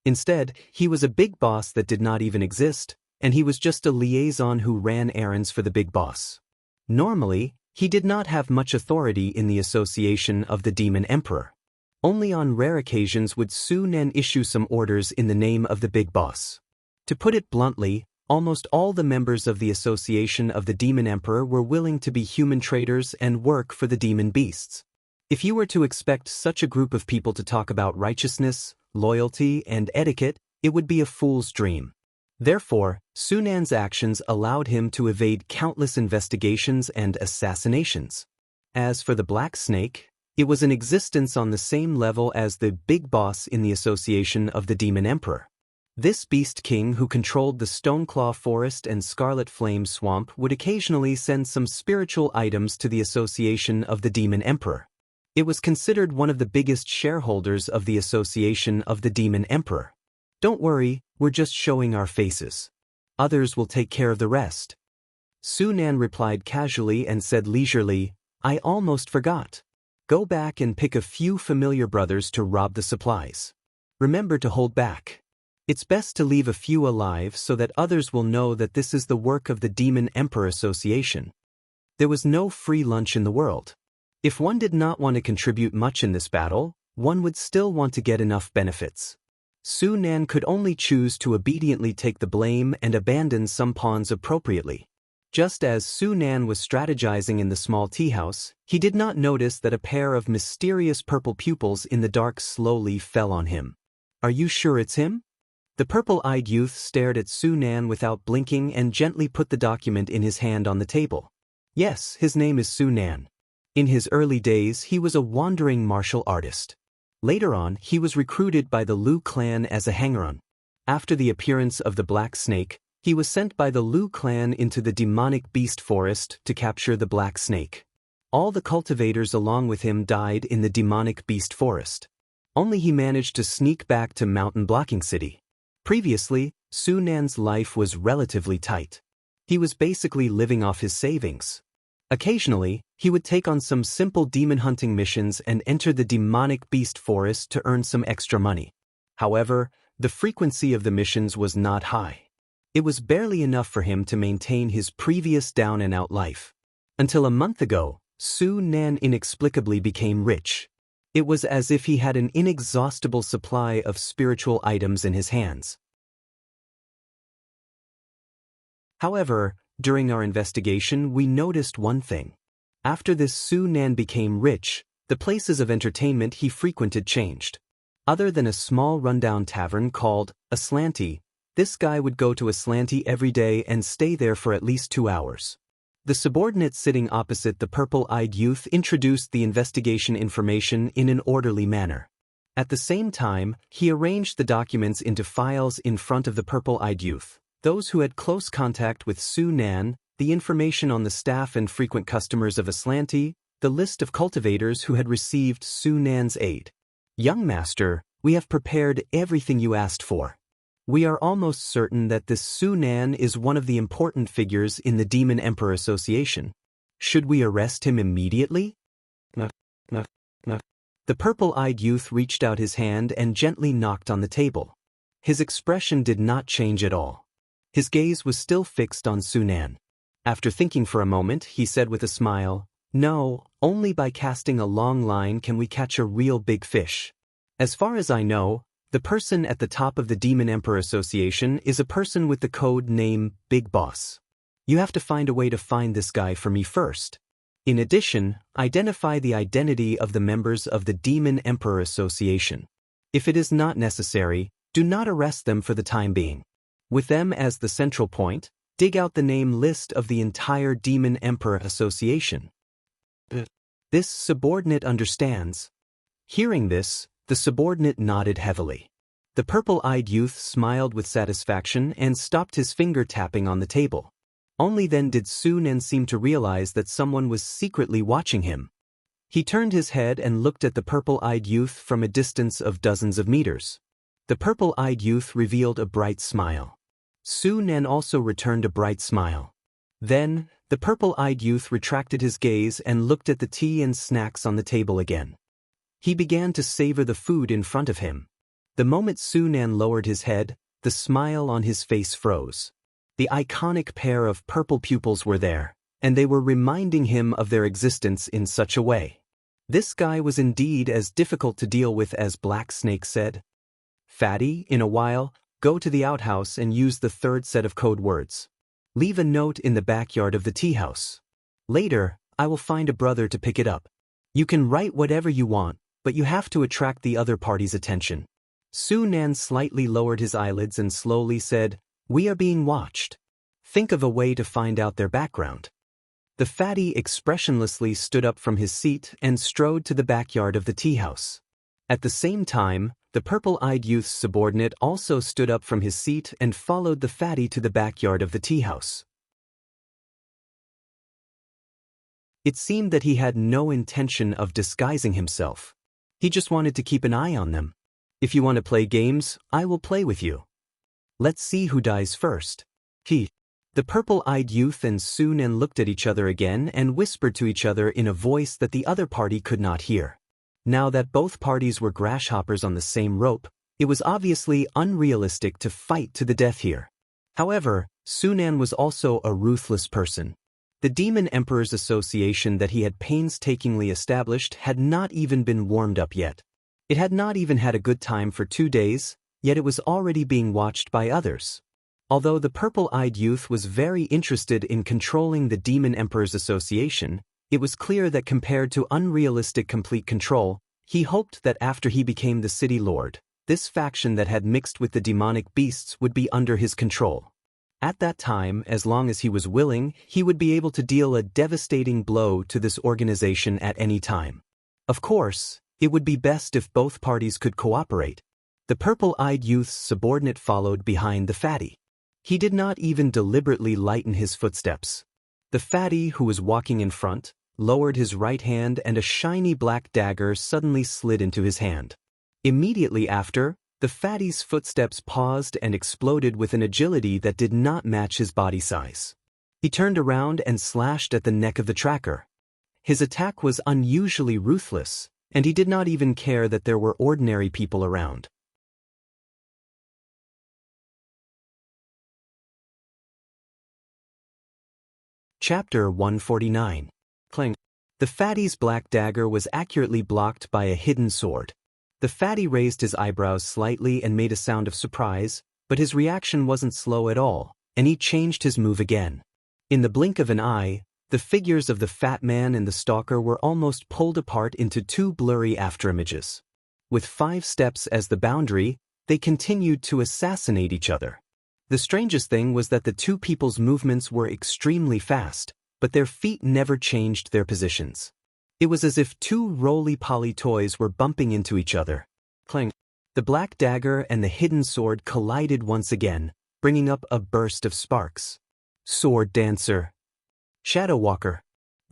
Instead, he was a big boss that did not even exist, and he was just a liaison who ran errands for the big boss. Normally, he did not have much authority in the association of the demon emperor. Only on rare occasions would Sunan issue some orders in the name of the big boss. To put it bluntly, almost all the members of the association of the demon emperor were willing to be human traders and work for the demon beasts. If you were to expect such a group of people to talk about righteousness, loyalty, and etiquette, it would be a fool's dream. Therefore, Sunan's actions allowed him to evade countless investigations and assassinations. As for the Black Snake, it was in existence on the same level as the big boss in the association of the demon emperor. This beast king who controlled the Stoneclaw Forest and Scarlet Flame Swamp would occasionally send some spiritual items to the association of the demon emperor. It was considered one of the biggest shareholders of the association of the demon emperor. Don't worry, we're just showing our faces. Others will take care of the rest. Sunan replied casually and said leisurely, I almost forgot. Go back and pick a few familiar brothers to rob the supplies. Remember to hold back. It's best to leave a few alive so that others will know that this is the work of the Demon Emperor Association. There was no free lunch in the world. If one did not want to contribute much in this battle, one would still want to get enough benefits. Sunan could only choose to obediently take the blame and abandon some pawns appropriately. Just as Sunan was strategizing in the small tea house, he did not notice that a pair of mysterious purple pupils in the dark slowly fell on him. Are you sure it's him? The purple-eyed youth stared at Sunan without blinking and gently put the document in his hand on the table. Yes, his name is Sunan. In his early days, he was a wandering martial artist. Later on, he was recruited by the Lu clan as a hanger-on. After the appearance of the Black Snake, he was sent by the Lu clan into the demonic beast forest to capture the Black Snake. All the cultivators along with him died in the demonic beast forest. Only he managed to sneak back to Mountain Blocking City. Previously, Sunan's life was relatively tight. He was basically living off his savings. Occasionally, he would take on some simple demon hunting missions and enter the demonic beast forest to earn some extra money. However, the frequency of the missions was not high. It was barely enough for him to maintain his previous down-and-out life. Until a month ago, Sunan inexplicably became rich. It was as if he had an inexhaustible supply of spiritual items in his hands. However, during our investigation, we noticed one thing. After this Sunan became rich, the places of entertainment he frequented changed. Other than a small rundown tavern called Aslanti, this guy would go to Aslanti every day and stay there for at least 2 hours. The subordinate sitting opposite the purple-eyed youth introduced the investigation information in an orderly manner. At the same time, he arranged the documents into files in front of the purple-eyed youth. Those who had close contact with Sunan, the information on the staff and frequent customers of Aslanti, the list of cultivators who had received Sunan's aid. Young master, we have prepared everything you asked for. We are almost certain that this Sunan is one of the important figures in the Demon Emperor Association. Should we arrest him immediately? The purple-eyed youth reached out his hand and gently knocked on the table. His expression did not change at all. His gaze was still fixed on Sunan. After thinking for a moment, he said with a smile, No, only by casting a long line can we catch a real big fish. As far as I know, the person at the top of the Demon Emperor Association is a person with the code name Big Boss. You have to find a way to find this guy for me first. In addition, identify the identity of the members of the Demon Emperor Association. If it is not necessary, do not arrest them for the time being. With them as the central point, dig out the name list of the entire Demon Emperor Association. This subordinate understands. Hearing this, the subordinate nodded heavily. The purple-eyed youth smiled with satisfaction and stopped his finger tapping on the table. Only then did Su-nen seem to realize that someone was secretly watching him. He turned his head and looked at the purple-eyed youth from a distance of dozens of meters. The purple-eyed youth revealed a bright smile. Su-nen also returned a bright smile. Then, the purple-eyed youth retracted his gaze and looked at the tea and snacks on the table again. He began to savor the food in front of him. The moment Su-nen lowered his head, the smile on his face froze. The iconic pair of purple pupils were there, and they were reminding him of their existence in such a way. This guy was indeed as difficult to deal with as Black Snake said. Fatty, in a while, go to the outhouse and use the third set of code words. Leave a note in the backyard of the tea house. Later, I will find a brother to pick it up. You can write whatever you want, but you have to attract the other party's attention. Su-nen slightly lowered his eyelids and slowly said, "We are being watched. Think of a way to find out their background." The fatty expressionlessly stood up from his seat and strode to the backyard of the tea house. At the same time, the purple-eyed youth's subordinate also stood up from his seat and followed the fatty to the backyard of the tea house. It seemed that he had no intention of disguising himself. He just wanted to keep an eye on them. "If you want to play games, I will play with you. Let's see who dies first." The purple-eyed youth and Su-nen looked at each other again and whispered to each other in a voice that the other party could not hear. Now that both parties were grasshoppers on the same rope, it was obviously unrealistic to fight to the death here. However, Su-nen was also a ruthless person. The Demon Emperor's Association that he had painstakingly established had not even been warmed up yet. It had not even had a good time for 2 days, yet it was already being watched by others. Although the purple-eyed youth was very interested in controlling the Demon Emperor's Association, it was clear that compared to unrealistic complete control, he hoped that after he became the city lord, this faction that had mixed with the demonic beasts would be under his control. At that time, as long as he was willing, he would be able to deal a devastating blow to this organization at any time. Of course, it would be best if both parties could cooperate. The purple-eyed youth's subordinate followed behind the fatty. He did not even deliberately lighten his footsteps. The fatty, who was walking in front, lowered his right hand and a shiny black dagger suddenly slid into his hand. Immediately after, the fatty's footsteps paused and exploded with an agility that did not match his body size. He turned around and slashed at the neck of the tracker. His attack was unusually ruthless, and he did not even care that there were ordinary people around. Chapter 149. Clang. The fatty's black dagger was accurately blocked by a hidden sword. The fatty raised his eyebrows slightly and made a sound of surprise, but his reaction wasn't slow at all, and he changed his move again. In the blink of an eye, the figures of the fat man and the stalker were almost pulled apart into 2 blurry afterimages. With 5 steps as the boundary, they continued to assassinate each other. The strangest thing was that the 2 people's movements were extremely fast, but their feet never changed their positions. It was as if 2 roly-poly toys were bumping into each other. Clang. The black dagger and the hidden sword collided once again, bringing up a burst of sparks. Sword dancer. Shadow walker.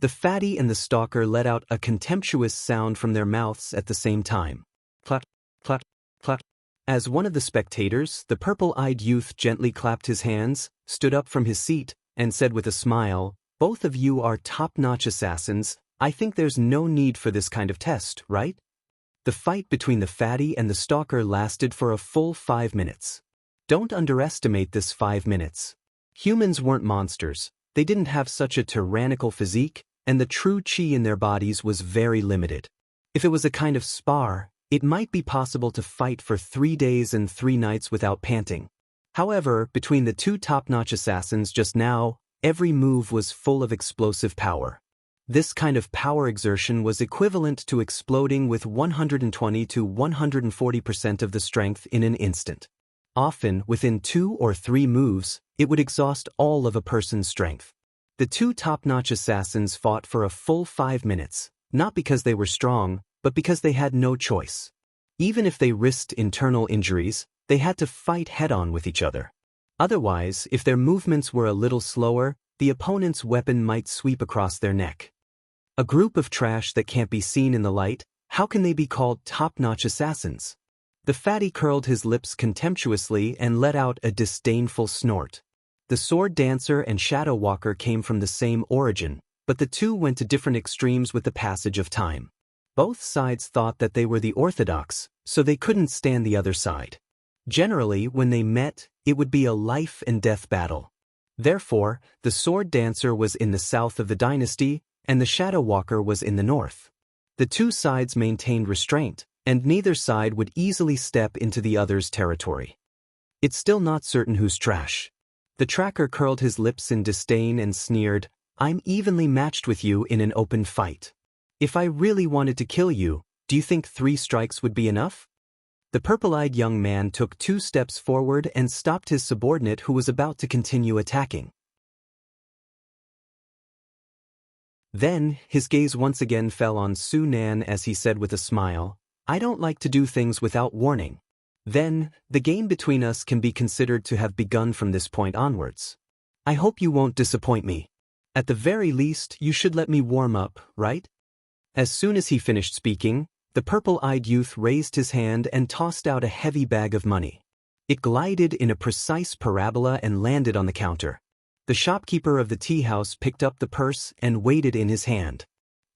The fatty and the stalker let out a contemptuous sound from their mouths at the same time. Clap, clap, clap. As one of the spectators, the purple-eyed youth gently clapped his hands, stood up from his seat, and said with a smile, "Both of you are top-notch assassins. I think there's no need for this kind of test, right?" The fight between the fatty and the stalker lasted for a full 5 minutes. Don't underestimate this 5 minutes. Humans weren't monsters, they didn't have such a tyrannical physique, and the true chi in their bodies was very limited. If it was a kind of spar, it might be possible to fight for 3 days and 3 nights without panting. However, between the 2 top-notch assassins just now, every move was full of explosive power. This kind of power exertion was equivalent to exploding with 120 to 140% of the strength in an instant. Often, within 2 or 3 moves, it would exhaust all of a person's strength. The 2 top-notch assassins fought for a full 5 minutes, not because they were strong, but because they had no choice. Even if they risked internal injuries, they had to fight head-on with each other. Otherwise, if their movements were a little slower, the opponent's weapon might sweep across their neck. A group of trash that can't be seen in the light, how can they be called top-notch assassins? The fatty curled his lips contemptuously and let out a disdainful snort. The sword dancer and shadow walker came from the same origin, but the two went to different extremes with the passage of time. Both sides thought that they were the orthodox, so they couldn't stand the other side. Generally, when they met, it would be a life-and-death battle. Therefore, the sword dancer was in the south of the dynasty, and the shadow walker was in the north. The two sides maintained restraint, and neither side would easily step into the other's territory. It's still not certain who's trash. The tracker curled his lips in disdain and sneered, I'm evenly matched with you in an open fight. If I really wanted to kill you, do you think 3 strikes would be enough? The purple-eyed young man took 2 steps forward and stopped his subordinate who was about to continue attacking. Then, his gaze once again fell on Su Nan as he said with a smile, I don't like to do things without warning. Then, the game between us can be considered to have begun from this point onwards. I hope you won't disappoint me. At the very least, you should let me warm up, right? As soon as he finished speaking, the purple-eyed youth raised his hand and tossed out a heavy bag of money. It glided in a precise parabola and landed on the counter. The shopkeeper of the tea house picked up the purse and weighed it in his hand.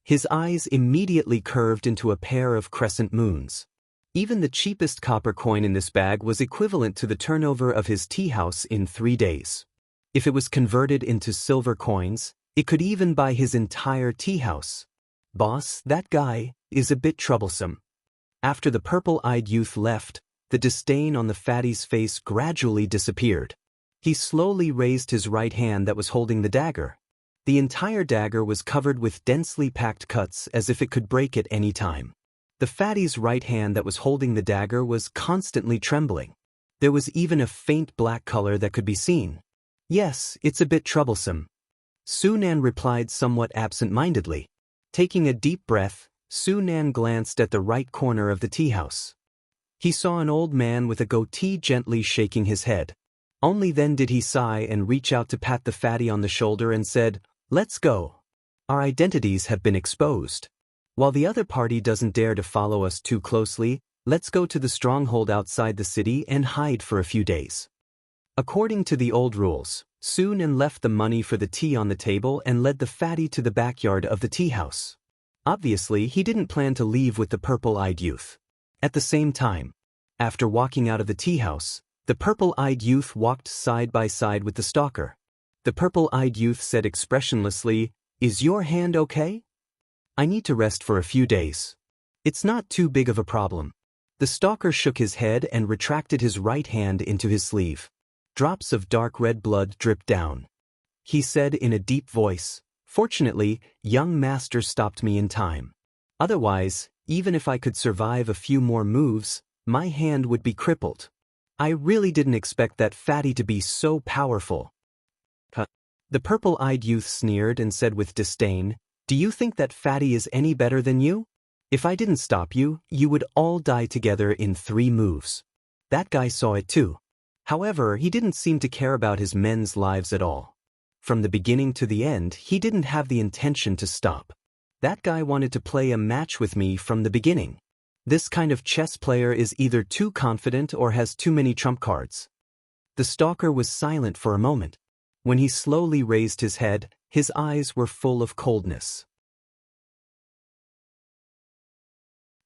His eyes immediately curved into a pair of crescent moons. Even the cheapest copper coin in this bag was equivalent to the turnover of his tea house in 3 days. If it was converted into silver coins, it could even buy his entire tea house. Boss, that guy is a bit troublesome. After the purple-eyed youth left, the disdain on the fatty's face gradually disappeared. He slowly raised his right hand that was holding the dagger. The entire dagger was covered with densely packed cuts as if it could break at any time. The fatty's right hand that was holding the dagger was constantly trembling. There was even a faint black color that could be seen. Yes, it's a bit troublesome. Su Nan replied somewhat absent-mindedly. Taking a deep breath, Su Nan glanced at the right corner of the tea house. He saw an old man with a goatee gently shaking his head. Only then did he sigh and reach out to pat the fatty on the shoulder and said, Let's go. Our identities have been exposed. While the other party doesn't dare to follow us too closely, let's go to the stronghold outside the city and hide for a few days. According to the old rules, Su Nan left the money for the tea on the table and led the fatty to the backyard of the tea house. Obviously, he didn't plan to leave with the purple-eyed youth. At the same time, after walking out of the tea house, the purple-eyed youth walked side by side with the stalker. The purple-eyed youth said expressionlessly, Is your hand okay? I need to rest for a few days. It's not too big of a problem. The stalker shook his head and retracted his right hand into his sleeve. Drops of dark red blood dripped down. He said in a deep voice, Fortunately, young master stopped me in time. Otherwise, even if I could survive a few more moves, my hand would be crippled. I really didn't expect that fatty to be so powerful. The purple-eyed youth sneered and said with disdain, Do you think that fatty is any better than you? If I didn't stop you, you would all die together in 3 moves. That guy saw it too. However, he didn't seem to care about his men's lives at all. From the beginning to the end, he didn't have the intention to stop. That guy wanted to play a match with me from the beginning. This kind of chess player is either too confident or has too many trump cards. The stalker was silent for a moment. When he slowly raised his head, his eyes were full of coldness.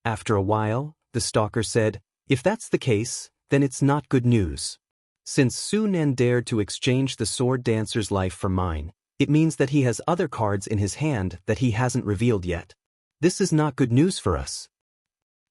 After a while, the stalker said, If that's the case, then it's not good news. Since Su Nan dared to exchange the sword dancer's life for mine, it means that he has other cards in his hand that he hasn't revealed yet. This is not good news for us.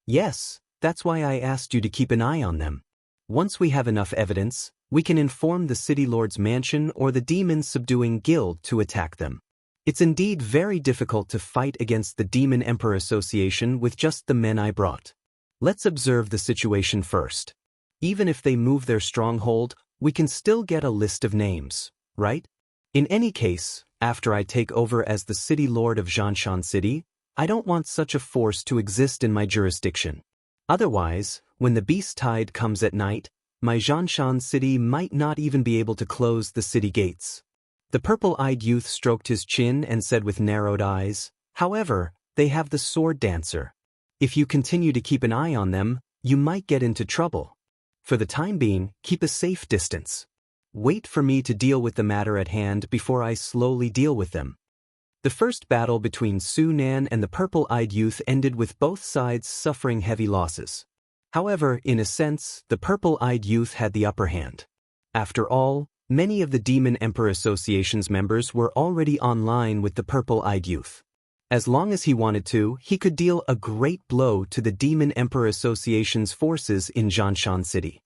Yes, that's why I asked you to keep an eye on them. Once we have enough evidence, we can inform the City Lord's mansion or the demon-subduing guild to attack them. It's indeed very difficult to fight against the Demon Emperor Association with just the men I brought. Let's observe the situation first. Even if they move their stronghold, we can still get a list of names, right? In any case, after I take over as the City Lord of Zhanshan City, I don't want such a force to exist in my jurisdiction. Otherwise, when the beast tide comes at night, my Zhanshan city might not even be able to close the city gates. The purple-eyed youth stroked his chin and said with narrowed eyes, however, they have the sword dancer. If you continue to keep an eye on them, you might get into trouble. For the time being, keep a safe distance. Wait for me to deal with the matter at hand before I slowly deal with them. The first battle between Su Nan and the purple-eyed youth ended with both sides suffering heavy losses. However, in a sense, the purple-eyed youth had the upper hand. After all, many of the Demon Emperor Association's members were already online with the purple-eyed youth. As long as he wanted to, he could deal a great blow to the Demon Emperor Association's forces in Zhanshan City.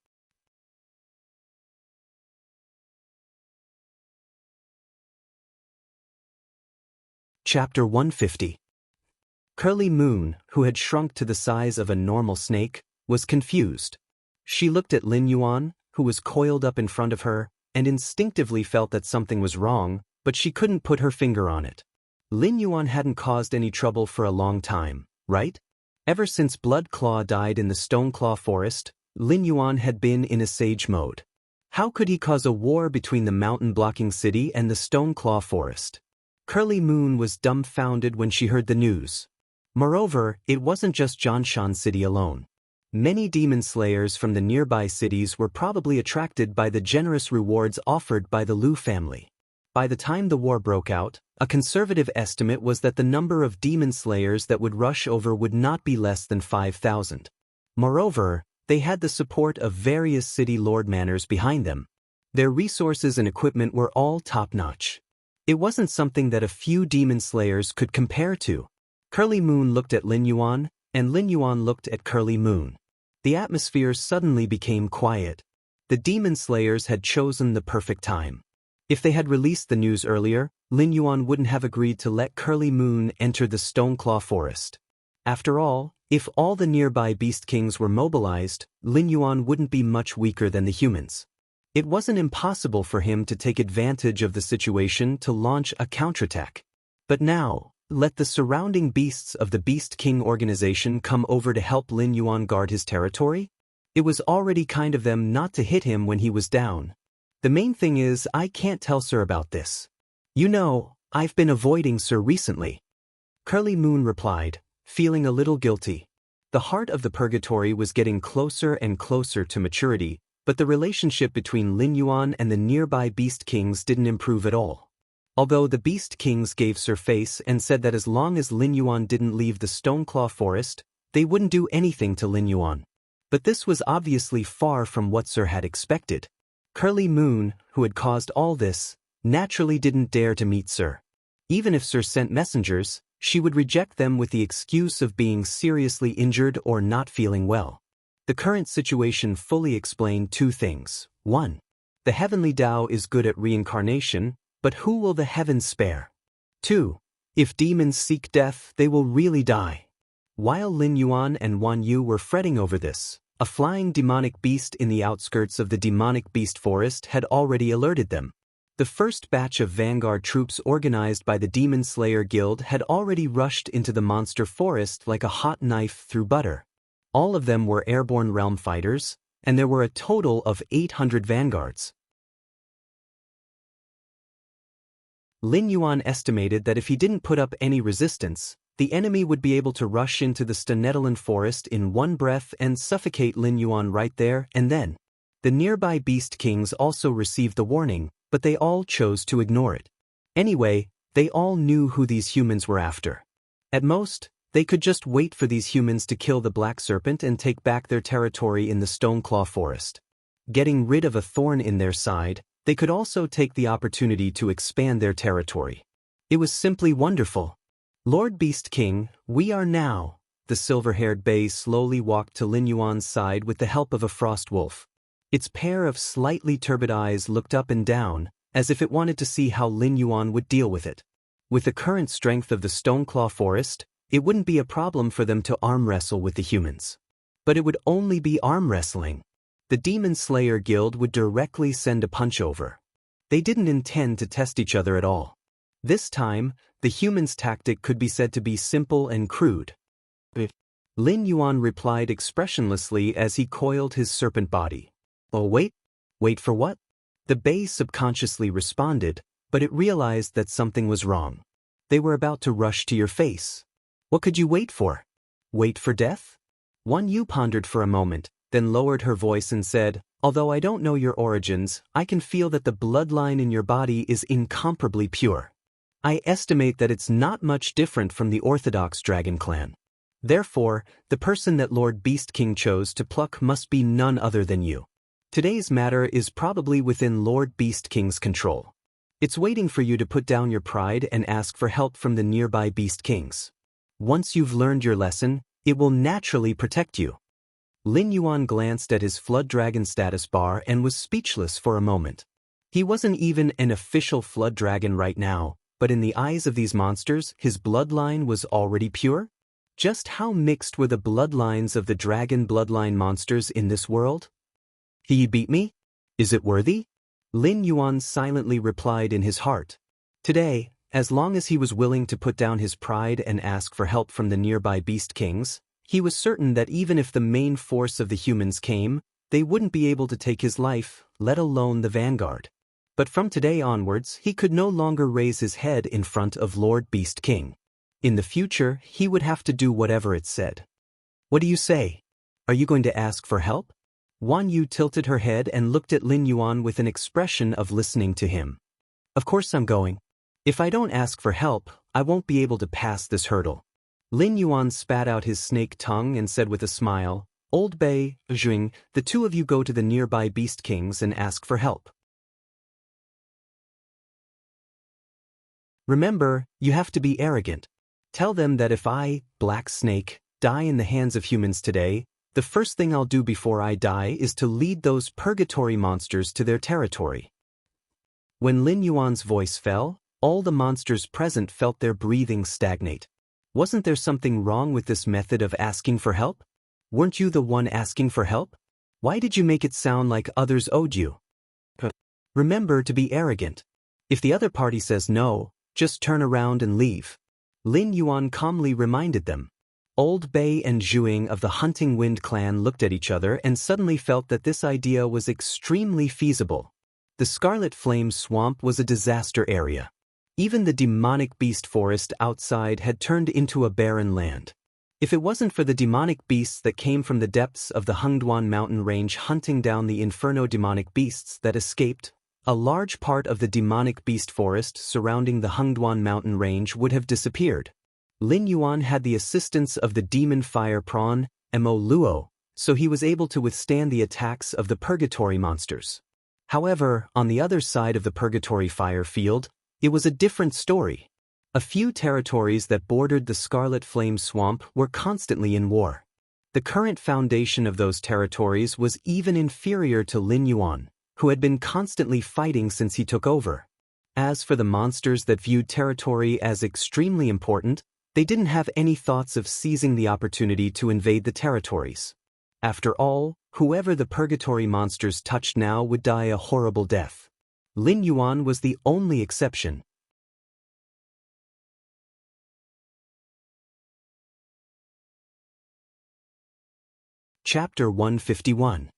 Chapter 150. Curly Moon, who had shrunk to the size of a normal snake, was confused. She looked at Lin Yuan, who was coiled up in front of her, and instinctively felt that something was wrong, but she couldn't put her finger on it. Lin Yuan hadn't caused any trouble for a long time, right? Ever since Blood Claw died in the Stone Claw Forest, Lin Yuan had been in a sage mode. How could he cause a war between the mountain-blocking city and the Stone Claw Forest? Curly Moon was dumbfounded when she heard the news. Moreover, it wasn't just Zhanshan City alone. Many demon slayers from the nearby cities were probably attracted by the generous rewards offered by the Liu family. By the time the war broke out, a conservative estimate was that the number of demon slayers that would rush over would not be less than 5,000. Moreover, they had the support of various city lord manors behind them. Their resources and equipment were all top-notch. It wasn't something that a few demon slayers could compare to. Curly Moon looked at Lin Yuan, and Lin Yuan looked at Curly Moon. The atmosphere suddenly became quiet. The demon slayers had chosen the perfect time. If they had released the news earlier, Lin Yuan wouldn't have agreed to let Curly Moon enter the Stoneclaw Forest. After all, if all the nearby Beast Kings were mobilized, Lin Yuan wouldn't be much weaker than the humans. It wasn't impossible for him to take advantage of the situation to launch a counterattack. But now, let the surrounding beasts of the Beast King organization come over to help Lin Yuan guard his territory? It was already kind of them not to hit him when he was down. The main thing is, I can't tell Sir about this. You know, I've been avoiding Sir recently. Curly Moon replied, feeling a little guilty. The heart of the purgatory was getting closer and closer to maturity, but the relationship between Lin Yuan and the nearby Beast Kings didn't improve at all. Although the Beast Kings gave Sir face and said that as long as Lin Yuan didn't leave the Stoneclaw Forest, they wouldn't do anything to Lin Yuan. But this was obviously far from what Sir had expected. Curly Moon, who had caused all this, naturally didn't dare to meet Sir. Even if Sir sent messengers, she would reject them with the excuse of being seriously injured or not feeling well. The current situation fully explained two things. 1. The heavenly Tao is good at reincarnation, but who will the heavens spare? 2. If demons seek death, they will really die. While Lin Yuan and Wan Yu were fretting over this, a flying demonic beast in the outskirts of the demonic beast forest had already alerted them. The first batch of vanguard troops organized by the Demon Slayer Guild had already rushed into the monster forest like a hot knife through butter. All of them were airborne realm fighters, and there were a total of 800 vanguards. Lin Yuan estimated that if he didn't put up any resistance, the enemy would be able to rush into the Stenetalan forest in one breath and suffocate Lin Yuan right there and then. The nearby Beast Kings also received the warning, but they all chose to ignore it. Anyway, they all knew who these humans were after. At most, they could just wait for these humans to kill the Black Serpent and take back their territory in the Stoneclaw Forest. Getting rid of a thorn in their side, they could also take the opportunity to expand their territory. It was simply wonderful. Lord Beast King, we are now. The silver-haired Bay slowly walked to Lin Yuan's side with the help of a frost wolf. Its pair of slightly turbid eyes looked up and down, as if it wanted to see how Lin Yuan would deal with it. With the current strength of the Stoneclaw Forest, it wouldn't be a problem for them to arm wrestle with the humans. But it would only be arm wrestling. The Demon Slayer Guild would directly send a punch over. They didn't intend to test each other at all. This time, the humans' tactic could be said to be simple and crude. Lin Yuan replied expressionlessly as he coiled his serpent body. Oh wait? Wait for what? The Bei subconsciously responded, but it realized that something was wrong. They were about to rush to your face. What could you wait for? Wait for death? Wan Yu pondered for a moment, then lowered her voice and said, although I don't know your origins, I can feel that the bloodline in your body is incomparably pure. I estimate that it's not much different from the Orthodox Dragon Clan. Therefore, the person that Lord Beast King chose to pluck must be none other than you. Today's matter is probably within Lord Beast King's control. It's waiting for you to put down your pride and ask for help from the nearby Beast Kings. Once you've learned your lesson, it will naturally protect you. Lin Yuan glanced at his Flood Dragon status bar and was speechless for a moment. He wasn't even an official Flood Dragon right now, but in the eyes of these monsters, his bloodline was already pure? Just how mixed were the bloodlines of the dragon bloodline monsters in this world? He beat me? Is it worthy? Lin Yuan silently replied in his heart. Today, as long as he was willing to put down his pride and ask for help from the nearby Beast Kings, he was certain that even if the main force of the humans came, they wouldn't be able to take his life, let alone the vanguard. But from today onwards, he could no longer raise his head in front of Lord Beast King. In the future, he would have to do whatever it said. What do you say? Are you going to ask for help? Wan Yu tilted her head and looked at Lin Yuan with an expression of listening to him. Of course I'm going. If I don't ask for help, I won't be able to pass this hurdle. Lin Yuan spat out his snake tongue and said with a smile, Old Bei, Jing, the two of you go to the nearby Beast Kings and ask for help. Remember, you have to be arrogant. Tell them that if I, Black Snake, die in the hands of humans today, the first thing I'll do before I die is to lead those purgatory monsters to their territory. When Lin Yuan's voice fell, all the monsters present felt their breathing stagnate. Wasn't there something wrong with this method of asking for help? Weren't you the one asking for help? Why did you make it sound like others owed you? Remember to be arrogant. If the other party says no, just turn around and leave. Lin Yuan calmly reminded them. Old Bei and Zhuing of the Hunting Wind clan looked at each other and suddenly felt that this idea was extremely feasible. The Scarlet Flame Swamp was a disaster area. Even the demonic beast forest outside had turned into a barren land. If it wasn't for the demonic beasts that came from the depths of the Hengduan mountain range hunting down the inferno demonic beasts that escaped, a large part of the demonic beast forest surrounding the Hengduan mountain range would have disappeared. Lin Yuan had the assistance of the demon fire prawn, Mo Luo, so he was able to withstand the attacks of the purgatory monsters. However, on the other side of the purgatory fire field, it was a different story. A few territories that bordered the Scarlet Flame Swamp were constantly in war. The current foundation of those territories was even inferior to Lin Yuan, who had been constantly fighting since he took over. As for the monsters that viewed territory as extremely important, they didn't have any thoughts of seizing the opportunity to invade the territories. After all, whoever the purgatory monsters touched now would die a horrible death. Lin Yuan was the only exception. Chapter 151.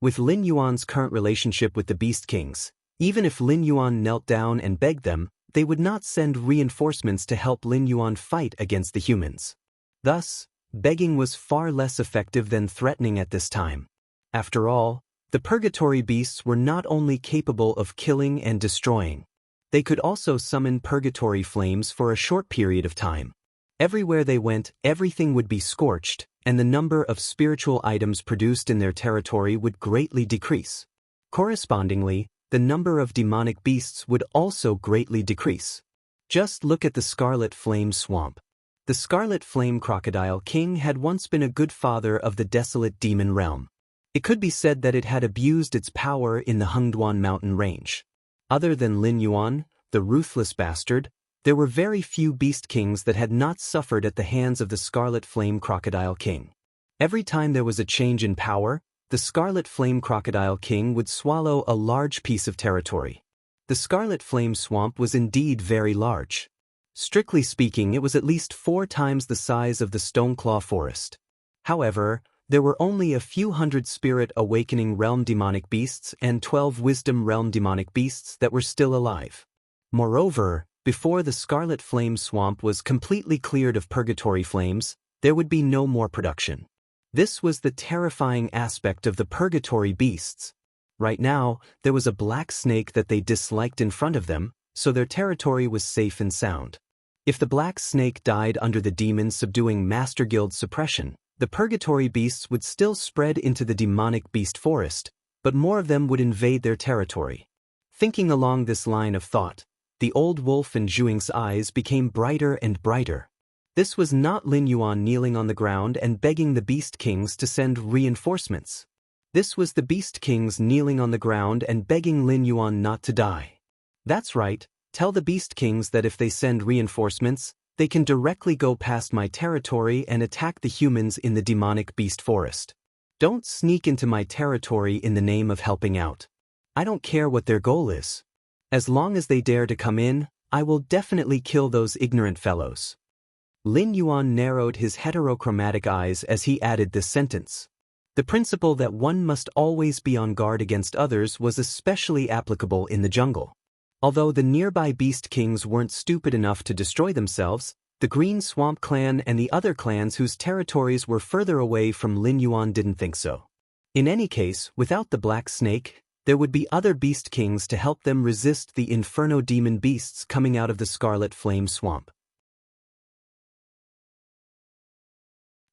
With Lin Yuan's current relationship with the Beast Kings, even if Lin Yuan knelt down and begged them, they would not send reinforcements to help Lin Yuan fight against the humans. Thus, begging was far less effective than threatening at this time. After all, the purgatory beasts were not only capable of killing and destroying. They could also summon purgatory flames for a short period of time. Everywhere they went, everything would be scorched, and the number of spiritual items produced in their territory would greatly decrease. Correspondingly, the number of demonic beasts would also greatly decrease. Just look at the Scarlet Flame Swamp. The Scarlet Flame Crocodile King had once been a good father of the desolate demon realm. It could be said that it had abused its power in the Hengduan mountain range. Other than Lin Yuan, the ruthless bastard, there were very few beast kings that had not suffered at the hands of the Scarlet Flame Crocodile King. Every time there was a change in power, the Scarlet Flame Crocodile King would swallow a large piece of territory. The Scarlet Flame Swamp was indeed very large. Strictly speaking, it was at least 4 times the size of the Stoneclaw Forest. However, there were only a few hundred Spirit Awakening Realm demonic beasts and 12 Wisdom Realm demonic beasts that were still alive. Moreover, before the Scarlet Flame Swamp was completely cleared of purgatory flames, there would be no more production. This was the terrifying aspect of the purgatory beasts. Right now, there was a black snake that they disliked in front of them, so their territory was safe and sound. If the black snake died under the demons subduing Master Guild suppression, the purgatory beasts would still spread into the demonic beast forest, but more of them would invade their territory. Thinking along this line of thought, the old wolf in Zhuing's eyes became brighter and brighter. This was not Lin Yuan kneeling on the ground and begging the Beast Kings to send reinforcements. This was the Beast Kings kneeling on the ground and begging Lin Yuan not to die. That's right, tell the Beast Kings that if they send reinforcements, they can directly go past my territory and attack the humans in the demonic beast forest. Don't sneak into my territory in the name of helping out. I don't care what their goal is. As long as they dare to come in, I will definitely kill those ignorant fellows. Lin Yuan narrowed his heterochromatic eyes as he added this sentence. The principle that one must always be on guard against others was especially applicable in the jungle. Although the nearby Beast Kings weren't stupid enough to destroy themselves, the Green Swamp Clan and the other clans whose territories were further away from Lin Yuan didn't think so. In any case, without the Black Snake, there would be other Beast Kings to help them resist the Inferno Demon beasts coming out of the Scarlet Flame Swamp.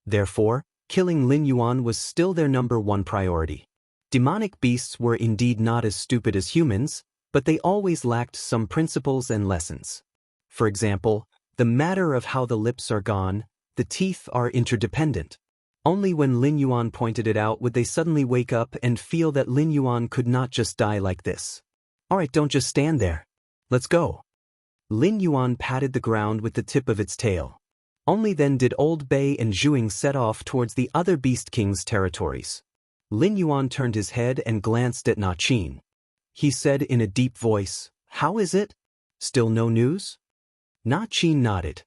Therefore, killing Lin Yuan was still their #1 priority. Demonic beasts were indeed not as stupid as humans, but they always lacked some principles and lessons. For example, the matter of how the lips are gone, the teeth are interdependent. Only when Lin Yuan pointed it out would they suddenly wake up and feel that Lin Yuan could not just die like this. Alright, don't just stand there. Let's go. Lin Yuan patted the ground with the tip of its tail. Only then did Old Bei and Zhuing set off towards the other Beast King's territories. Lin Yuan turned his head and glanced at Na Qin. He said in a deep voice, "How is it? Still no news?" Na Qin nodded.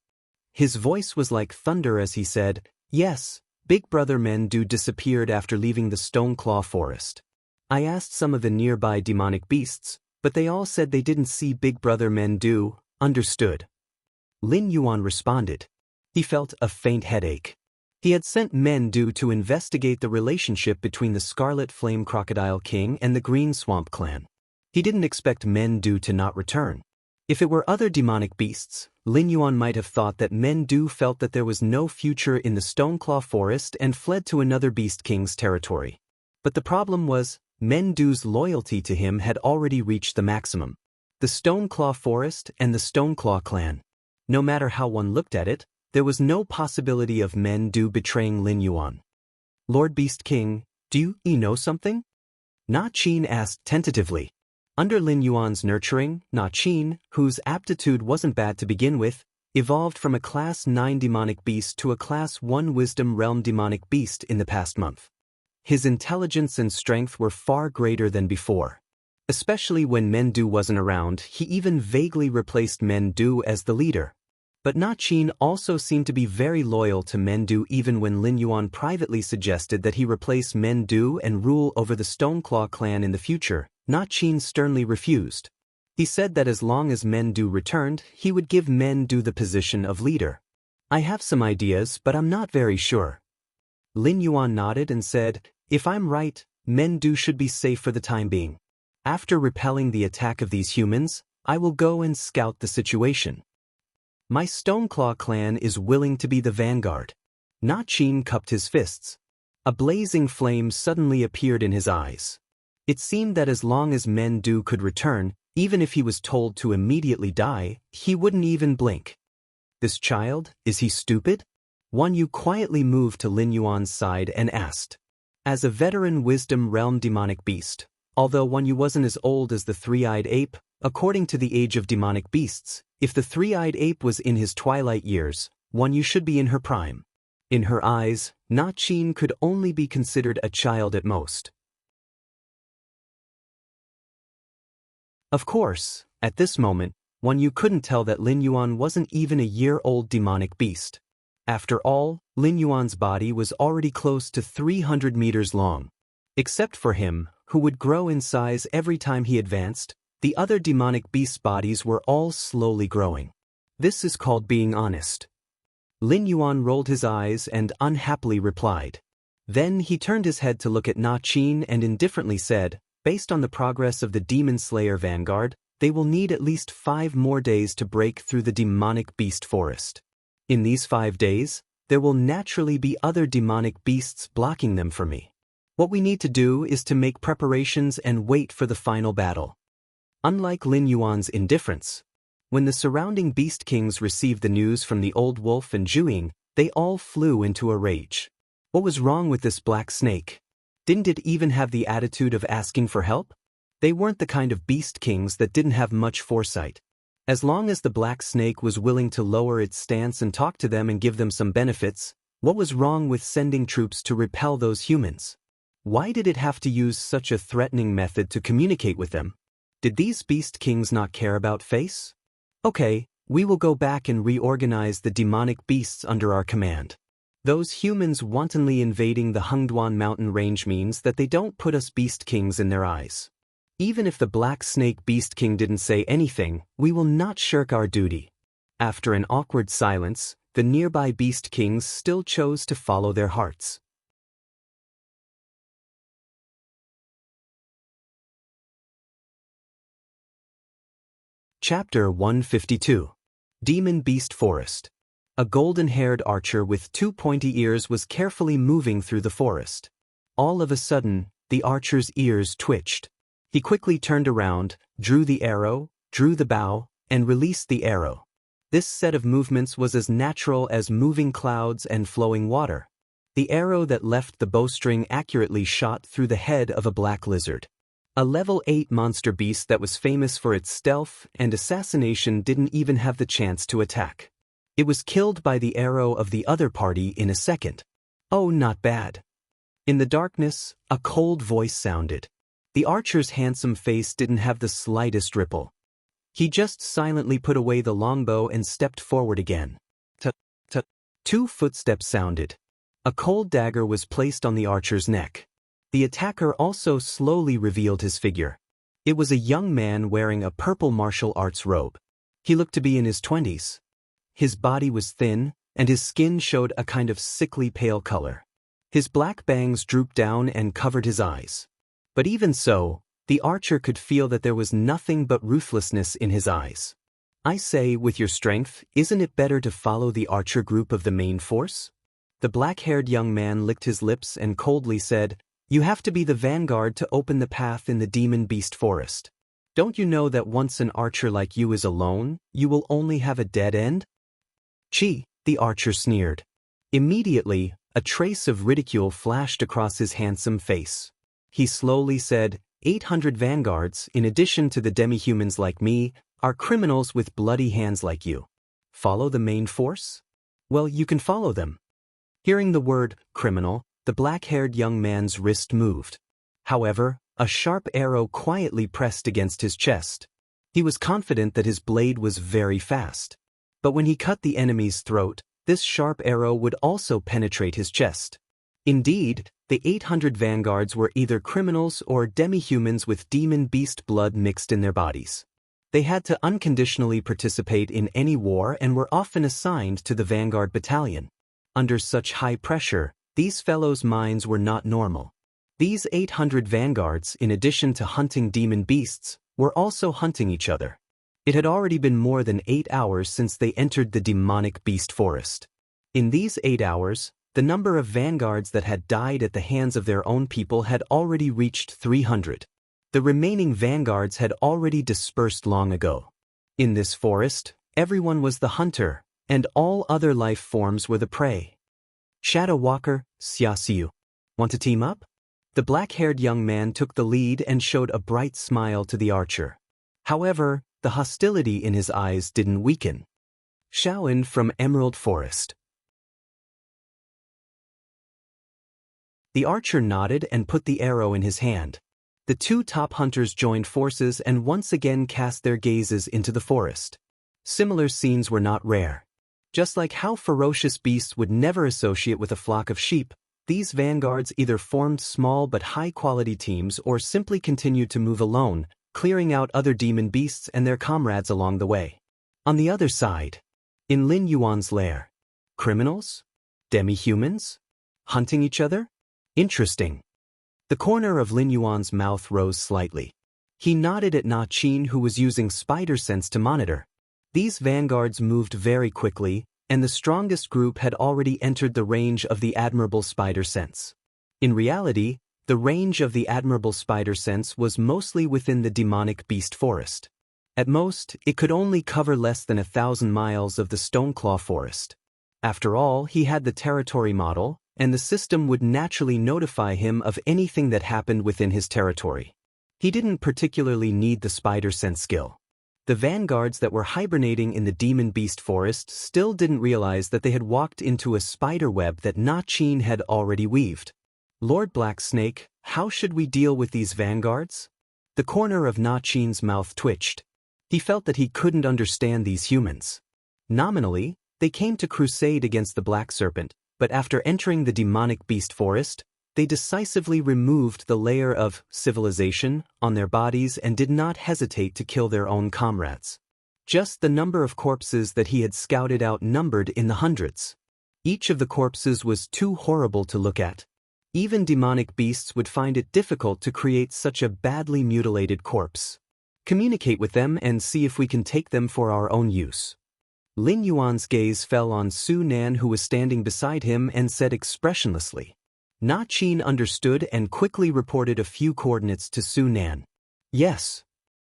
His voice was like thunder as he said, "Yes, Big Brother Mendu disappeared after leaving the Stoneclaw Forest. I asked some of the nearby demonic beasts, but they all said they didn't see Big Brother Mendu." Understood. Lin Yuan responded. He felt a faint headache. He had sent Mendu to investigate the relationship between the Scarlet Flame Crocodile King and the Green Swamp Clan. He didn't expect Mendu to not return. If it were other demonic beasts, Lin Yuan might have thought that Mendu felt that there was no future in the Stoneclaw Forest and fled to another Beast King's territory. But the problem was, Mendu's loyalty to him had already reached the maximum. The Stoneclaw Forest and the Stoneclaw Clan. No matter how one looked at it, there was no possibility of Mendu betraying Lin Yuan. "Lord Beast King, do you know something?" Na Qin asked tentatively. Under Lin Yuan's nurturing, Na Qin, whose aptitude wasn't bad to begin with, evolved from a Class 9 demonic beast to a Class 1 Wisdom Realm demonic beast in the past month. His intelligence and strength were far greater than before. Especially when Mendu wasn't around, he even vaguely replaced Mendu as the leader. But Na Qin also seemed to be very loyal to Mendu even when Lin Yuan privately suggested that he replace Mendu and rule over the Stoneclaw clan in the future. Na Qin sternly refused. He said that as long as Mendu returned, he would give Mendu the position of leader. "I have some ideas, but I'm not very sure." Lin Yuan nodded and said, "If I'm right, Mendu should be safe for the time being. After repelling the attack of these humans, I will go and scout the situation. My Stoneclaw clan is willing to be the vanguard." Na Qin cupped his fists. A blazing flame suddenly appeared in his eyes. It seemed that as long as Mendu could return, even if he was told to immediately die, he wouldn't even blink. "This child, is he stupid?" Wan Yu quietly moved to Lin Yuan's side and asked. As a veteran Wisdom Realm demonic beast, although Wan Yu wasn't as old as the three-eyed ape, according to the age of demonic beasts, if the three-eyed ape was in his twilight years, Wan Yu should be in her prime. In her eyes, Na Qin could only be considered a child at most. Of course, at this moment, Wan Yu couldn't tell that Lin Yuan wasn't even a year-old demonic beast. After all, Lin Yuan's body was already close to 300 meters long. Except for him, who would grow in size every time he advanced, the other demonic beasts' bodies were all slowly growing. This is called being honest. Lin Yuan rolled his eyes and unhappily replied. Then he turned his head to look at Na Qin and indifferently said, based on the progress of the Demon Slayer Vanguard, they will need at least 5 more days to break through the demonic beast forest. In these 5 days, there will naturally be other demonic beasts blocking them for me. What we need to do is to make preparations and wait for the final battle. Unlike Lin Yuan's indifference, when the surrounding beast kings received the news from the old wolf and Zhuing, they all flew into a rage. What was wrong with this black snake? Didn't it even have the attitude of asking for help? They weren't the kind of beast kings that didn't have much foresight. As long as the black snake was willing to lower its stance and talk to them and give them some benefits, what was wrong with sending troops to repel those humans? Why did it have to use such a threatening method to communicate with them? Did these beast kings not care about face? Okay, we will go back and reorganize the demonic beasts under our command. Those humans wantonly invading the Hengduan mountain range means that they don't put us beast kings in their eyes. Even if the Black Snake Beast King didn't say anything, we will not shirk our duty. After an awkward silence, the nearby beast kings still chose to follow their hearts. Chapter 152. Demon Beast Forest. A golden-haired archer with 2 pointy ears was carefully moving through the forest. All of a sudden, the archer's ears twitched. He quickly turned around, drew the arrow, drew the bow, and released the arrow. This set of movements was as natural as moving clouds and flowing water. The arrow that left the bowstring accurately shot through the head of a black lizard. A level 8 monster beast that was famous for its stealth and assassination didn't even have the chance to attack. It was killed by the arrow of the other party in a second. Oh, not bad. In the darkness, a cold voice sounded. The archer's handsome face didn't have the slightest ripple. He just silently put away the longbow and stepped forward again. Tut. 2 footsteps sounded. A cold dagger was placed on the archer's neck. The attacker also slowly revealed his figure. It was a young man wearing a purple martial arts robe. He looked to be in his 20s. His body was thin, and his skin showed a kind of sickly pale color. His black bangs drooped down and covered his eyes. But even so, the archer could feel that there was nothing but ruthlessness in his eyes. I say, with your strength, isn't it better to follow the archer group of the main force? The black-haired young man licked his lips and coldly said, "You have to be the vanguard to open the path in the demon beast forest. Don't you know that once an archer like you is alone, you will only have a dead end?" "Chi," the archer sneered. Immediately, a trace of ridicule flashed across his handsome face. He slowly said, 800 vanguards, in addition to the demi-humans like me, are criminals with bloody hands like you. Follow the main force? Well, you can follow them." Hearing the word, criminal, the black-haired young man's wrist moved. However, a sharp arrow quietly pressed against his chest. He was confident that his blade was very fast. But when he cut the enemy's throat, this sharp arrow would also penetrate his chest. Indeed, the 800 vanguards were either criminals or demi-humans with demon beast blood mixed in their bodies. They had to unconditionally participate in any war and were often assigned to the vanguard battalion. Under such high pressure, these fellows' minds were not normal. These 800 vanguards, in addition to hunting demon beasts, were also hunting each other. It had already been more than 8 hours since they entered the demonic beast forest. In these 8 hours, the number of vanguards that had died at the hands of their own people had already reached 300. The remaining vanguards had already dispersed long ago. In this forest, everyone was the hunter, and all other life forms were the prey. "Shadow Walker, Xiaxiu. Want to team up?" The black-haired young man took the lead and showed a bright smile to the archer. However, the hostility in his eyes didn't weaken. Shaoan from Emerald Forest. The archer nodded and put the arrow in his hand. The 2 top hunters joined forces and once again cast their gazes into the forest. Similar scenes were not rare. Just like how ferocious beasts would never associate with a flock of sheep, these vanguards either formed small but high-quality teams or simply continued to move alone, clearing out other demon beasts and their comrades along the way. On the other side, in Lin Yuan's lair, criminals? Demi-humans? Hunting each other? Interesting. The corner of Lin Yuan's mouth rose slightly. He nodded at Na Qin, who was using spider sense to monitor. These vanguards moved very quickly, and the strongest group had already entered the range of the admirable spider sense. In reality, the range of the admirable spider sense was mostly within the demonic beast forest. At most, it could only cover less than 1,000 miles of the Stoneclaw forest. After all, he had the territory model, and the system would naturally notify him of anything that happened within his territory. He didn't particularly need the spider sense skill. The vanguards that were hibernating in the demon beast forest still didn't realize that they had walked into a spider web that Na Qin had already weaved. Lord Black Snake, how should we deal with these vanguards? The corner of Na Qin's mouth twitched. He felt that he couldn't understand these humans. Nominally, they came to crusade against the Black Serpent, but after entering the demonic beast forest, they decisively removed the layer of civilization on their bodies and did not hesitate to kill their own comrades. Just the number of corpses that he had scouted out numbered in the hundreds. Each of the corpses was too horrible to look at. Even demonic beasts would find it difficult to create such a badly mutilated corpse. Communicate with them and see if we can take them for our own use. Lin Yuan's gaze fell on Su Nan, who was standing beside him, and said expressionlessly. Na Qin understood and quickly reported a few coordinates to Su Nan. Yes.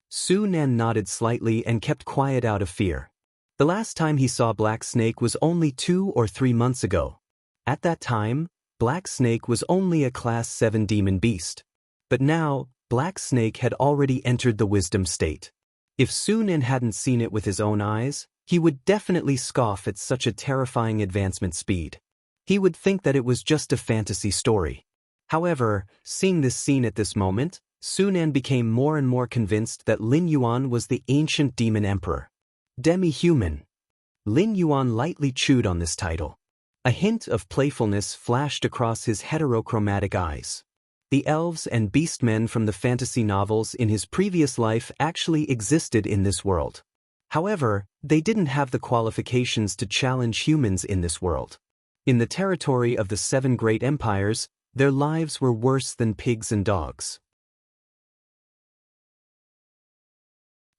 Su Nan nodded slightly and kept quiet out of fear. The last time he saw Black Snake was only 2 or 3 months ago. At that time, Black Snake was only a Class 7 demon beast. But now, Black Snake had already entered the wisdom state. If Su Nan hadn't seen it with his own eyes, he would definitely scoff at such a terrifying advancement speed. He would think that it was just a fantasy story. However, seeing this scene at this moment, Su Nan became more and more convinced that Lin Yuan was the ancient demon emperor. Demi-human. Lin Yuan lightly chewed on this title. A hint of playfulness flashed across his heterochromatic eyes. The elves and beastmen from the fantasy novels in his previous life actually existed in this world. However, they didn't have the qualifications to challenge humans in this world. In the territory of the 7 great empires, their lives were worse than pigs and dogs.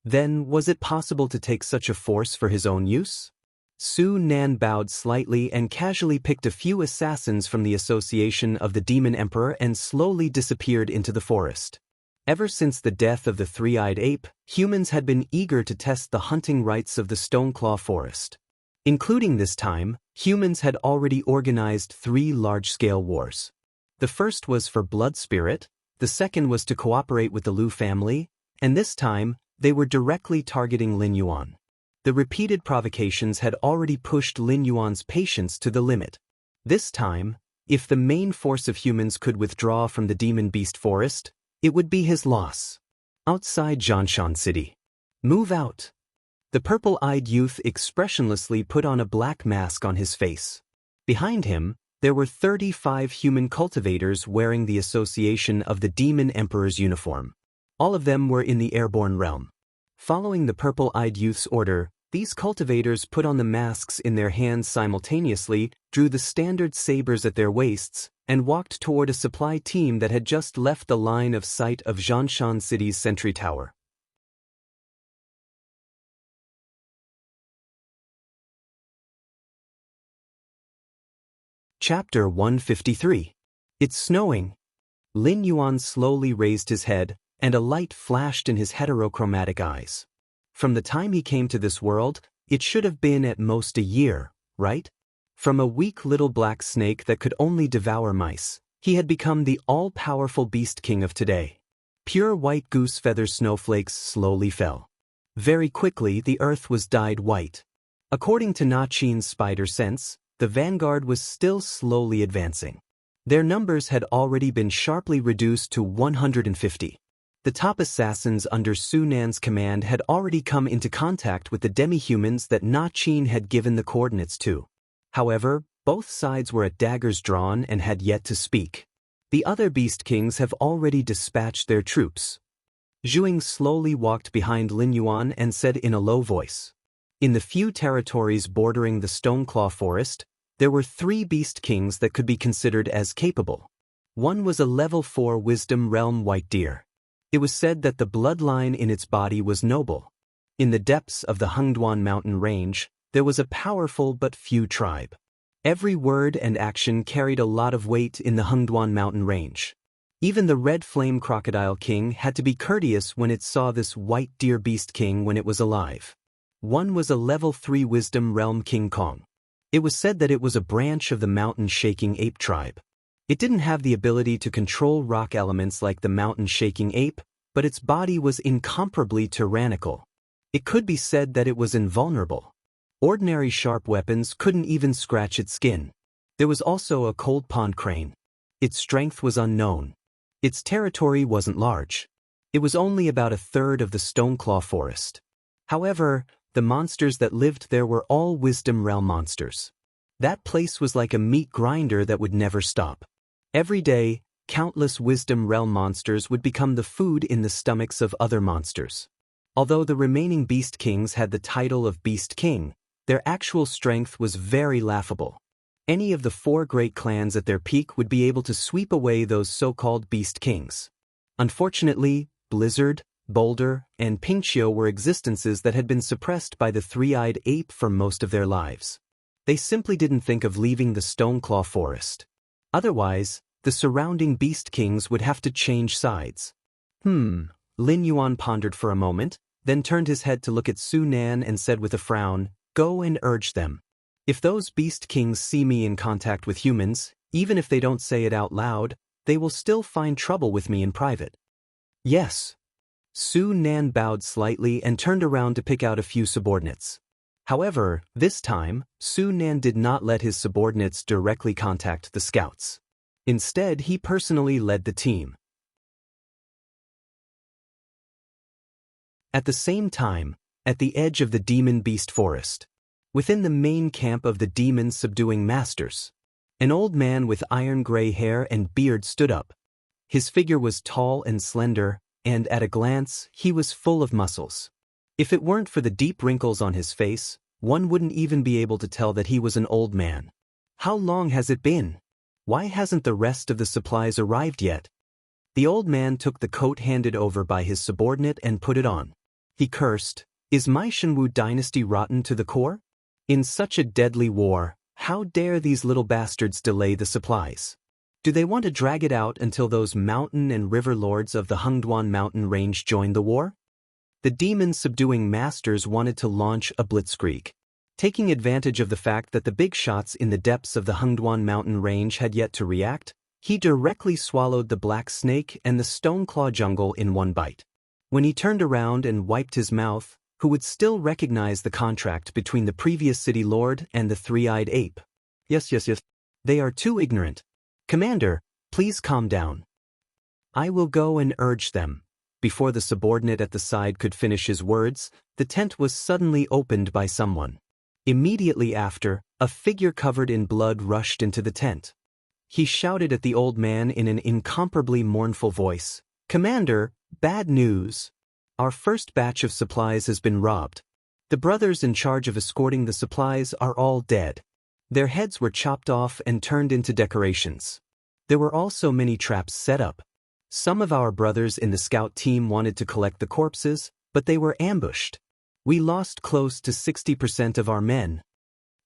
Then, was it possible to take such a force for his own use? Su Nan bowed slightly and casually picked a few assassins from the association of the Demon Emperor and slowly disappeared into the forest. Ever since the death of the three-eyed ape, humans had been eager to test the hunting rights of the Stoneclaw forest. Including this time, humans had already organized 3 large-scale wars. The first was for blood spirit, the second was to cooperate with the Liu family, and this time, they were directly targeting Lin Yuan. The repeated provocations had already pushed Lin Yuan's patience to the limit. This time, if the main force of humans could withdraw from the demon beast forest, it would be his loss. Outside Zhanshan City. Move out. The purple-eyed youth expressionlessly put on a black mask on his face. Behind him, there were 35 human cultivators wearing the association of the Demon Emperor's uniform. All of them were in the airborne realm. Following the purple-eyed youth's order, these cultivators put on the masks in their hands simultaneously, drew the standard sabers at their waists, and walked toward a supply team that had just left the line of sight of Zhanshan City's sentry tower. Chapter 153. It's snowing. Lin Yuan slowly raised his head, and a light flashed in his heterochromatic eyes. From the time he came to this world, it should have been at most a year, right? From a weak little black snake that could only devour mice, he had become the all-powerful beast king of today. Pure white goose feather snowflakes slowly fell. Very quickly the earth was dyed white. According to Na Qin's spider sense, the vanguard was still slowly advancing. Their numbers had already been sharply reduced to 150. The top assassins under Su Nan's command had already come into contact with the demi-humans that Na Qin had given the coordinates to. However, both sides were at daggers drawn and had yet to speak. The other Beast Kings have already dispatched their troops. Zhuing slowly walked behind Lin Yuan and said in a low voice. In the few territories bordering the Stoneclaw Forest, there were 3 Beast Kings that could be considered as capable. One was a level 4 Wisdom Realm White Deer. It was said that the bloodline in its body was noble. In the depths of the Hengduan mountain range, there was a powerful but few tribe. Every word and action carried a lot of weight in the Hengduan mountain range. Even the Red Flame Crocodile King had to be courteous when it saw this White Deer Beast King when it was alive. One was a level 3 Wisdom Realm King Kong. It was said that it was a branch of the mountain-shaking ape tribe. It didn't have the ability to control rock elements like the mountain-shaking ape, but its body was incomparably tyrannical. It could be said that it was invulnerable. Ordinary sharp weapons couldn't even scratch its skin. There was also a cold pond crane. Its strength was unknown. Its territory wasn't large. It was only about a third of the Stoneclaw Forest. However, the monsters that lived there were all Wisdom Realm monsters. That place was like a meat grinder that would never stop. Every day, countless Wisdom Realm monsters would become the food in the stomachs of other monsters. Although the remaining Beast Kings had the title of Beast King, their actual strength was very laughable. Any of the 4 great clans at their peak would be able to sweep away those so-called Beast Kings. Unfortunately, Blizzard, Boulder, and Pingqiu were existences that had been suppressed by the 3-eyed ape for most of their lives. They simply didn't think of leaving the Stoneclaw Forest. Otherwise, the surrounding Beast Kings would have to change sides. Lin Yuan pondered for a moment, then turned his head to look at Su Nan and said with a frown, "Go and urge them. If those Beast Kings see me in contact with humans, even if they don't say it out loud, they will still find trouble with me in private." "Yes." Su Nan bowed slightly and turned around to pick out a few subordinates. However, this time, Su Nan did not let his subordinates directly contact the scouts. Instead, he personally led the team. At the same time, at the edge of the Demon Beast Forest, within the main camp of the Demon Subduing Masters, an old man with iron-gray hair and beard stood up. His figure was tall and slender, and at a glance, he was full of muscles. If it weren't for the deep wrinkles on his face, one wouldn't even be able to tell that he was an old man. How long has it been? Why hasn't the rest of the supplies arrived yet? The old man took the coat handed over by his subordinate and put it on. He cursed, "Is my Shenwu dynasty rotten to the core? In such a deadly war, how dare these little bastards delay the supplies? Do they want to drag it out until those mountain and river lords of the Hengduan mountain range join the war?" The Demon Subduing Masters wanted to launch a blitzkrieg. Taking advantage of the fact that the big shots in the depths of the Hengduan mountain range had yet to react, he directly swallowed the Black Snake and the Stoneclaw jungle in one bite. When he turned around and wiped his mouth, who would still recognize the contract between the previous city lord and the 3-eyed ape? Yes. They are too ignorant. Commander, please calm down. I will go and urge them. Before the subordinate at the side could finish his words, the tent was suddenly opened by someone. Immediately after, a figure covered in blood rushed into the tent. He shouted at the old man in an incomparably mournful voice, "Commander, bad news. Our first batch of supplies has been robbed. The brothers in charge of escorting the supplies are all dead. Their heads were chopped off and turned into decorations. There were also many traps set up. Some of our brothers in the scout team wanted to collect the corpses, but they were ambushed. We lost close to 60% of our men."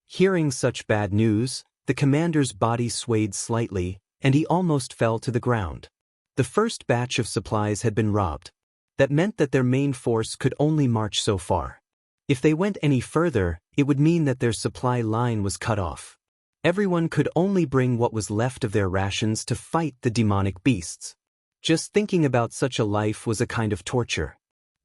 Hearing such bad news, the commander's body swayed slightly, and he almost fell to the ground. The first batch of supplies had been robbed. That meant that their main force could only march so far. If they went any further, it would mean that their supply line was cut off. Everyone could only bring what was left of their rations to fight the demonic beasts. Just thinking about such a life was a kind of torture.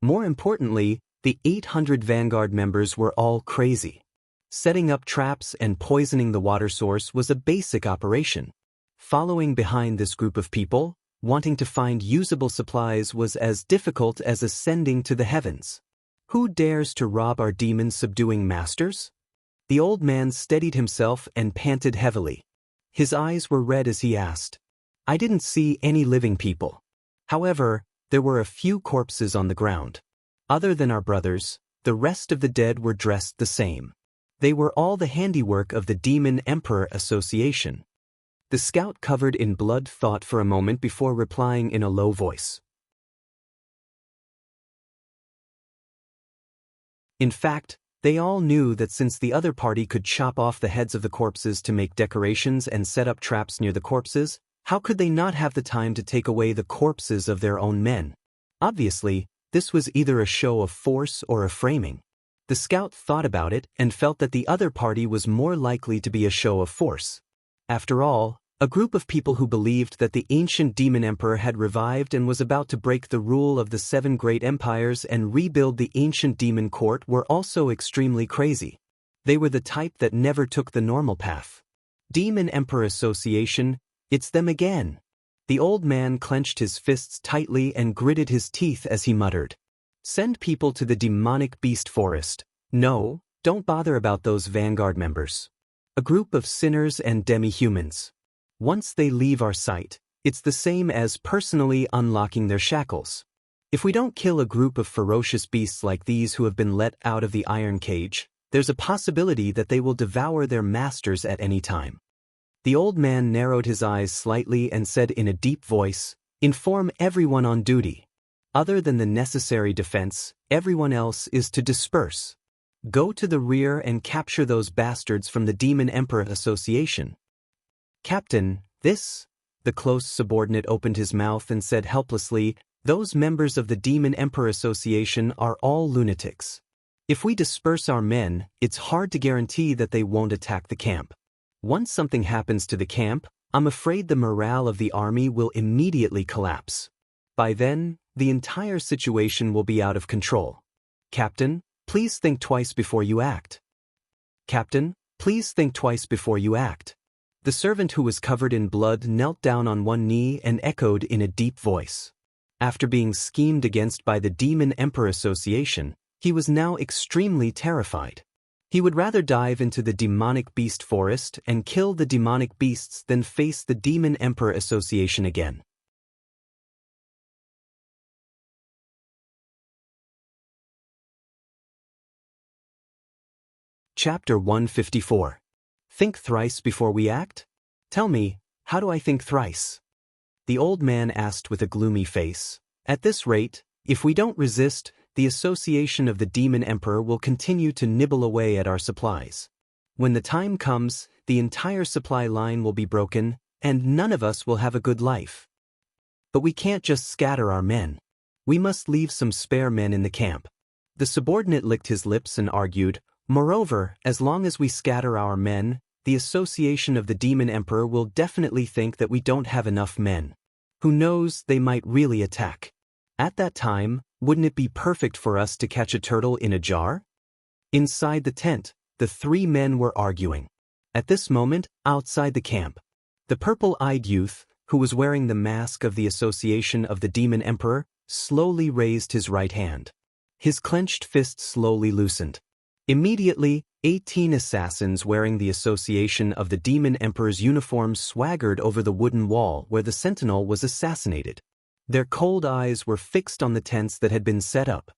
More importantly, the 800 Vanguard members were all crazy. Setting up traps and poisoning the water source was a basic operation. Following behind this group of people, Wanting to find usable supplies was as difficult as ascending to the heavens. Who dares to rob our demon-subduing masters? The old man steadied himself and panted heavily. His eyes were red as he asked. I didn't see any living people. However, there were a few corpses on the ground. Other than our brothers, the rest of the dead were dressed the same. They were all the handiwork of the Demon Emperor Association. The scout covered in blood thought for a moment before replying in a low voice. In fact, they all knew that since the other party could chop off the heads of the corpses to make decorations and set up traps near the corpses, how could they not have the time to take away the corpses of their own men? Obviously, this was either a show of force or a framing. The scout thought about it and felt that the other party was more likely to be a show of force. After all, a group of people who believed that the ancient demon emperor had revived and was about to break the rule of the 7 great empires and rebuild the ancient demon court were also extremely crazy. They were the type that never took the normal path. Demon Emperor Association, it's them again. The old man clenched his fists tightly and gritted his teeth as he muttered. Send people to the demonic beast forest. No, don't bother about those vanguard members. A group of sinners and demi-humans. Once they leave our sight, it's the same as personally unlocking their shackles. If we don't kill a group of ferocious beasts like these who have been let out of the iron cage, there's a possibility that they will devour their masters at any time. The old man narrowed his eyes slightly and said in a deep voice, Inform everyone on duty. Other than the necessary defense, everyone else is to disperse. Go to the rear and capture those bastards from the Demon Emperor Association. Captain, the close subordinate opened his mouth and said helplessly, those members of the Demon Emperor Association are all lunatics. If we disperse our men, it's hard to guarantee that they won't attack the camp. Once something happens to the camp, I'm afraid the morale of the army will immediately collapse. By then, the entire situation will be out of control. Captain, please think twice before you act. Captain, please think twice before you act. The servant who was covered in blood knelt down on one knee and echoed in a deep voice. After being schemed against by the Demon Emperor Association, he was now extremely terrified. He would rather dive into the demonic beast forest and kill the demonic beasts than face the Demon Emperor Association again. Chapter 154. Think thrice before we act? Tell me, how do I think thrice? The old man asked with a gloomy face. At this rate, if we don't resist, the association of the Demon Emperor will continue to nibble away at our supplies. When the time comes, the entire supply line will be broken, and none of us will have a good life. But we can't just scatter our men. We must leave some spare men in the camp. The subordinate licked his lips and argued, Moreover, as long as we scatter our men, the association of the Demon Emperor will definitely think that we don't have enough men. Who knows, they might really attack. At that time, wouldn't it be perfect for us to catch a turtle in a jar? Inside the tent, the 3 men were arguing. At this moment, outside the camp, the purple-eyed youth, who was wearing the mask of the association of the Demon Emperor, slowly raised his right hand. His clenched fist slowly loosened. Immediately, 18 assassins wearing the association of the Demon Emperor's uniform swaggered over the wooden wall where the sentinel was assassinated. Their cold eyes were fixed on the tents that had been set up.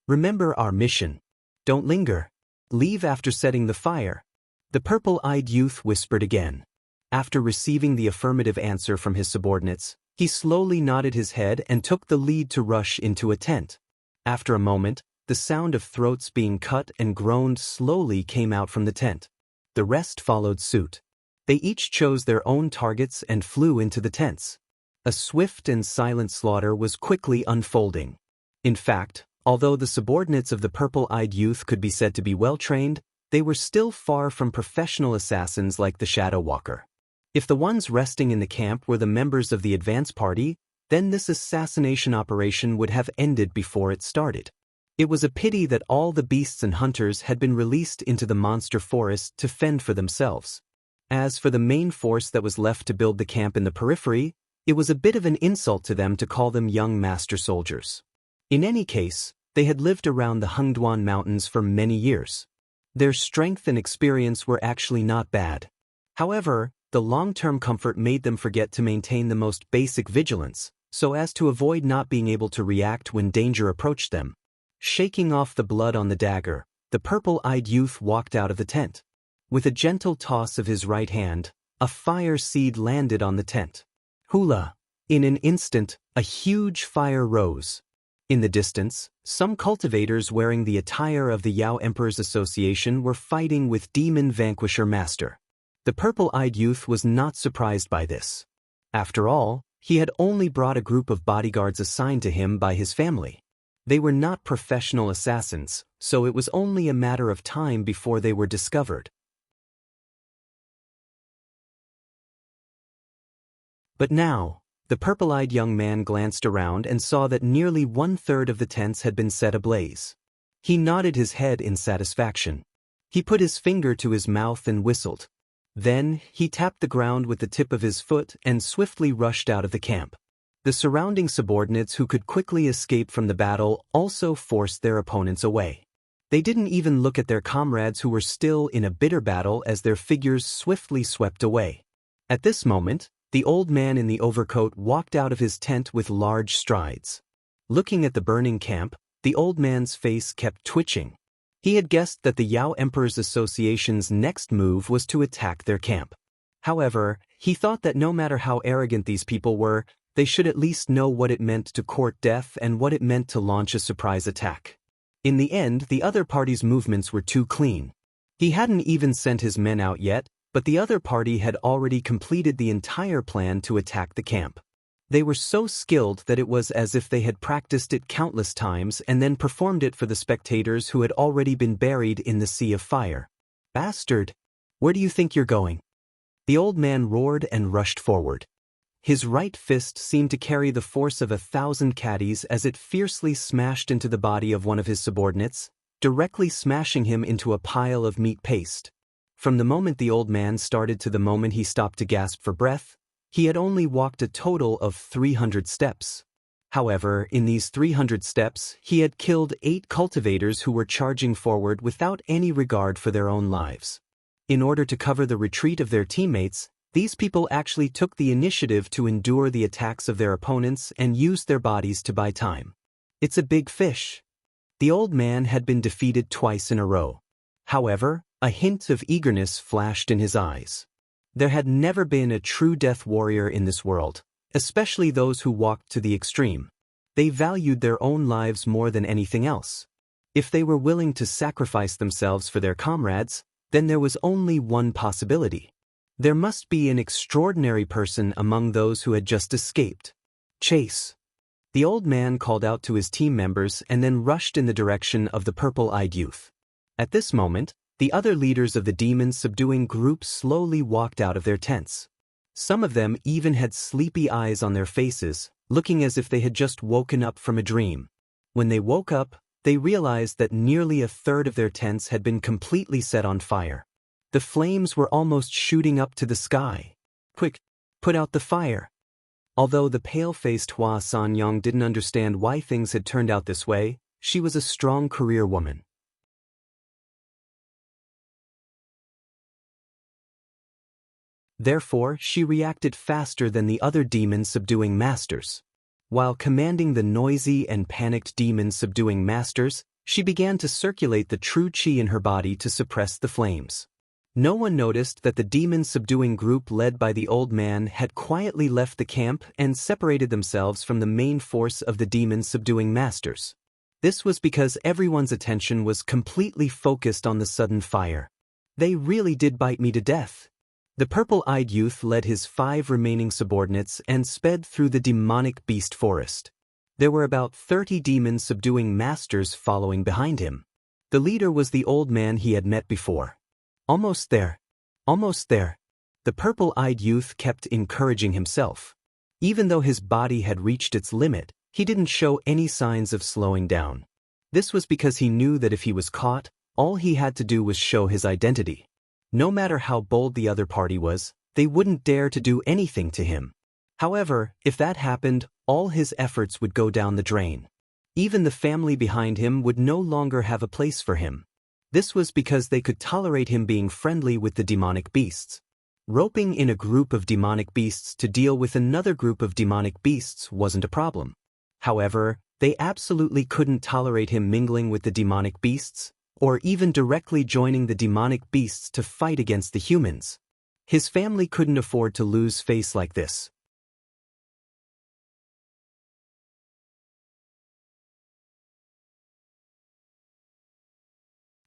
Remember our mission. Don't linger. Leave after setting the fire. The purple-eyed youth whispered again. After receiving the affirmative answer from his subordinates, he slowly nodded his head and took the lead to rush into a tent. After a moment, the sound of throats being cut and groaned slowly came out from the tent. The rest followed suit. They each chose their own targets and flew into the tents. A swift and silent slaughter was quickly unfolding. In fact, although the subordinates of the purple-eyed youth could be said to be well-trained, they were still far from professional assassins like the Shadow Walker. If the ones resting in the camp were the members of the advance party, then this assassination operation would have ended before it started. It was a pity that all the beasts and hunters had been released into the monster forest to fend for themselves. As for the main force that was left to build the camp in the periphery, It was a bit of an insult to them to call them young master soldiers. In any case, they had lived around the Hengduan Mountains for many years. Their strength and experience were actually not bad. However, the long-term comfort made them forget to maintain the most basic vigilance, so as to avoid not being able to react when danger approached them. Shaking off the blood on the dagger, the purple-eyed youth walked out of the tent. With a gentle toss of his right hand, a fire seed landed on the tent. Hula! In an instant, a huge fire rose. In the distance, some cultivators wearing the attire of the Yao Emperor's Association were fighting with Demon Vanquisher Master. The purple-eyed youth was not surprised by this. After all, he had only brought a group of bodyguards assigned to him by his family. They were not professional assassins, so it was only a matter of time before they were discovered. But now, the purple-eyed young man glanced around and saw that nearly 1/3 of the tents had been set ablaze. He nodded his head in satisfaction. He put his finger to his mouth and whistled. Then, he tapped the ground with the tip of his foot and swiftly rushed out of the camp. The surrounding subordinates who could quickly escape from the battle also forced their opponents away. They didn't even look at their comrades who were still in a bitter battle as their figures swiftly swept away. At this moment, the old man in the overcoat walked out of his tent with large strides. Looking at the burning camp, the old man's face kept twitching. He had guessed that the Yao Emperor's Association's next move was to attack their camp. However, he thought that no matter how arrogant these people were, they should at least know what it meant to court death and what it meant to launch a surprise attack. In the end, the other party's movements were too clean. He hadn't even sent his men out yet, but the other party had already completed the entire plan to attack the camp. They were so skilled that it was as if they had practiced it countless times and then performed it for the spectators who had already been buried in the sea of fire. "Bastard! Where do you think you're going?" The old man roared and rushed forward. His right fist seemed to carry the force of 1,000 caddies as it fiercely smashed into the body of one of his subordinates, directly smashing him into a pile of meat paste. From the moment the old man started to the moment he stopped to gasp for breath, he had only walked a total of 300 steps. However, in these 300 steps, he had killed 8 cultivators who were charging forward without any regard for their own lives. In order to cover the retreat of their teammates, these people actually took the initiative to endure the attacks of their opponents and used their bodies to buy time. It's a big fish. The old man had been defeated twice in a row. However, a hint of eagerness flashed in his eyes. There had never been a true death warrior in this world, especially those who walked to the extreme. They valued their own lives more than anything else. If they were willing to sacrifice themselves for their comrades, then there was only one possibility. There must be an extraordinary person among those who had just escaped. "Chase!" The old man called out to his team members and then rushed in the direction of the purple-eyed youth. At this moment, the other leaders of the demon-subduing group slowly walked out of their tents. Some of them even had sleepy eyes on their faces, looking as if they had just woken up from a dream. When they woke up, they realized that nearly 1/3 of their tents had been completely set on fire. The flames were almost shooting up to the sky. "Quick, put out the fire!" Although the pale-faced Hua Sanyong didn't understand why things had turned out this way, she was a strong career woman. Therefore, she reacted faster than the other demon-subduing masters. While commanding the noisy and panicked demon-subduing masters, she began to circulate the true chi in her body to suppress the flames. No one noticed that the demon-subduing group led by the old man had quietly left the camp and separated themselves from the main force of the demon-subduing masters. This was because everyone's attention was completely focused on the sudden fire. "They really did bite me to death." The purple-eyed youth led his 5 remaining subordinates and sped through the demonic beast forest. There were about 30 demon-subduing masters following behind him. The leader was the old man he had met before. "Almost there. Almost there." The purple-eyed youth kept encouraging himself. Even though his body had reached its limit, he didn't show any signs of slowing down. This was because he knew that if he was caught, all he had to do was show his identity. No matter how bold the other party was, they wouldn't dare to do anything to him. However, if that happened, all his efforts would go down the drain. Even the family behind him would no longer have a place for him. This was because they could tolerate him being friendly with the demonic beasts. Roping in a group of demonic beasts to deal with another group of demonic beasts wasn't a problem. However, they absolutely couldn't tolerate him mingling with the demonic beasts, or even directly joining the demonic beasts to fight against the humans. His family couldn't afford to lose face like this.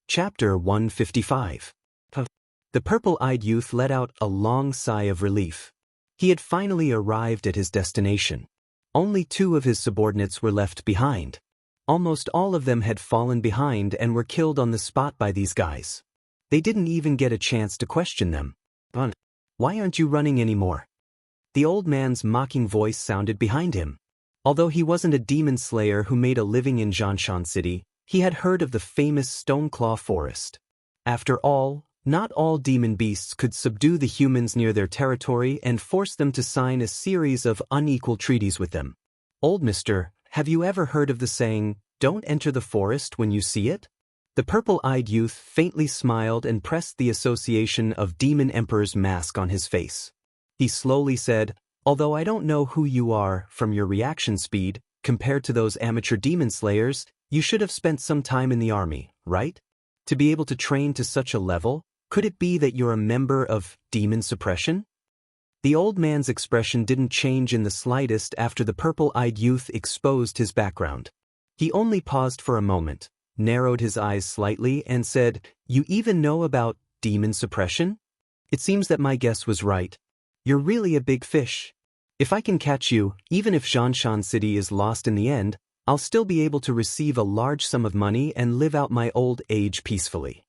Chapter 155. The purple-eyed youth let out a long sigh of relief. He had finally arrived at his destination. Only 2 of his subordinates were left behind. Almost all of them had fallen behind and were killed on the spot by these guys. They didn't even get a chance to question them. Why aren't you running anymore? The old man's mocking voice sounded behind him. Although he wasn't a demon slayer who made a living in Jianshan City, he had heard of the famous Stoneclaw Forest. After all, not all demon beasts could subdue the humans near their territory and force them to sign a series of unequal treaties with them. Old mister, have you ever heard of the saying, "Don't enter the forest when you see it"? The purple-eyed youth faintly smiled and pressed the association of Demon Emperor's mask on his face. He slowly said, "Although I don't know who you are from your reaction speed, compared to those amateur demon slayers, you should have spent some time in the army, right? To be able to train to such a level, could it be that you're a member of demon suppression?" The old man's expression didn't change in the slightest after the purple-eyed youth exposed his background. He only paused for a moment, narrowed his eyes slightly, and said, "You even know about demon suppression? It seems that my guess was right. You're really a big fish. If I can catch you, even if Jianshan City is lost in the end, I'll still be able to receive a large sum of money and live out my old age peacefully.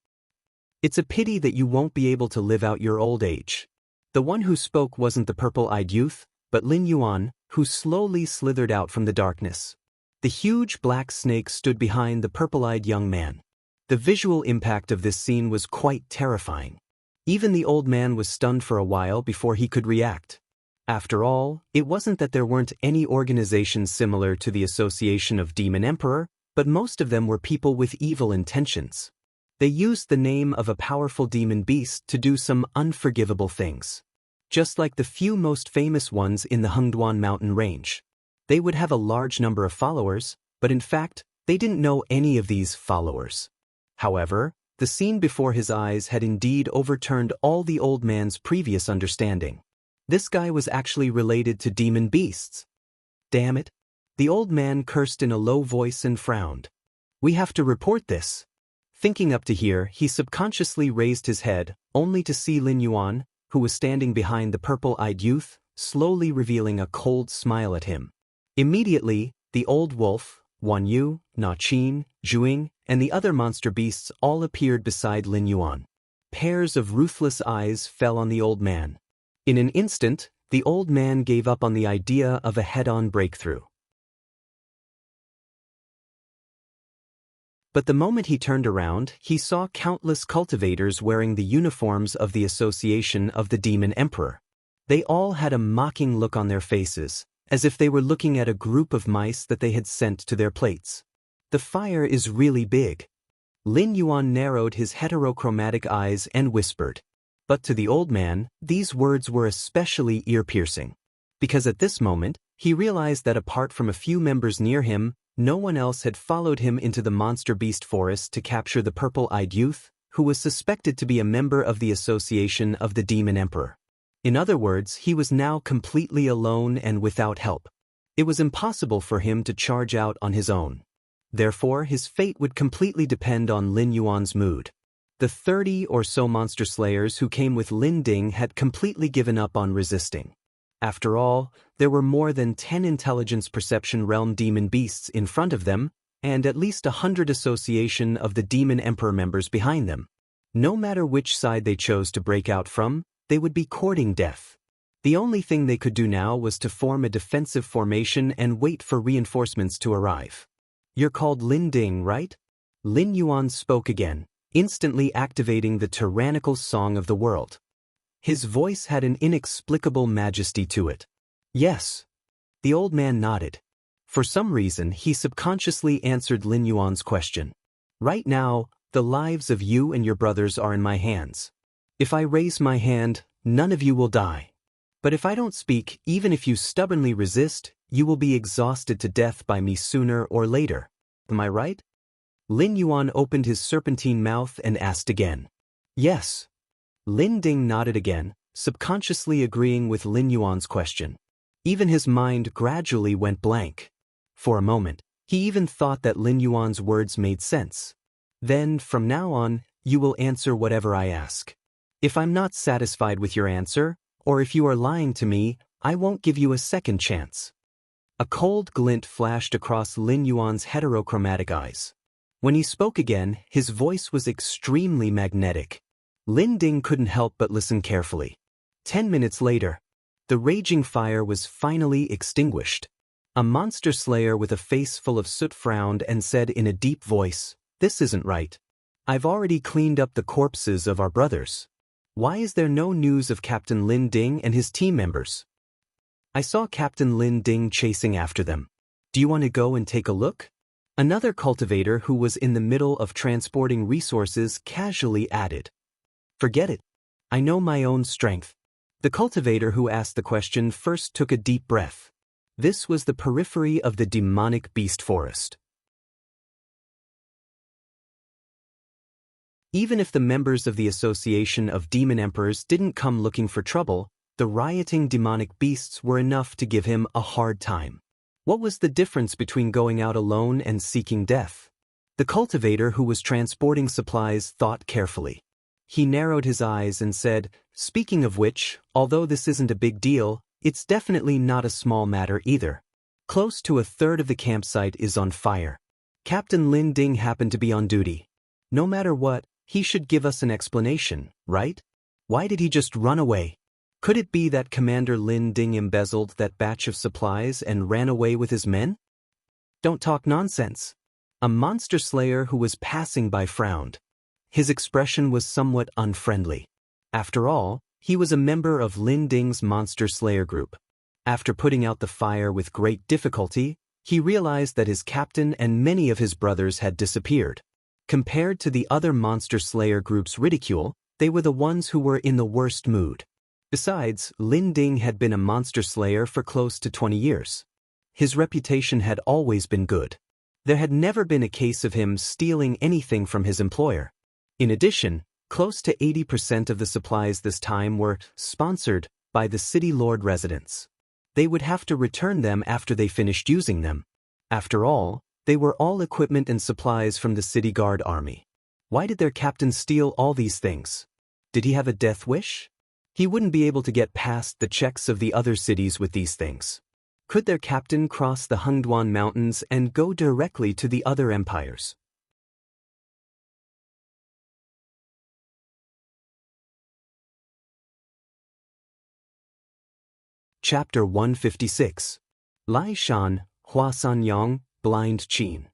It's a pity that you won't be able to live out your old age." The one who spoke wasn't the purple-eyed youth, but Lin Yuan, who slowly slithered out from the darkness. The huge black snake stood behind the purple-eyed young man. The visual impact of this scene was quite terrifying. Even the old man was stunned for a while before he could react. After all, it wasn't that there weren't any organizations similar to the Association of Demon Emperor, but most of them were people with evil intentions. They used the name of a powerful demon beast to do some unforgivable things. Just like the few most famous ones in the Hengduan mountain range. They would have a large number of followers, but in fact, they didn't know any of these followers. However, the scene before his eyes had indeed overturned all the old man's previous understanding. This guy was actually related to demon beasts. Damn it. The old man cursed in a low voice and frowned. "We have to report this." Thinking up to here, he subconsciously raised his head, only to see Lin Yuan, who was standing behind the purple-eyed youth, slowly revealing a cold smile at him. Immediately, the old wolf, Wan Yu, Na Qin, Zhuing, and the other monster beasts all appeared beside Lin Yuan. Pairs of ruthless eyes fell on the old man. In an instant, the old man gave up on the idea of a head-on breakthrough. But the moment he turned around, he saw countless cultivators wearing the uniforms of the Association of the Demon Emperor. They all had a mocking look on their faces, as if they were looking at a group of mice that they had sent to their plates. "The fire is really big." Lin Yuan narrowed his heterochromatic eyes and whispered. But to the old man, these words were especially ear-piercing. Because at this moment, he realized that apart from a few members near him, no one else had followed him into the monster beast forest to capture the purple-eyed youth, who was suspected to be a member of the Association of the Demon Emperor. In other words, he was now completely alone and without help. It was impossible for him to charge out on his own. Therefore, his fate would completely depend on Lin Yuan's mood. The 30 or so monster slayers who came with Lin Ding had completely given up on resisting. After all, there were more than 10 intelligence perception realm demon beasts in front of them, and at least 100 Association of the Demon Emperor members behind them. No matter which side they chose to break out from, they would be courting death. The only thing they could do now was to form a defensive formation and wait for reinforcements to arrive. "You're called Lin Ding, right?" Lin Yuan spoke again, instantly activating the tyrannical song of the world. His voice had an inexplicable majesty to it. Yes. The old man nodded. For some reason, he subconsciously answered Lin Yuan's question. Right now, the lives of you and your brothers are in my hands. If I raise my hand, none of you will die. But if I don't speak, even if you stubbornly resist, you will be exhausted to death by me sooner or later. Am I right? Lin Yuan opened his serpentine mouth and asked again. Yes. Lin Ding nodded again, subconsciously agreeing with Lin Yuan's question. Even his mind gradually went blank. For a moment, he even thought that Lin Yuan's words made sense. Then, from now on, you will answer whatever I ask. If I'm not satisfied with your answer, or if you are lying to me, I won't give you a second chance. A cold glint flashed across Lin Yuan's heterochromatic eyes. When he spoke again, his voice was extremely magnetic. Lin Ding couldn't help but listen carefully. 10 minutes later, the raging fire was finally extinguished. A monster slayer with a face full of soot frowned and said in a deep voice, "This isn't right. I've already cleaned up the corpses of our brothers. Why is there no news of Captain Lin Ding and his team members? I saw Captain Lin Ding chasing after them. Do you want to go and take a look?" Another cultivator who was in the middle of transporting resources casually added, "Forget it. I know my own strength." The cultivator who asked the question first took a deep breath. This was the periphery of the demonic beast forest. Even if the members of the Association of Demon Emperors didn't come looking for trouble, the rioting demonic beasts were enough to give him a hard time. What was the difference between going out alone and seeking death? The cultivator who was transporting supplies thought carefully. He narrowed his eyes and said, "Speaking of which, although this isn't a big deal, it's definitely not a small matter either. Close to a third of the campsite is on fire. Captain Lin Ding happened to be on duty. No matter what, he should give us an explanation, right? Why did he just run away? Could it be that Commander Lin Ding embezzled that batch of supplies and ran away with his men?" "Don't talk nonsense." A monster slayer who was passing by frowned. His expression was somewhat unfriendly. After all, he was a member of Lin Ding's monster slayer group. After putting out the fire with great difficulty, he realized that his captain and many of his brothers had disappeared. Compared to the other monster slayer group's ridicule, they were the ones who were in the worst mood. Besides, Lin Ding had been a monster slayer for close to 20 years. His reputation had always been good. There had never been a case of him stealing anything from his employer. In addition, close to 80% of the supplies this time were sponsored by the city lord residents. They would have to return them after they finished using them. After all, they were all equipment and supplies from the city guard army. Why did their captain steal all these things? Did he have a death wish? He wouldn't be able to get past the checks of the other cities with these things. Could their captain cross the Hengduan Mountains and go directly to the other empires? Chapter 156. Lai Shan, Hua Sanyang, Blind Qin.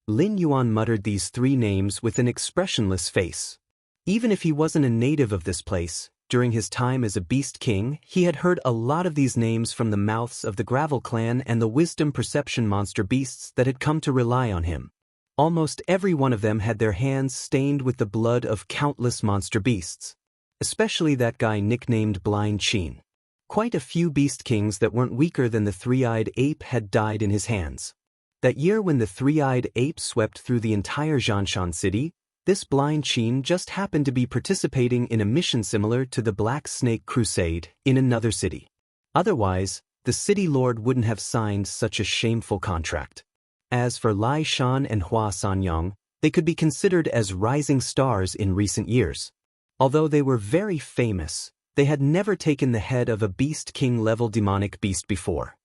Lin Yuan muttered these three names with an expressionless face. Even if he wasn't a native of this place, during his time as a beast king, he had heard a lot of these names from the mouths of the Gravel clan and the wisdom perception monster beasts that had come to rely on him. Almost every one of them had their hands stained with the blood of countless monster beasts. Especially that guy nicknamed Blind Qin. Quite a few beast kings that weren't weaker than the three-eyed ape had died in his hands. That year when the three-eyed ape swept through the entire Zhanshan city, this Blind Qin just happened to be participating in a mission similar to the Black Snake Crusade in another city. Otherwise, the city lord wouldn't have signed such a shameful contract. As for Lai Shan and Hua Sanyang, they could be considered as rising stars in recent years. Although they were very famous, they had never taken the head of a beast king-level demonic beast before.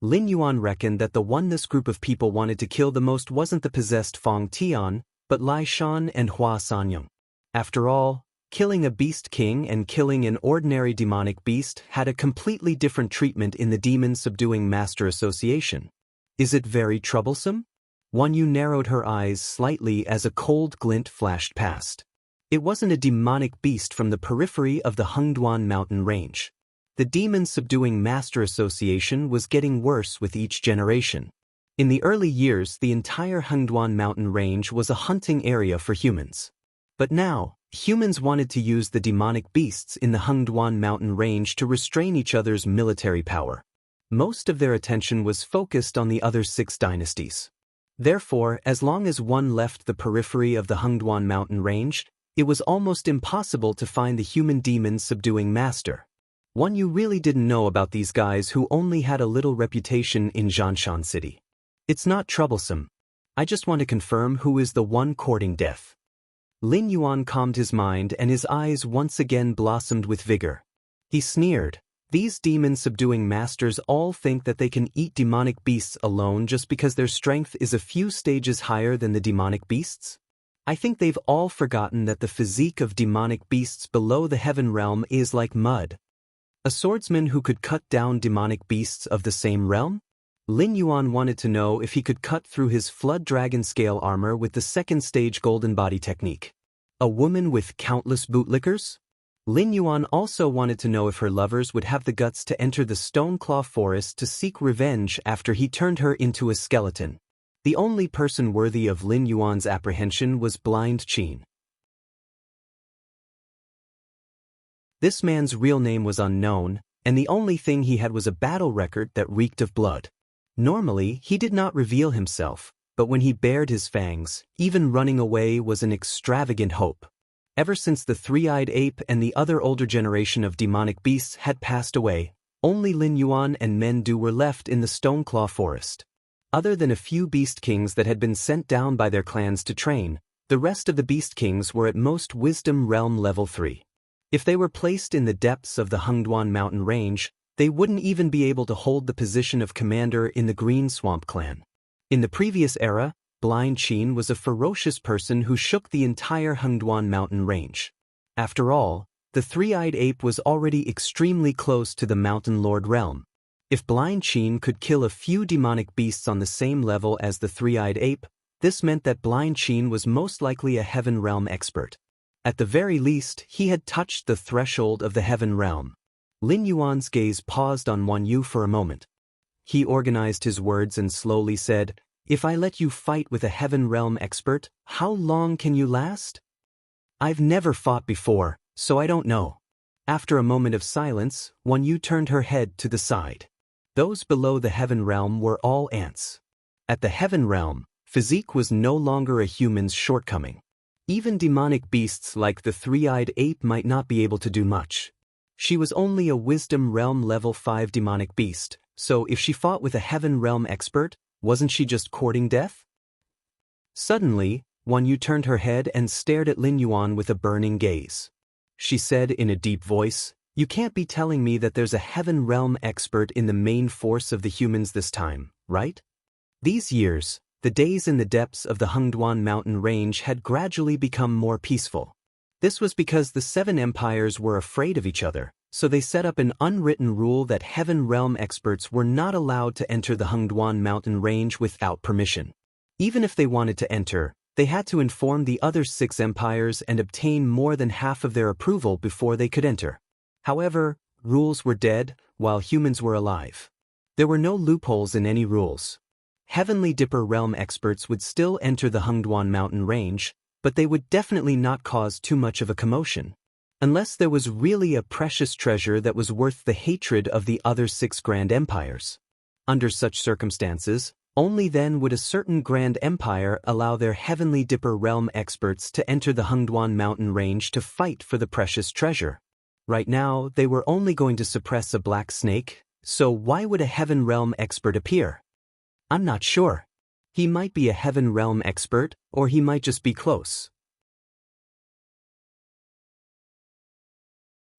Lin Yuan reckoned that the one this group of people wanted to kill the most wasn't the possessed Fong Tian, but Lai Shan and Hua Sanyang. After all, killing a beast king and killing an ordinary demonic beast had a completely different treatment in the Demon Subduing Master Association. Is it very troublesome? Wan Yu narrowed her eyes slightly as a cold glint flashed past. It wasn't a demonic beast from the periphery of the Hengduan mountain range. The demon-subduing master association was getting worse with each generation. In the early years, the entire Hengduan mountain range was a hunting area for humans. But now, humans wanted to use the demonic beasts in the Hengduan mountain range to restrain each other's military power. Most of their attention was focused on the other 6 dynasties. Therefore, as long as one left the periphery of the Hengduan mountain range, it was almost impossible to find the human demon-subduing master. One you really didn't know about these guys who only had a little reputation in Zhanshan City. It's not troublesome. I just want to confirm who is the one courting death. Lin Yuan calmed his mind and his eyes once again blossomed with vigor. He sneered. These demon-subduing masters all think that they can eat demonic beasts alone just because their strength is a few stages higher than the demonic beasts? I think they've all forgotten that the physique of demonic beasts below the heaven realm is like mud. A swordsman who could cut down demonic beasts of the same realm? Lin Yuan wanted to know if he could cut through his flood dragon scale armor with the second stage golden body technique. A woman with countless bootlickers? Lin Yuan also wanted to know if her lovers would have the guts to enter the Stoneclaw Forest to seek revenge after he turned her into a skeleton. The only person worthy of Lin Yuan's apprehension was Blind Qin. This man's real name was unknown, and the only thing he had was a battle record that reeked of blood. Normally, he did not reveal himself, but when he bared his fangs, even running away was an extravagant hope. Ever since the three-eyed ape and the other older generation of demonic beasts had passed away, only Lin Yuan and Mendu were left in the Stoneclaw Forest. Other than a few beast kings that had been sent down by their clans to train, the rest of the beast kings were at most wisdom realm level 3. If they were placed in the depths of the Hengduan mountain range, they wouldn't even be able to hold the position of commander in the Green Swamp clan. In the previous era, Blind Qin was a ferocious person who shook the entire Hengduan mountain range. After all, the three-eyed ape was already extremely close to the Mountain Lord realm. If Blind Qin could kill a few demonic beasts on the same level as the three-eyed ape, this meant that Blind Qin was most likely a heaven realm expert. At the very least, he had touched the threshold of the heaven realm. Lin Yuan's gaze paused on Wan Yu for a moment. He organized his words and slowly said, "If I let you fight with a heaven realm expert, how long can you last?" "I've never fought before, so I don't know." After a moment of silence, Wan Yu turned her head to the side. Those below the heaven realm were all ants. At the heaven realm, physique was no longer a human's shortcoming. Even demonic beasts like the three-eyed ape might not be able to do much. She was only a wisdom realm level 5 demonic beast, so if she fought with a heaven realm expert, wasn't she just courting death? Suddenly, Wan Yu turned her head and stared at Lin Yuan with a burning gaze. She said in a deep voice, "You can't be telling me that there's a heaven realm expert in the main force of the humans this time, right?" These years, the days in the depths of the Hengduan mountain range had gradually become more peaceful. This was because the 7 empires were afraid of each other, so they set up an unwritten rule that heaven realm experts were not allowed to enter the Hengduan mountain range without permission. Even if they wanted to enter, they had to inform the other 6 empires and obtain more than half of their approval before they could enter. However, rules were dead, while humans were alive. There were no loopholes in any rules. Heavenly Dipper realm experts would still enter the Hengduan mountain range, but they would definitely not cause too much of a commotion. Unless there was really a precious treasure that was worth the hatred of the other 6 grand empires. Under such circumstances, only then would a certain grand empire allow their Heavenly Dipper realm experts to enter the Hengduan mountain range to fight for the precious treasure. Right now, they were only going to suppress a black snake, so why would a heaven realm expert appear? I'm not sure. He might be a heaven realm expert, or he might just be close.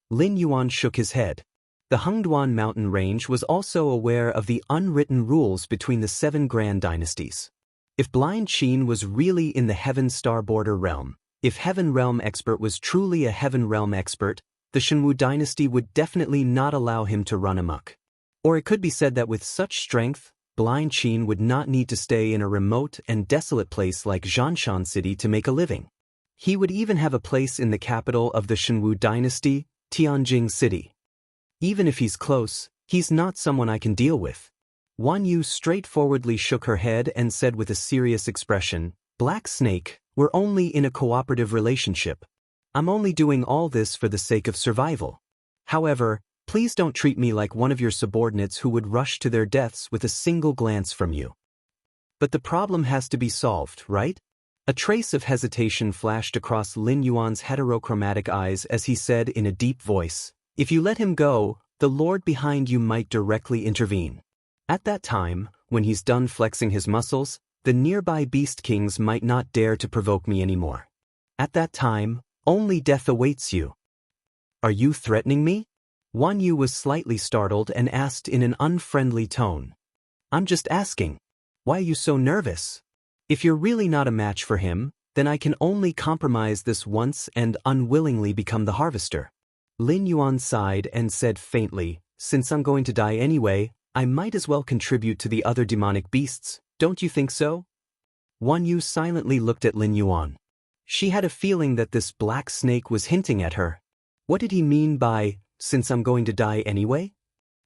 Lin Yuan shook his head. The Hengduan mountain range was also aware of the unwritten rules between the 7 grand dynasties. If Blind Qin was really in the Heaven Star Border realm, if Heaven Realm Expert was truly a Heaven Realm Expert, the Shenwu dynasty would definitely not allow him to run amok. Or it could be said that with such strength, Blind Qin would not need to stay in a remote and desolate place like Zhanshan City to make a living. He would even have a place in the capital of the Shenwu dynasty, Tianjing City. Even if he's close, he's not someone I can deal with. Wan Yu straightforwardly shook her head and said with a serious expression, Black Snake, we're only in a cooperative relationship. I'm only doing all this for the sake of survival. However, please don't treat me like one of your subordinates who would rush to their deaths with a single glance from you. But the problem has to be solved, right? A trace of hesitation flashed across Lin Yuan's heterochromatic eyes as he said in a deep voice, If you let him go, the lord behind you might directly intervene. At that time, when he's done flexing his muscles, the nearby beast kings might not dare to provoke me anymore. At that time, only death awaits you. Are you threatening me? Wan Yu was slightly startled and asked in an unfriendly tone. I'm just asking. Why are you so nervous? If you're really not a match for him, then I can only compromise this once and unwillingly become the harvester. Lin Yuan sighed and said faintly, Since I'm going to die anyway, I might as well contribute to the other demonic beasts, don't you think so? Wan Yu silently looked at Lin Yuan. She had a feeling that this black snake was hinting at her. What did he mean by, since I'm going to die anyway?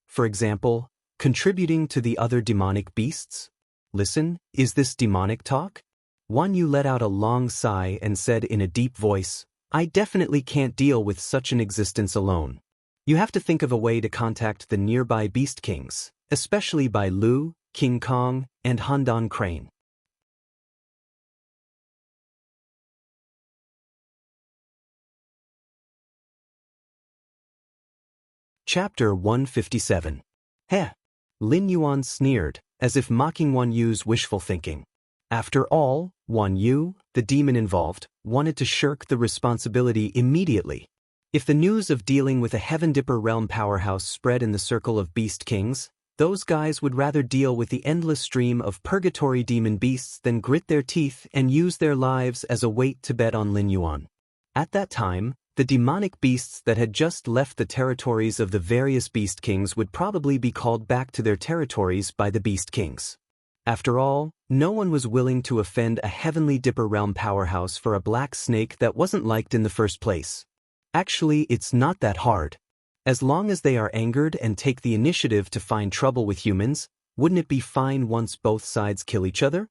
For example, contributing to the other demonic beasts? Listen, is this demonic talk? Wan Yu let out a long sigh and said in a deep voice, I definitely can't deal with such an existence alone. You have to think of a way to contact the nearby beast kings, especially by Lu, King Kong, and Handan Crane. Chapter 157. Heh. Lin Yuan sneered, as if mocking Wan Yu's wishful thinking. After all, Wan Yu, the demon involved, wanted to shirk the responsibility immediately. If the news of dealing with a Heaven Dipper realm powerhouse spread in the circle of beast kings, those guys would rather deal with the endless stream of purgatory demon beasts than grit their teeth and use their lives as a weight to bet on Lin Yuan. At that time, the demonic beasts that had just left the territories of the various beast kings would probably be called back to their territories by the beast kings. After all, no one was willing to offend a Heavenly Dipper realm powerhouse for a black snake that wasn't liked in the first place. Actually, it's not that hard. As long as they are angered and take the initiative to find trouble with humans, wouldn't it be fine once both sides kill each other?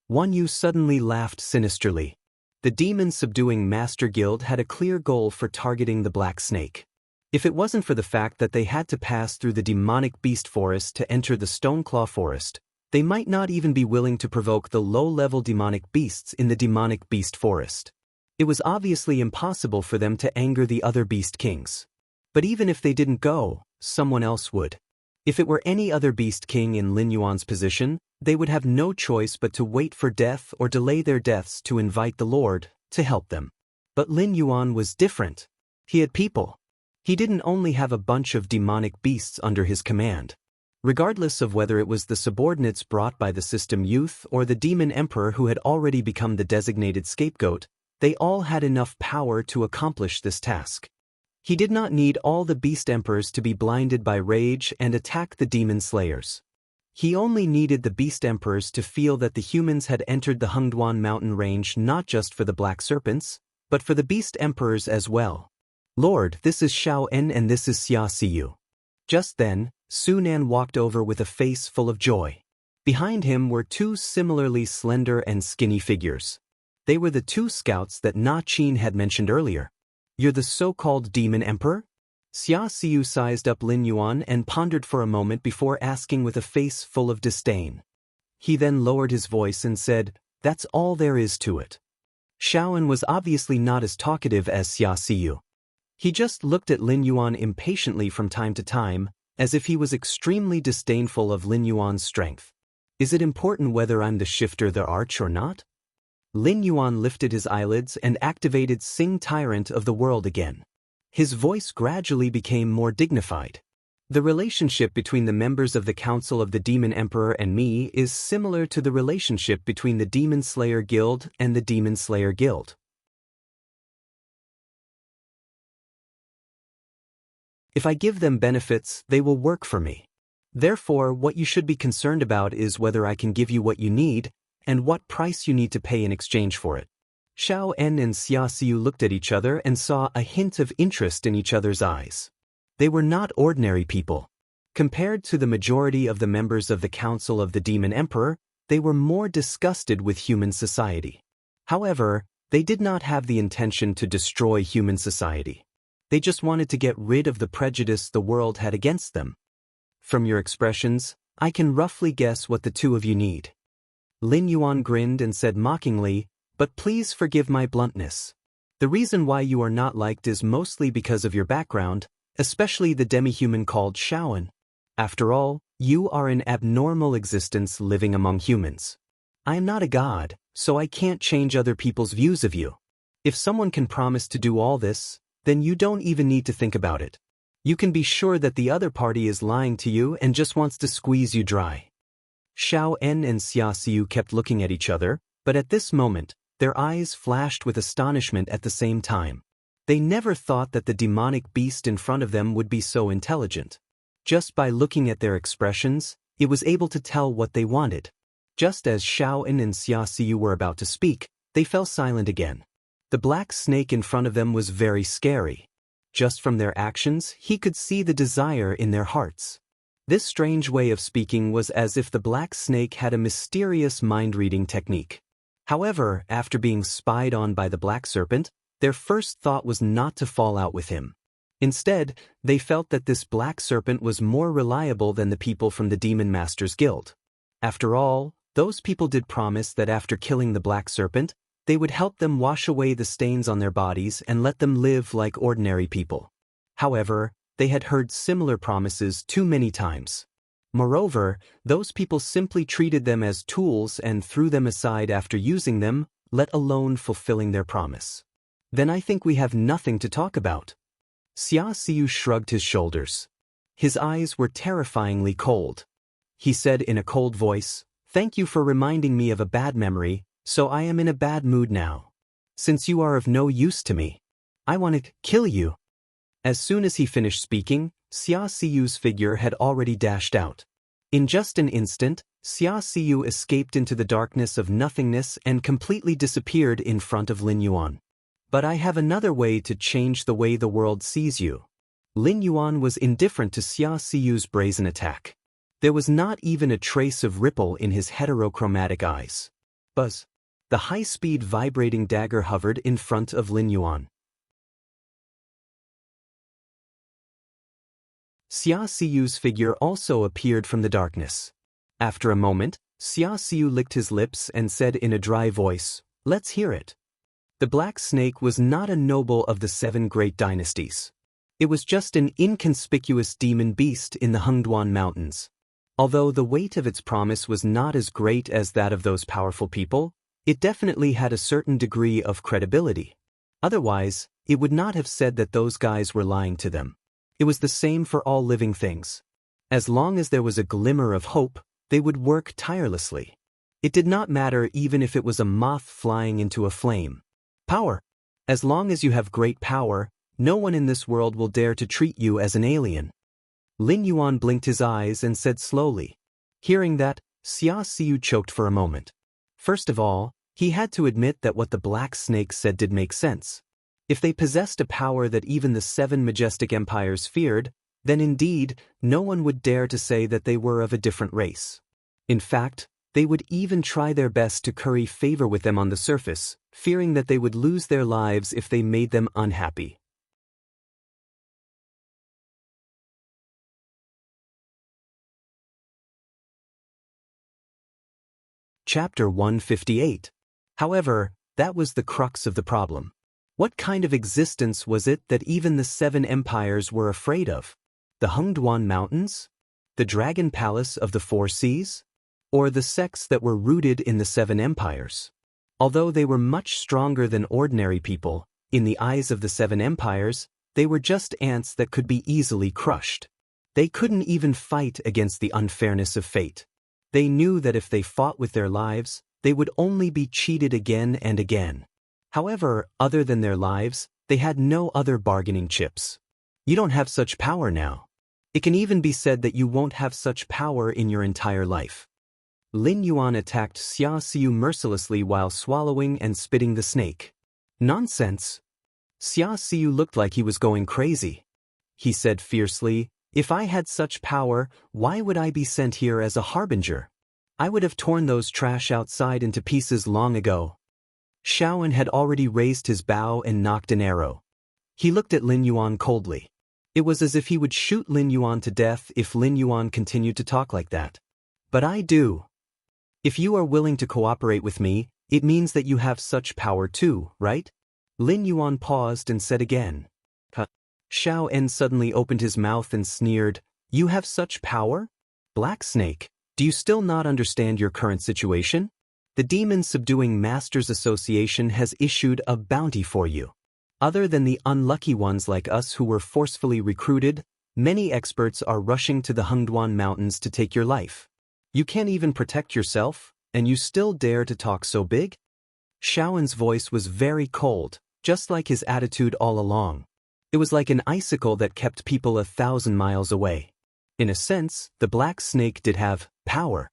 Wan Yu suddenly laughed sinisterly. The demon-subduing Master Guild had a clear goal for targeting the Black Snake. If it wasn't for the fact that they had to pass through the demonic beast forest to enter the Stoneclaw forest, they might not even be willing to provoke the low-level demonic beasts in the demonic beast forest. It was obviously impossible for them to anger the other beast kings. But even if they didn't go, someone else would. If it were any other beast king in Lin Yuan's position, they would have no choice but to wait for death or delay their deaths to invite the Lord to help them. But Lin Yuan was different. He had people. He didn't only have a bunch of demonic beasts under his command. Regardless of whether it was the subordinates brought by the system youth or the demon emperor who had already become the designated scapegoat, they all had enough power to accomplish this task. He did not need all the beast emperors to be blinded by rage and attack the demon slayers. He only needed the beast emperors to feel that the humans had entered the Hengduan mountain range not just for the black serpents, but for the beast emperors as well. Lord, this is Xiao En and this is Xia Siyu. Just then, Su Nan walked over with a face full of joy. Behind him were two similarly slender and skinny figures. They were the two scouts that Na Qin had mentioned earlier. You're the so-called demon emperor? Xia Siyu sized up Lin Yuan and pondered for a moment before asking with a face full of disdain. He then lowered his voice and said, That's all there is to it. Xiaoan was obviously not as talkative as Xia Siyu. He just looked at Lin Yuan impatiently from time to time, as if he was extremely disdainful of Lin Yuan's strength. Is it important whether I'm the shifter the arch or not? Lin Yuan lifted his eyelids and activated Sing Tyrant of the World again. His voice gradually became more dignified. The relationship between the members of the Council of the Demon Emperor and me is similar to the relationship between the Demon Slayer Guild and the Demon Slayer Guild. If I give them benefits, they will work for me. Therefore, what you should be concerned about is whether I can give you what you need, and what price you need to pay in exchange for it. Xiao En and Xia Siyu looked at each other and saw a hint of interest in each other's eyes. They were not ordinary people. Compared to the majority of the members of the Council of the Demon Emperor, they were more disgusted with human society. However, they did not have the intention to destroy human society. They just wanted to get rid of the prejudice the world had against them. From your expressions, I can roughly guess what the two of you need. Lin Yuan grinned and said mockingly, but please forgive my bluntness. The reason why you are not liked is mostly because of your background, especially the demi-human called Shaoan. After all, you are an abnormal existence living among humans. I am not a god, so I can't change other people's views of you. If someone can promise to do all this, then you don't even need to think about it. You can be sure that the other party is lying to you and just wants to squeeze you dry. Xiao En and Xia Xiu kept looking at each other, but at this moment, their eyes flashed with astonishment at the same time. They never thought that the demonic beast in front of them would be so intelligent. Just by looking at their expressions, it was able to tell what they wanted. Just as Xiao En and Xia Xiu were about to speak, they fell silent again. The black snake in front of them was very scary. Just from their actions, he could see the desire in their hearts. This strange way of speaking was as if the black snake had a mysterious mind-reading technique. However, after being spied on by the black serpent, their first thought was not to fall out with him. Instead, they felt that this black serpent was more reliable than the people from the Demon Masters Guild. After all, those people did promise that after killing the black serpent, they would help them wash away the stains on their bodies and let them live like ordinary people. However, they had heard similar promises too many times. Moreover, those people simply treated them as tools and threw them aside after using them, let alone fulfilling their promise. Then I think we have nothing to talk about. Xia Xiu shrugged his shoulders. His eyes were terrifyingly cold. He said in a cold voice, "Thank you for reminding me of a bad memory, so I am in a bad mood now. Since you are of no use to me, I want to kill you." As soon as he finished speaking, Xia Xiu's figure had already dashed out. In just an instant, Xia Xiu escaped into the darkness of nothingness and completely disappeared in front of Lin Yuan. But I have another way to change the way the world sees you. Lin Yuan was indifferent to Xia Xiu's brazen attack. There was not even a trace of ripple in his heterochromatic eyes. Buzz. The high-speed vibrating dagger hovered in front of Lin Yuan. Xia Xiu's figure also appeared from the darkness. After a moment, Xia Xiu licked his lips and said in a dry voice, "Let's hear it." The black snake was not a noble of the 7 great dynasties. It was just an inconspicuous demon beast in the Hengduan Mountains. Although the weight of its promise was not as great as that of those powerful people, it definitely had a certain degree of credibility. Otherwise, it would not have said that those guys were lying to them. It was the same for all living things. As long as there was a glimmer of hope, they would work tirelessly. It did not matter even if it was a moth flying into a flame. Power. As long as you have great power, no one in this world will dare to treat you as an alien. Lin Yuan blinked his eyes and said slowly. Hearing that, Xia Xiu choked for a moment. First of all, he had to admit that what the black snake said did make sense. If they possessed a power that even the 7 majestic empires feared, then indeed, no one would dare to say that they were of a different race. In fact, they would even try their best to curry favor with them on the surface, fearing that they would lose their lives if they made them unhappy. Chapter 158. However, that was the crux of the problem. What kind of existence was it that even the 7 empires were afraid of? The Hengduan Mountains? The Dragon Palace of the 4 Seas? Or the sects that were rooted in the 7 empires? Although they were much stronger than ordinary people, in the eyes of the 7 empires, they were just ants that could be easily crushed. They couldn't even fight against the unfairness of fate. They knew that if they fought with their lives, they would only be cheated again and again. However, other than their lives, they had no other bargaining chips. You don't have such power now. It can even be said that you won't have such power in your entire life. Lin Yuan attacked Xia Xiu mercilessly while swallowing and spitting the snake. Nonsense. Xia Xiu looked like he was going crazy. he said fiercely. "If I had such power, why would I be sent here as a harbinger? I would have torn those trash outside into pieces long ago." Shaoan had already raised his bow and nocked an arrow. He looked at Lin Yuan coldly. It was as if he would shoot Lin Yuan to death if Lin Yuan continued to talk like that. "But I do. If you are willing to cooperate with me, it means that you have such power too, right?" Lin Yuan paused and said again. "Huh." Xiao En suddenly opened his mouth and sneered, "You have such power? Black Snake, do you still not understand your current situation? The Demon Subduing Masters Association has issued a bounty for you. Other than the unlucky ones like us who were forcefully recruited, many experts are rushing to the Hengduan Mountains to take your life. You can't even protect yourself, and you still dare to talk so big?" Shaoan's voice was very cold, just like his attitude all along. It was like an icicle that kept people 1,000 miles away. In a sense, the Black Snake did have power.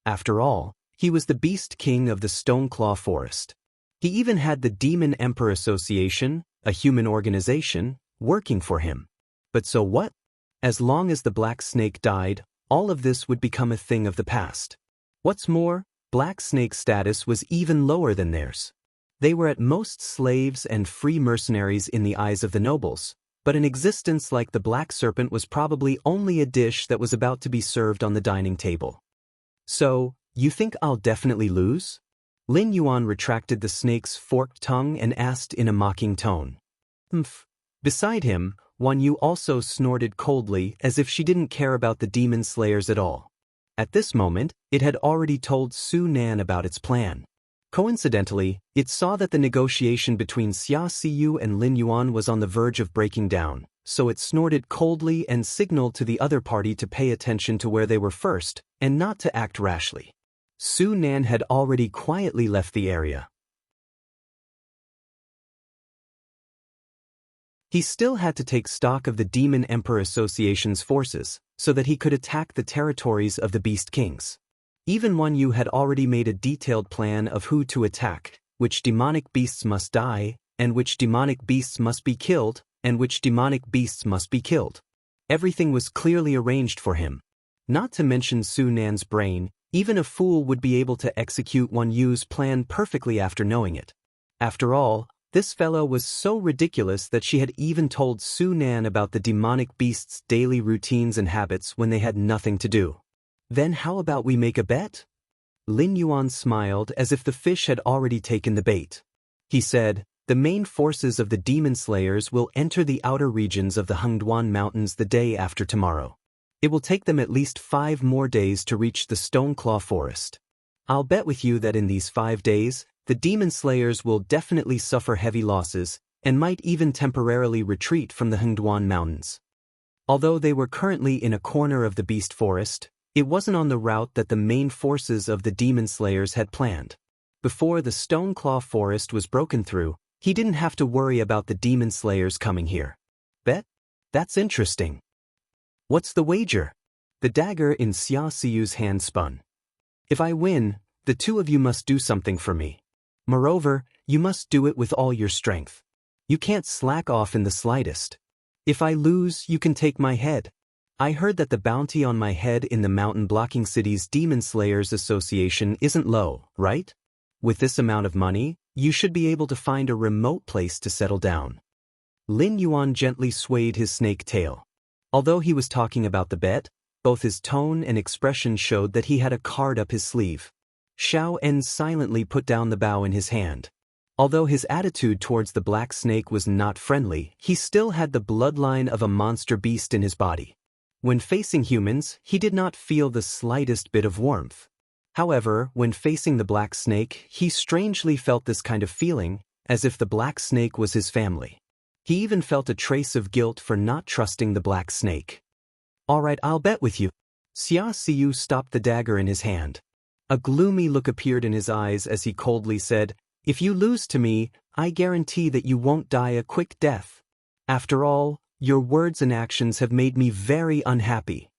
After all, he was the Beast King of the Stoneclaw Forest. He even had the Demon Emperor Association, a human organization, working for him. But so what? As long as the Black Snake died, all of this would become a thing of the past. What's more, Black Snake's status was even lower than theirs. They were at most slaves and free mercenaries in the eyes of the nobles, but an existence like the Black Serpent was probably only a dish that was about to be served on the dining table. "So, you think I'll definitely lose?" Lin Yuan retracted the snake's forked tongue and asked in a mocking tone. "Humph." Beside him, Wan Yu also snorted coldly as if she didn't care about the demon slayers at all. At this moment, it had already told Su Nan about its plan. Coincidentally, it saw that the negotiation between Xia Siyu and Lin Yuan was on the verge of breaking down, so it snorted coldly and signaled to the other party to pay attention to where they were first, and not to act rashly. Su Nan had already quietly left the area. He still had to take stock of the Demon Emperor Association's forces, so that he could attack the territories of the Beast Kings. Even Wan Yu had already made a detailed plan of who to attack, which demonic beasts must die, and which demonic beasts must be killed, and which demonic beasts must be killed. Everything was clearly arranged for him. Not to mention Su Nan's brain, even a fool would be able to execute Wan Yu's plan perfectly after knowing it. After all, this fellow was so ridiculous that she had even told Su Nan about the demonic beast's daily routines and habits when they had nothing to do. "Then how about we make a bet?" Lin Yuan smiled as if the fish had already taken the bait. He said, "The main forces of the demon slayers will enter the outer regions of the Hengduan Mountains the day after tomorrow. It will take them at least 5 more days to reach the Stoneclaw Forest. I'll bet with you that in these 5 days, the demon slayers will definitely suffer heavy losses, and might even temporarily retreat from the Hengduan Mountains." Although they were currently in a corner of the Beast Forest, it wasn't on the route that the main forces of the demon slayers had planned. Before the Stoneclaw Forest was broken through, he didn't have to worry about the demon slayers coming here. "Bet? That's interesting. What's the wager?" The dagger in Xia Siyu's hand spun. "If I win, the two of you must do something for me. Moreover, you must do it with all your strength. You can't slack off in the slightest. If I lose, you can take my head. I heard that the bounty on my head in the mountain-blocking city's Demon Slayers Association isn't low, right? With this amount of money, you should be able to find a remote place to settle down." Lin Yuan gently swayed his snake tail. Although he was talking about the bet, both his tone and expression showed that he had a card up his sleeve. Xiao En silently put down the bow in his hand. Although his attitude towards the Black Snake was not friendly, he still had the bloodline of a monster beast in his body. When facing humans, he did not feel the slightest bit of warmth. However, when facing the Black Snake, he strangely felt this kind of feeling, as if the Black Snake was his family. He even felt a trace of guilt for not trusting the Black Snake. "All right, I'll bet with you." Xia Siyu stopped the dagger in his hand. A gloomy look appeared in his eyes as he coldly said, "If you lose to me, I guarantee that you won't die a quick death. After all, your words and actions have made me very unhappy."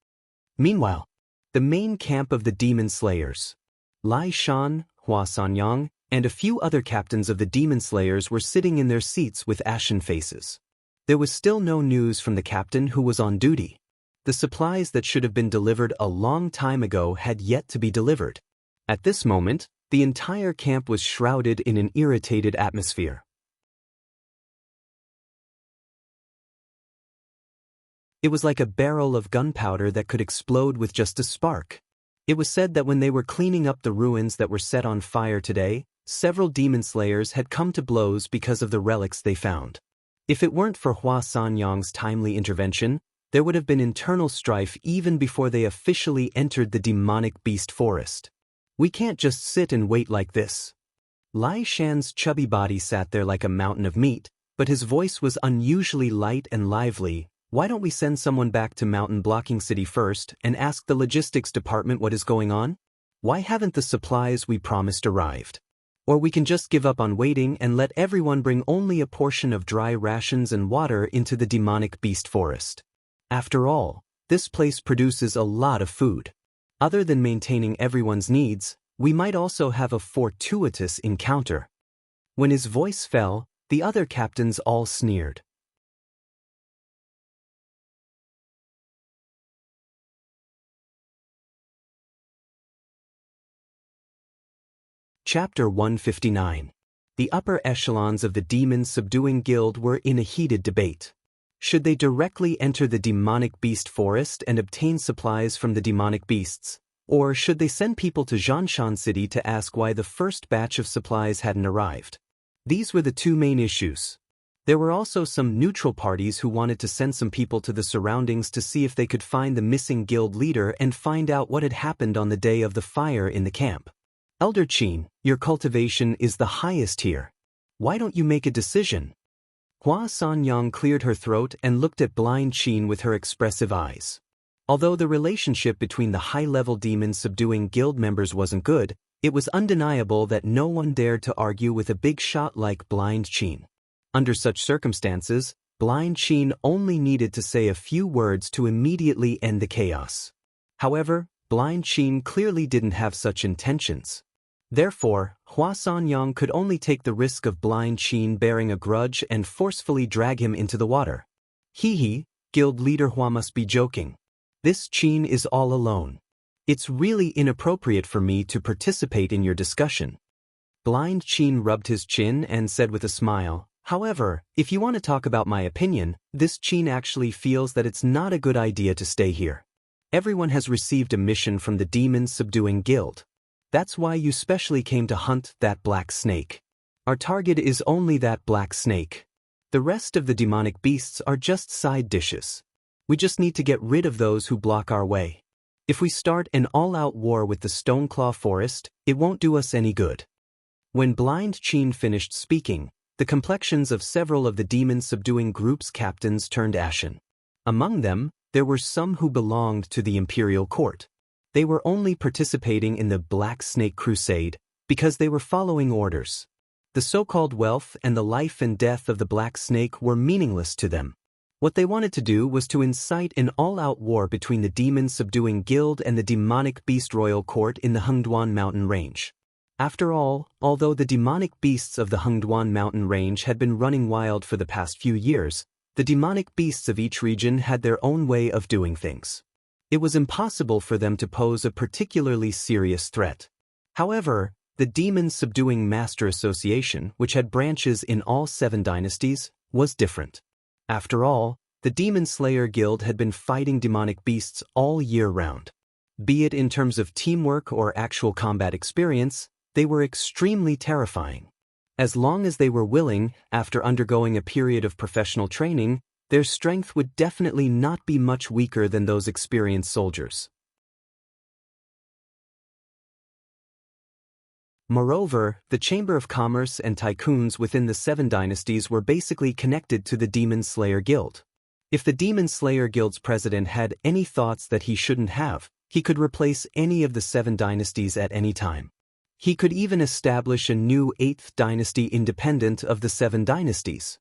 Meanwhile, the main camp of the Demon Slayers, Lai Shan, Hua Sanyang, and a few other captains of the Demon Slayers were sitting in their seats with ashen faces. There was still no news from the captain who was on duty. The supplies that should have been delivered a long time ago had yet to be delivered. At this moment, the entire camp was shrouded in an irritated atmosphere. It was like a barrel of gunpowder that could explode with just a spark. It was said that when they were cleaning up the ruins that were set on fire today, several demon slayers had come to blows because of the relics they found. If it weren't for Hua Sanyang's timely intervention, there would have been internal strife even before they officially entered the demonic beast forest. We can't just sit and wait like this. Lai Shan's chubby body sat there like a mountain of meat, but his voice was unusually light and lively. Why don't we send someone back to Mountain Blocking City first and ask the logistics department what is going on? Why haven't the supplies we promised arrived? Or we can just give up on waiting and let everyone bring only a portion of dry rations and water into the demonic beast forest. After all, this place produces a lot of food. Other than maintaining everyone's needs, we might also have a fortuitous encounter. When his voice fell, the other captains all sneered. Chapter 159. The upper echelons of the demon-subduing guild were in a heated debate. Should they directly enter the demonic beast forest and obtain supplies from the demonic beasts, or should they send people to Zhanshan City to ask why the first batch of supplies hadn't arrived? These were the two main issues. There were also some neutral parties who wanted to send some people to the surroundings to see if they could find the missing guild leader and find out what had happened on the day of the fire in the camp. Elder Qin, your cultivation is the highest here. Why don't you make a decision? Hua Sanyang cleared her throat and looked at blind Qin with her expressive eyes. Although the relationship between the high-level demon-subduing guild members wasn't good, it was undeniable that no one dared to argue with a big shot like blind Qin. Under such circumstances, blind Qin only needed to say a few words to immediately end the chaos. However, blind Qin clearly didn't have such intentions. Therefore, Hua Sanyang could only take the risk of blind Qin bearing a grudge and forcefully drag him into the water. Hee, guild leader Hua must be joking. This Qin is all alone. It's really inappropriate for me to participate in your discussion. Blind Qin rubbed his chin and said with a smile, however, if you want to talk about my opinion, this Qin actually feels that it's not a good idea to stay here. Everyone has received a mission from the demon-subduing guild. That's why you specially came to hunt that black snake. Our target is only that black snake. The rest of the demonic beasts are just side dishes. We just need to get rid of those who block our way. If we start an all-out war with the Stoneclaw Forest, it won't do us any good. When blind Qin finished speaking, the complexions of several of the demon-subduing group's captains turned ashen. Among them, there were some who belonged to the imperial court. They were only participating in the Black Snake Crusade because they were following orders. The so-called wealth and the life and death of the Black Snake were meaningless to them. What they wanted to do was to incite an all-out war between the demon-subduing guild and the demonic beast royal court in the Hengduan mountain range. After all, although the demonic beasts of the Hengduan mountain range had been running wild for the past few years, the demonic beasts of each region had their own way of doing things. It was impossible for them to pose a particularly serious threat. However, the Demon-Subduing Master Association, which had branches in all 7 dynasties, was different. After all, the Demon Slayer Guild had been fighting demonic beasts all year round. Be it in terms of teamwork or actual combat experience, they were extremely terrifying. As long as they were willing, after undergoing a period of professional training, their strength would definitely not be much weaker than those experienced soldiers. Moreover, the Chamber of Commerce and tycoons within the 7 dynasties were basically connected to the Demon Slayer Guild. If the Demon Slayer Guild's president had any thoughts that he shouldn't have, he could replace any of the 7 dynasties at any time. He could even establish a new 8th dynasty independent of the 7 dynasties.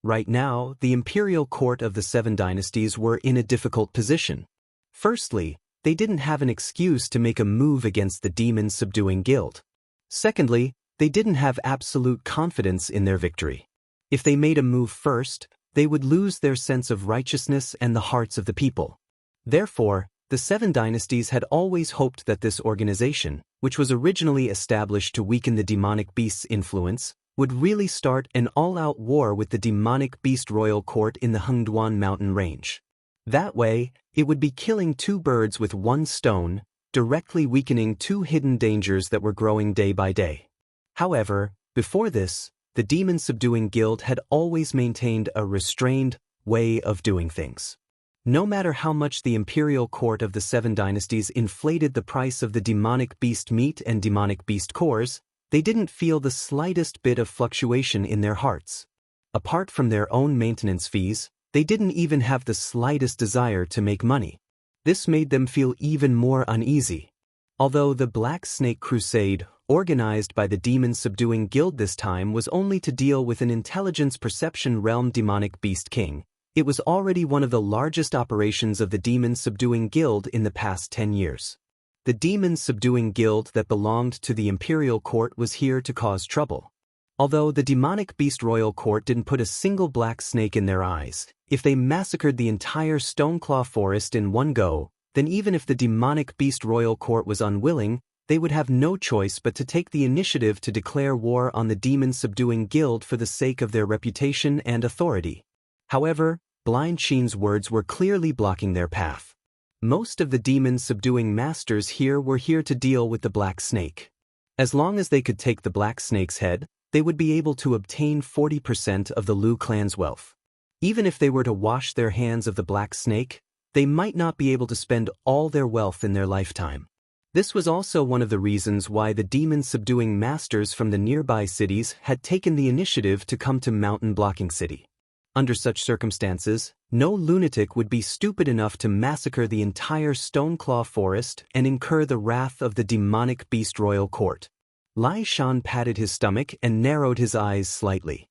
Right now, the imperial court of the 7 dynasties were in a difficult position. Firstly, they didn't have an excuse to make a move against the demon-subduing guild. Secondly, they didn't have absolute confidence in their victory. If they made a move first, they would lose their sense of righteousness and the hearts of the people. Therefore, the Seven Dynasties had always hoped that this organization, which was originally established to weaken the demonic beast's influence, would really start an all-out war with the demonic beast royal court in the Hengduan mountain range. That way, it would be killing two birds with one stone, directly weakening two hidden dangers that were growing day by day. However, before this, the demon-subduing guild had always maintained a restrained way of doing things. No matter how much the imperial court of the Seven Dynasties inflated the price of the demonic beast meat and demonic beast cores, they didn't feel the slightest bit of fluctuation in their hearts. Apart from their own maintenance fees, they didn't even have the slightest desire to make money. This made them feel even more uneasy. Although the Black Snake Crusade, organized by the demon-subduing guild this time, was only to deal with an intelligence perception realm demonic beast king, it was already one of the largest operations of the demon-subduing guild in the past 10 years. The demon-subduing guild that belonged to the imperial court was here to cause trouble. Although the demonic beast royal court didn't put a single black snake in their eyes, if they massacred the entire Stoneclaw forest in one go, then even if the demonic beast royal court was unwilling, they would have no choice but to take the initiative to declare war on the demon-subduing guild for the sake of their reputation and authority. However, Blind Sheen's words were clearly blocking their path. Most of the demon-subduing masters here were here to deal with the black snake. As long as they could take the black snake's head, they would be able to obtain 40% of the Lu clan's wealth. Even if they were to wash their hands of the black snake, they might not be able to spend all their wealth in their lifetime. This was also one of the reasons why the demon-subduing masters from the nearby cities had taken the initiative to come to Mountain Blocking City. Under such circumstances, no lunatic would be stupid enough to massacre the entire Stoneclaw forest and incur the wrath of the demonic beast royal court. Lai Shan patted his stomach and narrowed his eyes slightly.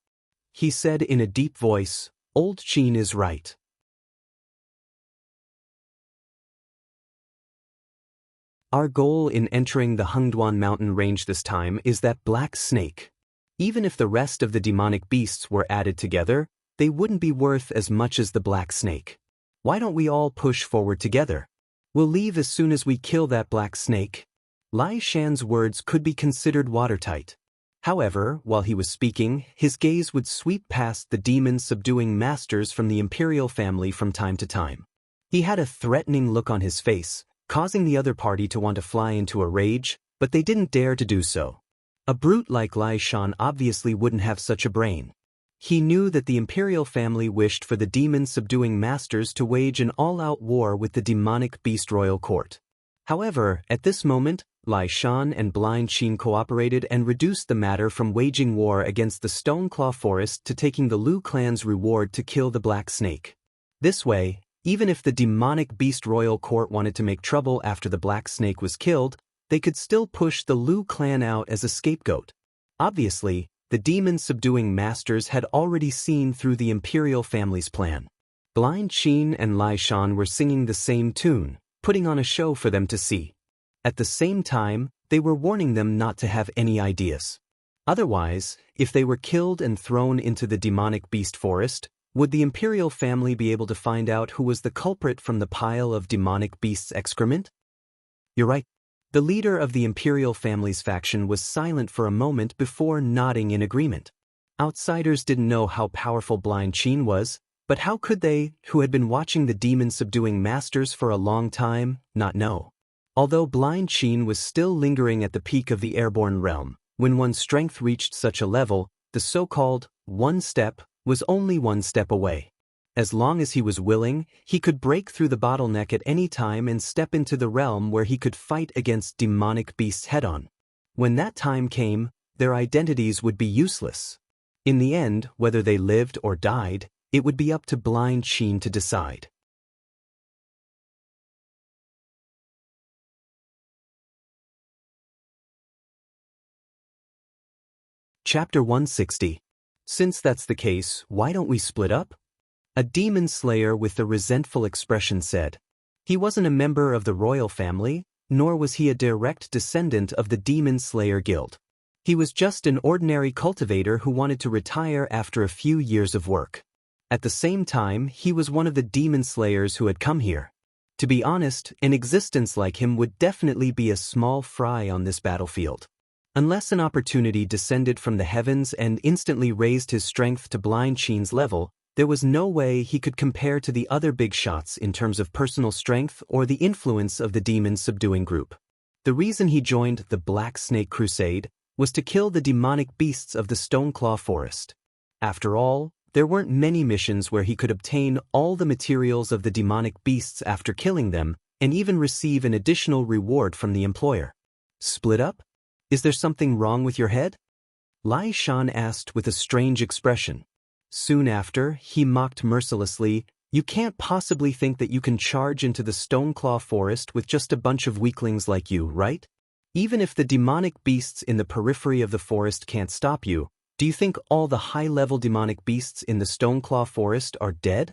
He said in a deep voice, "Old Qin is right. Our goal in entering the Hengduan mountain range this time is that black snake. Even if the rest of the demonic beasts were added together, they wouldn't be worth as much as the black snake. Why don't we all push forward together? We'll leave as soon as we kill that black snake." Lai Shan's words could be considered watertight. However, while he was speaking, his gaze would sweep past the demon-subduing masters from the imperial family from time to time. He had a threatening look on his face, causing the other party to want to fly into a rage, but they didn't dare to do so. A brute like Lai Shan obviously wouldn't have such a brain. He knew that the imperial family wished for the demon-subduing masters to wage an all-out war with the demonic beast royal court. However, at this moment, Lai Shan and Blind Sheen cooperated and reduced the matter from waging war against the Stoneclaw forest to taking the Lu clan's reward to kill the black snake. This way, even if the demonic beast royal court wanted to make trouble after the black snake was killed, they could still push the Lu clan out as a scapegoat. Obviously, the demon-subduing masters had already seen through the imperial family's plan. Blind Sheen and Lai Shan were singing the same tune, putting on a show for them to see. At the same time, they were warning them not to have any ideas. Otherwise, if they were killed and thrown into the demonic beast forest, would the imperial family be able to find out who was the culprit from the pile of demonic beast's excrement? You're right. The leader of the imperial family's faction was silent for a moment before nodding in agreement. Outsiders didn't know how powerful Blind Sheen was, but how could they, who had been watching the demon-subduing masters for a long time, not know? Although Blind Sheen was still lingering at the peak of the airborne realm, when one's strength reached such a level, the so-called one step was only one step away. As long as he was willing, he could break through the bottleneck at any time and step into the realm where he could fight against demonic beasts head-on. When that time came, their identities would be useless. In the end, whether they lived or died, it would be up to Blind Sheen to decide. Chapter 160. Since that's the case, why don't we split up? A demon slayer with a resentful expression said. He wasn't a member of the royal family, nor was he a direct descendant of the demon slayer guild. He was just an ordinary cultivator who wanted to retire after a few years of work. At the same time, he was one of the demon slayers who had come here. To be honest, an existence like him would definitely be a small fry on this battlefield. Unless an opportunity descended from the heavens and instantly raised his strength to Blind Sheen's level, there was no way he could compare to the other big shots in terms of personal strength or the influence of the demon subduing group. The reason he joined the Black Snake Crusade was to kill the demonic beasts of the Stoneclaw Forest. After all, there weren't many missions where he could obtain all the materials of the demonic beasts after killing them and even receive an additional reward from the employer. Split up? Is there something wrong with your head? Lai Shan asked with a strange expression. Soon after, he mocked mercilessly, "You can't possibly think that you can charge into the Stoneclaw Forest with just a bunch of weaklings like you, right? Even if the demonic beasts in the periphery of the forest can't stop you, do you think all the high-level demonic beasts in the Stoneclaw Forest are dead?"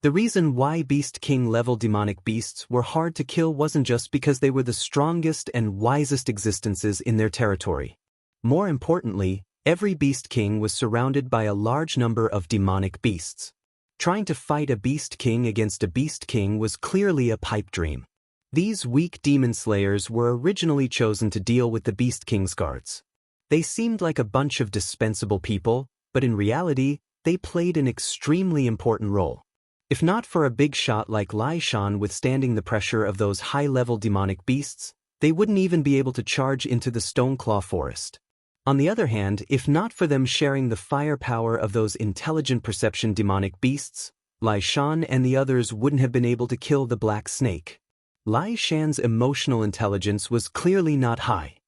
The reason why Beast King-level demonic beasts were hard to kill wasn't just because they were the strongest and wisest existences in their territory. More importantly, every Beast King was surrounded by a large number of demonic beasts. Trying to fight a Beast King against a Beast King was clearly a pipe dream. These weak demon slayers were originally chosen to deal with the Beast King's guards. They seemed like a bunch of dispensable people, but in reality, they played an extremely important role. If not for a big shot like Lai Shan withstanding the pressure of those high-level demonic beasts, they wouldn't even be able to charge into the Stoneclaw Forest. On the other hand, if not for them sharing the firepower of those intelligent perception demonic beasts, Lai Shan and the others wouldn't have been able to kill the Black Snake. Lai Shan's emotional intelligence was clearly not high.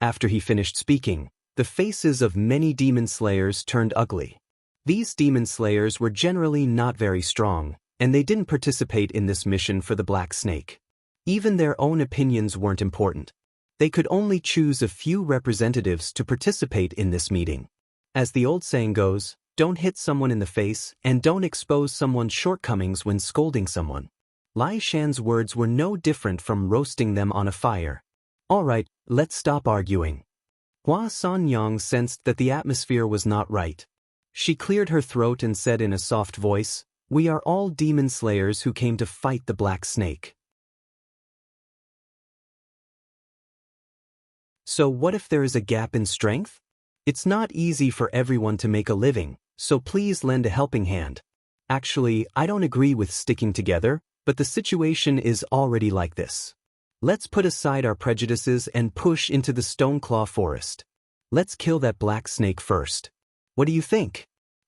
After he finished speaking, the faces of many demon slayers turned ugly. These demon slayers were generally not very strong, and they didn't participate in this mission for the Black Snake. Even their own opinions weren't important. They could only choose a few representatives to participate in this meeting. As the old saying goes, don't hit someone in the face and don't expose someone's shortcomings when scolding someone. Lai Shan's words were no different from roasting them on a fire. All right, let's stop arguing. Hua Sanyang sensed that the atmosphere was not right. She cleared her throat and said in a soft voice, "We are all demon slayers who came to fight the Black Snake. So what if there is a gap in strength? It's not easy for everyone to make a living, so please lend a helping hand. Actually, I don't agree with sticking together, but the situation is already like this. Let's put aside our prejudices and push into the Stoneclaw Forest. Let's kill that Black Snake first. What do you think?"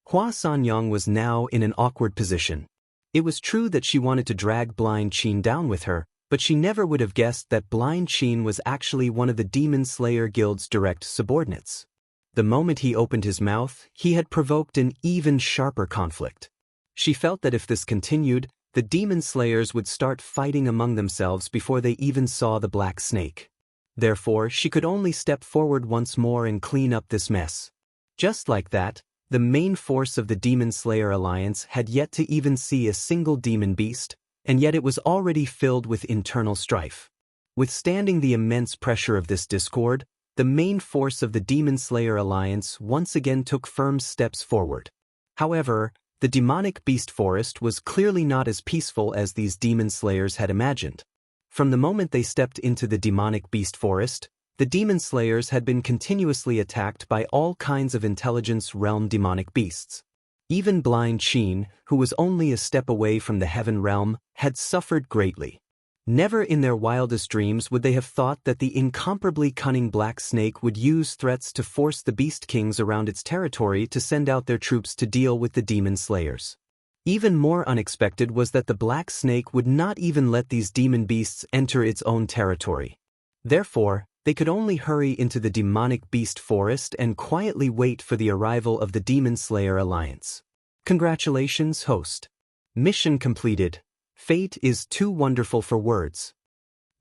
Hua Sanyang was now in an awkward position. It was true that she wanted to drag Blind Sheen down with her, but she never would have guessed that Blind Sheen was actually one of the Demon Slayer Guild's direct subordinates. The moment he opened his mouth, he had provoked an even sharper conflict. She felt that if this continued, the Demon Slayers would start fighting among themselves before they even saw the Black Snake. Therefore, she could only step forward once more and clean up this mess. Just like that, the main force of the Demon Slayer Alliance had yet to even see a single demon beast, and yet it was already filled with internal strife. Withstanding the immense pressure of this discord, the main force of the Demon Slayer Alliance once again took firm steps forward. However, the demonic beast forest was clearly not as peaceful as these demon slayers had imagined. From the moment they stepped into the demonic beast forest, the demon slayers had been continuously attacked by all kinds of intelligence realm demonic beasts. Even Blind Sheen, who was only a step away from the heaven realm, had suffered greatly. Never in their wildest dreams would they have thought that the incomparably cunning Black Snake would use threats to force the Beast Kings around its territory to send out their troops to deal with the demon slayers. Even more unexpected was that the Black Snake would not even let these demon beasts enter its own territory. Therefore, they could only hurry into the demonic beast forest and quietly wait for the arrival of the Demon Slayer Alliance. Congratulations, host. Mission completed. Fate is too wonderful for words.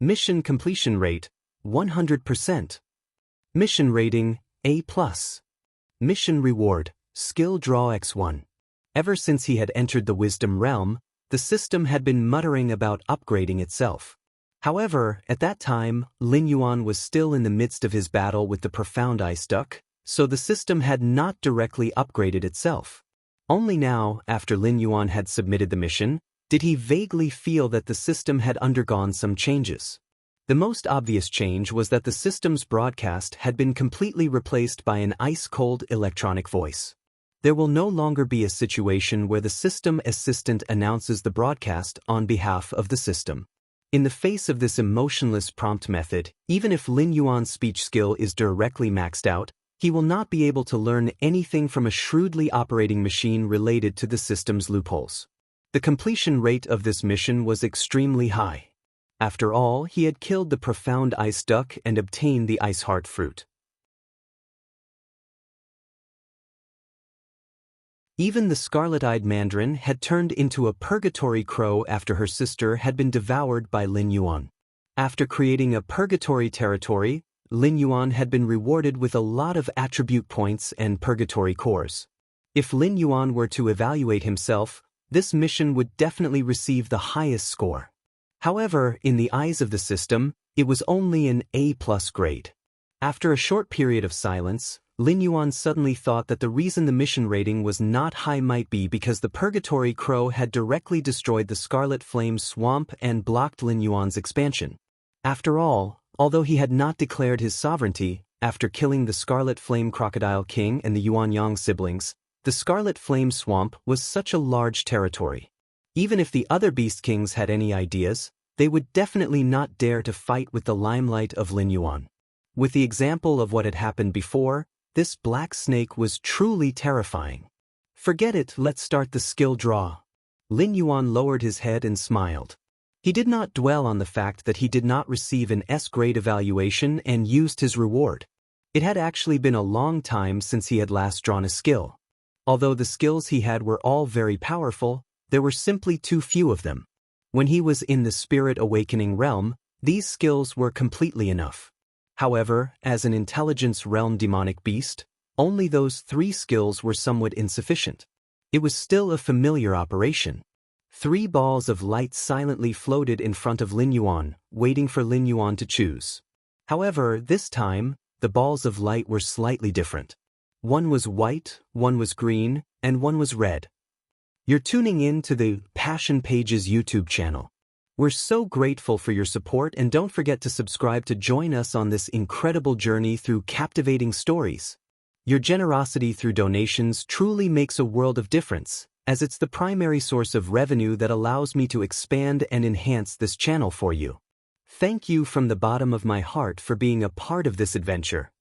Mission completion rate, 100%. Mission rating, A+. Mission reward, skill draw X1. Ever since he had entered the Wisdom Realm, the system had been muttering about upgrading itself. However, at that time, Lin Yuan was still in the midst of his battle with the profound ice duck, so the system had not directly upgraded itself. Only now, after Lin Yuan had submitted the mission, did he vaguely feel that the system had undergone some changes. The most obvious change was that the system's broadcast had been completely replaced by an ice-cold electronic voice. There will no longer be a situation where the system assistant announces the broadcast on behalf of the system. In the face of this emotionless prompt method, even if Lin Yuan's speech skill is directly maxed out, he will not be able to learn anything from a shrewdly operating machine related to the system's loopholes. The completion rate of this mission was extremely high. After all, he had killed the profound ice duck and obtained the ice heart fruit. Even the scarlet-eyed mandarin had turned into a purgatory crow after her sister had been devoured by Lin Yuan. After creating a purgatory territory, Lin Yuan had been rewarded with a lot of attribute points and purgatory cores. If Lin Yuan were to evaluate himself, this mission would definitely receive the highest score. However, in the eyes of the system, it was only an A+ grade. After a short period of silence, Lin Yuan suddenly thought that the reason the mission rating was not high might be because the Purgatory Crow had directly destroyed the Scarlet Flame Swamp and blocked Lin Yuan's expansion. After all, although he had not declared his sovereignty, after killing the Scarlet Flame Crocodile King and the Yuanyang siblings, the Scarlet Flame Swamp was such a large territory. Even if the other Beast Kings had any ideas, they would definitely not dare to fight with the limelight of Lin Yuan. With the example of what had happened before, this black snake was truly terrifying. Forget it, let's start the skill draw. Lin Yuan lowered his head and smiled. He did not dwell on the fact that he did not receive an S-grade evaluation and used his reward. It had actually been a long time since he had last drawn a skill. Although the skills he had were all very powerful, there were simply too few of them. When he was in the Spirit Awakening realm, these skills were completely enough. However, as an Intelligence Realm demonic beast, only those 3 skills were somewhat insufficient. It was still a familiar operation. 3 balls of light silently floated in front of Lin Yuan, waiting for Lin Yuan to choose. However, this time, the balls of light were slightly different. One was white, one was green, and one was red. You're tuning in to the Passion Pages YouTube channel. We're so grateful for your support, and don't forget to subscribe to join us on this incredible journey through captivating stories. Your generosity through donations truly makes a world of difference, as it's the primary source of revenue that allows me to expand and enhance this channel for you. Thank you from the bottom of my heart for being a part of this adventure.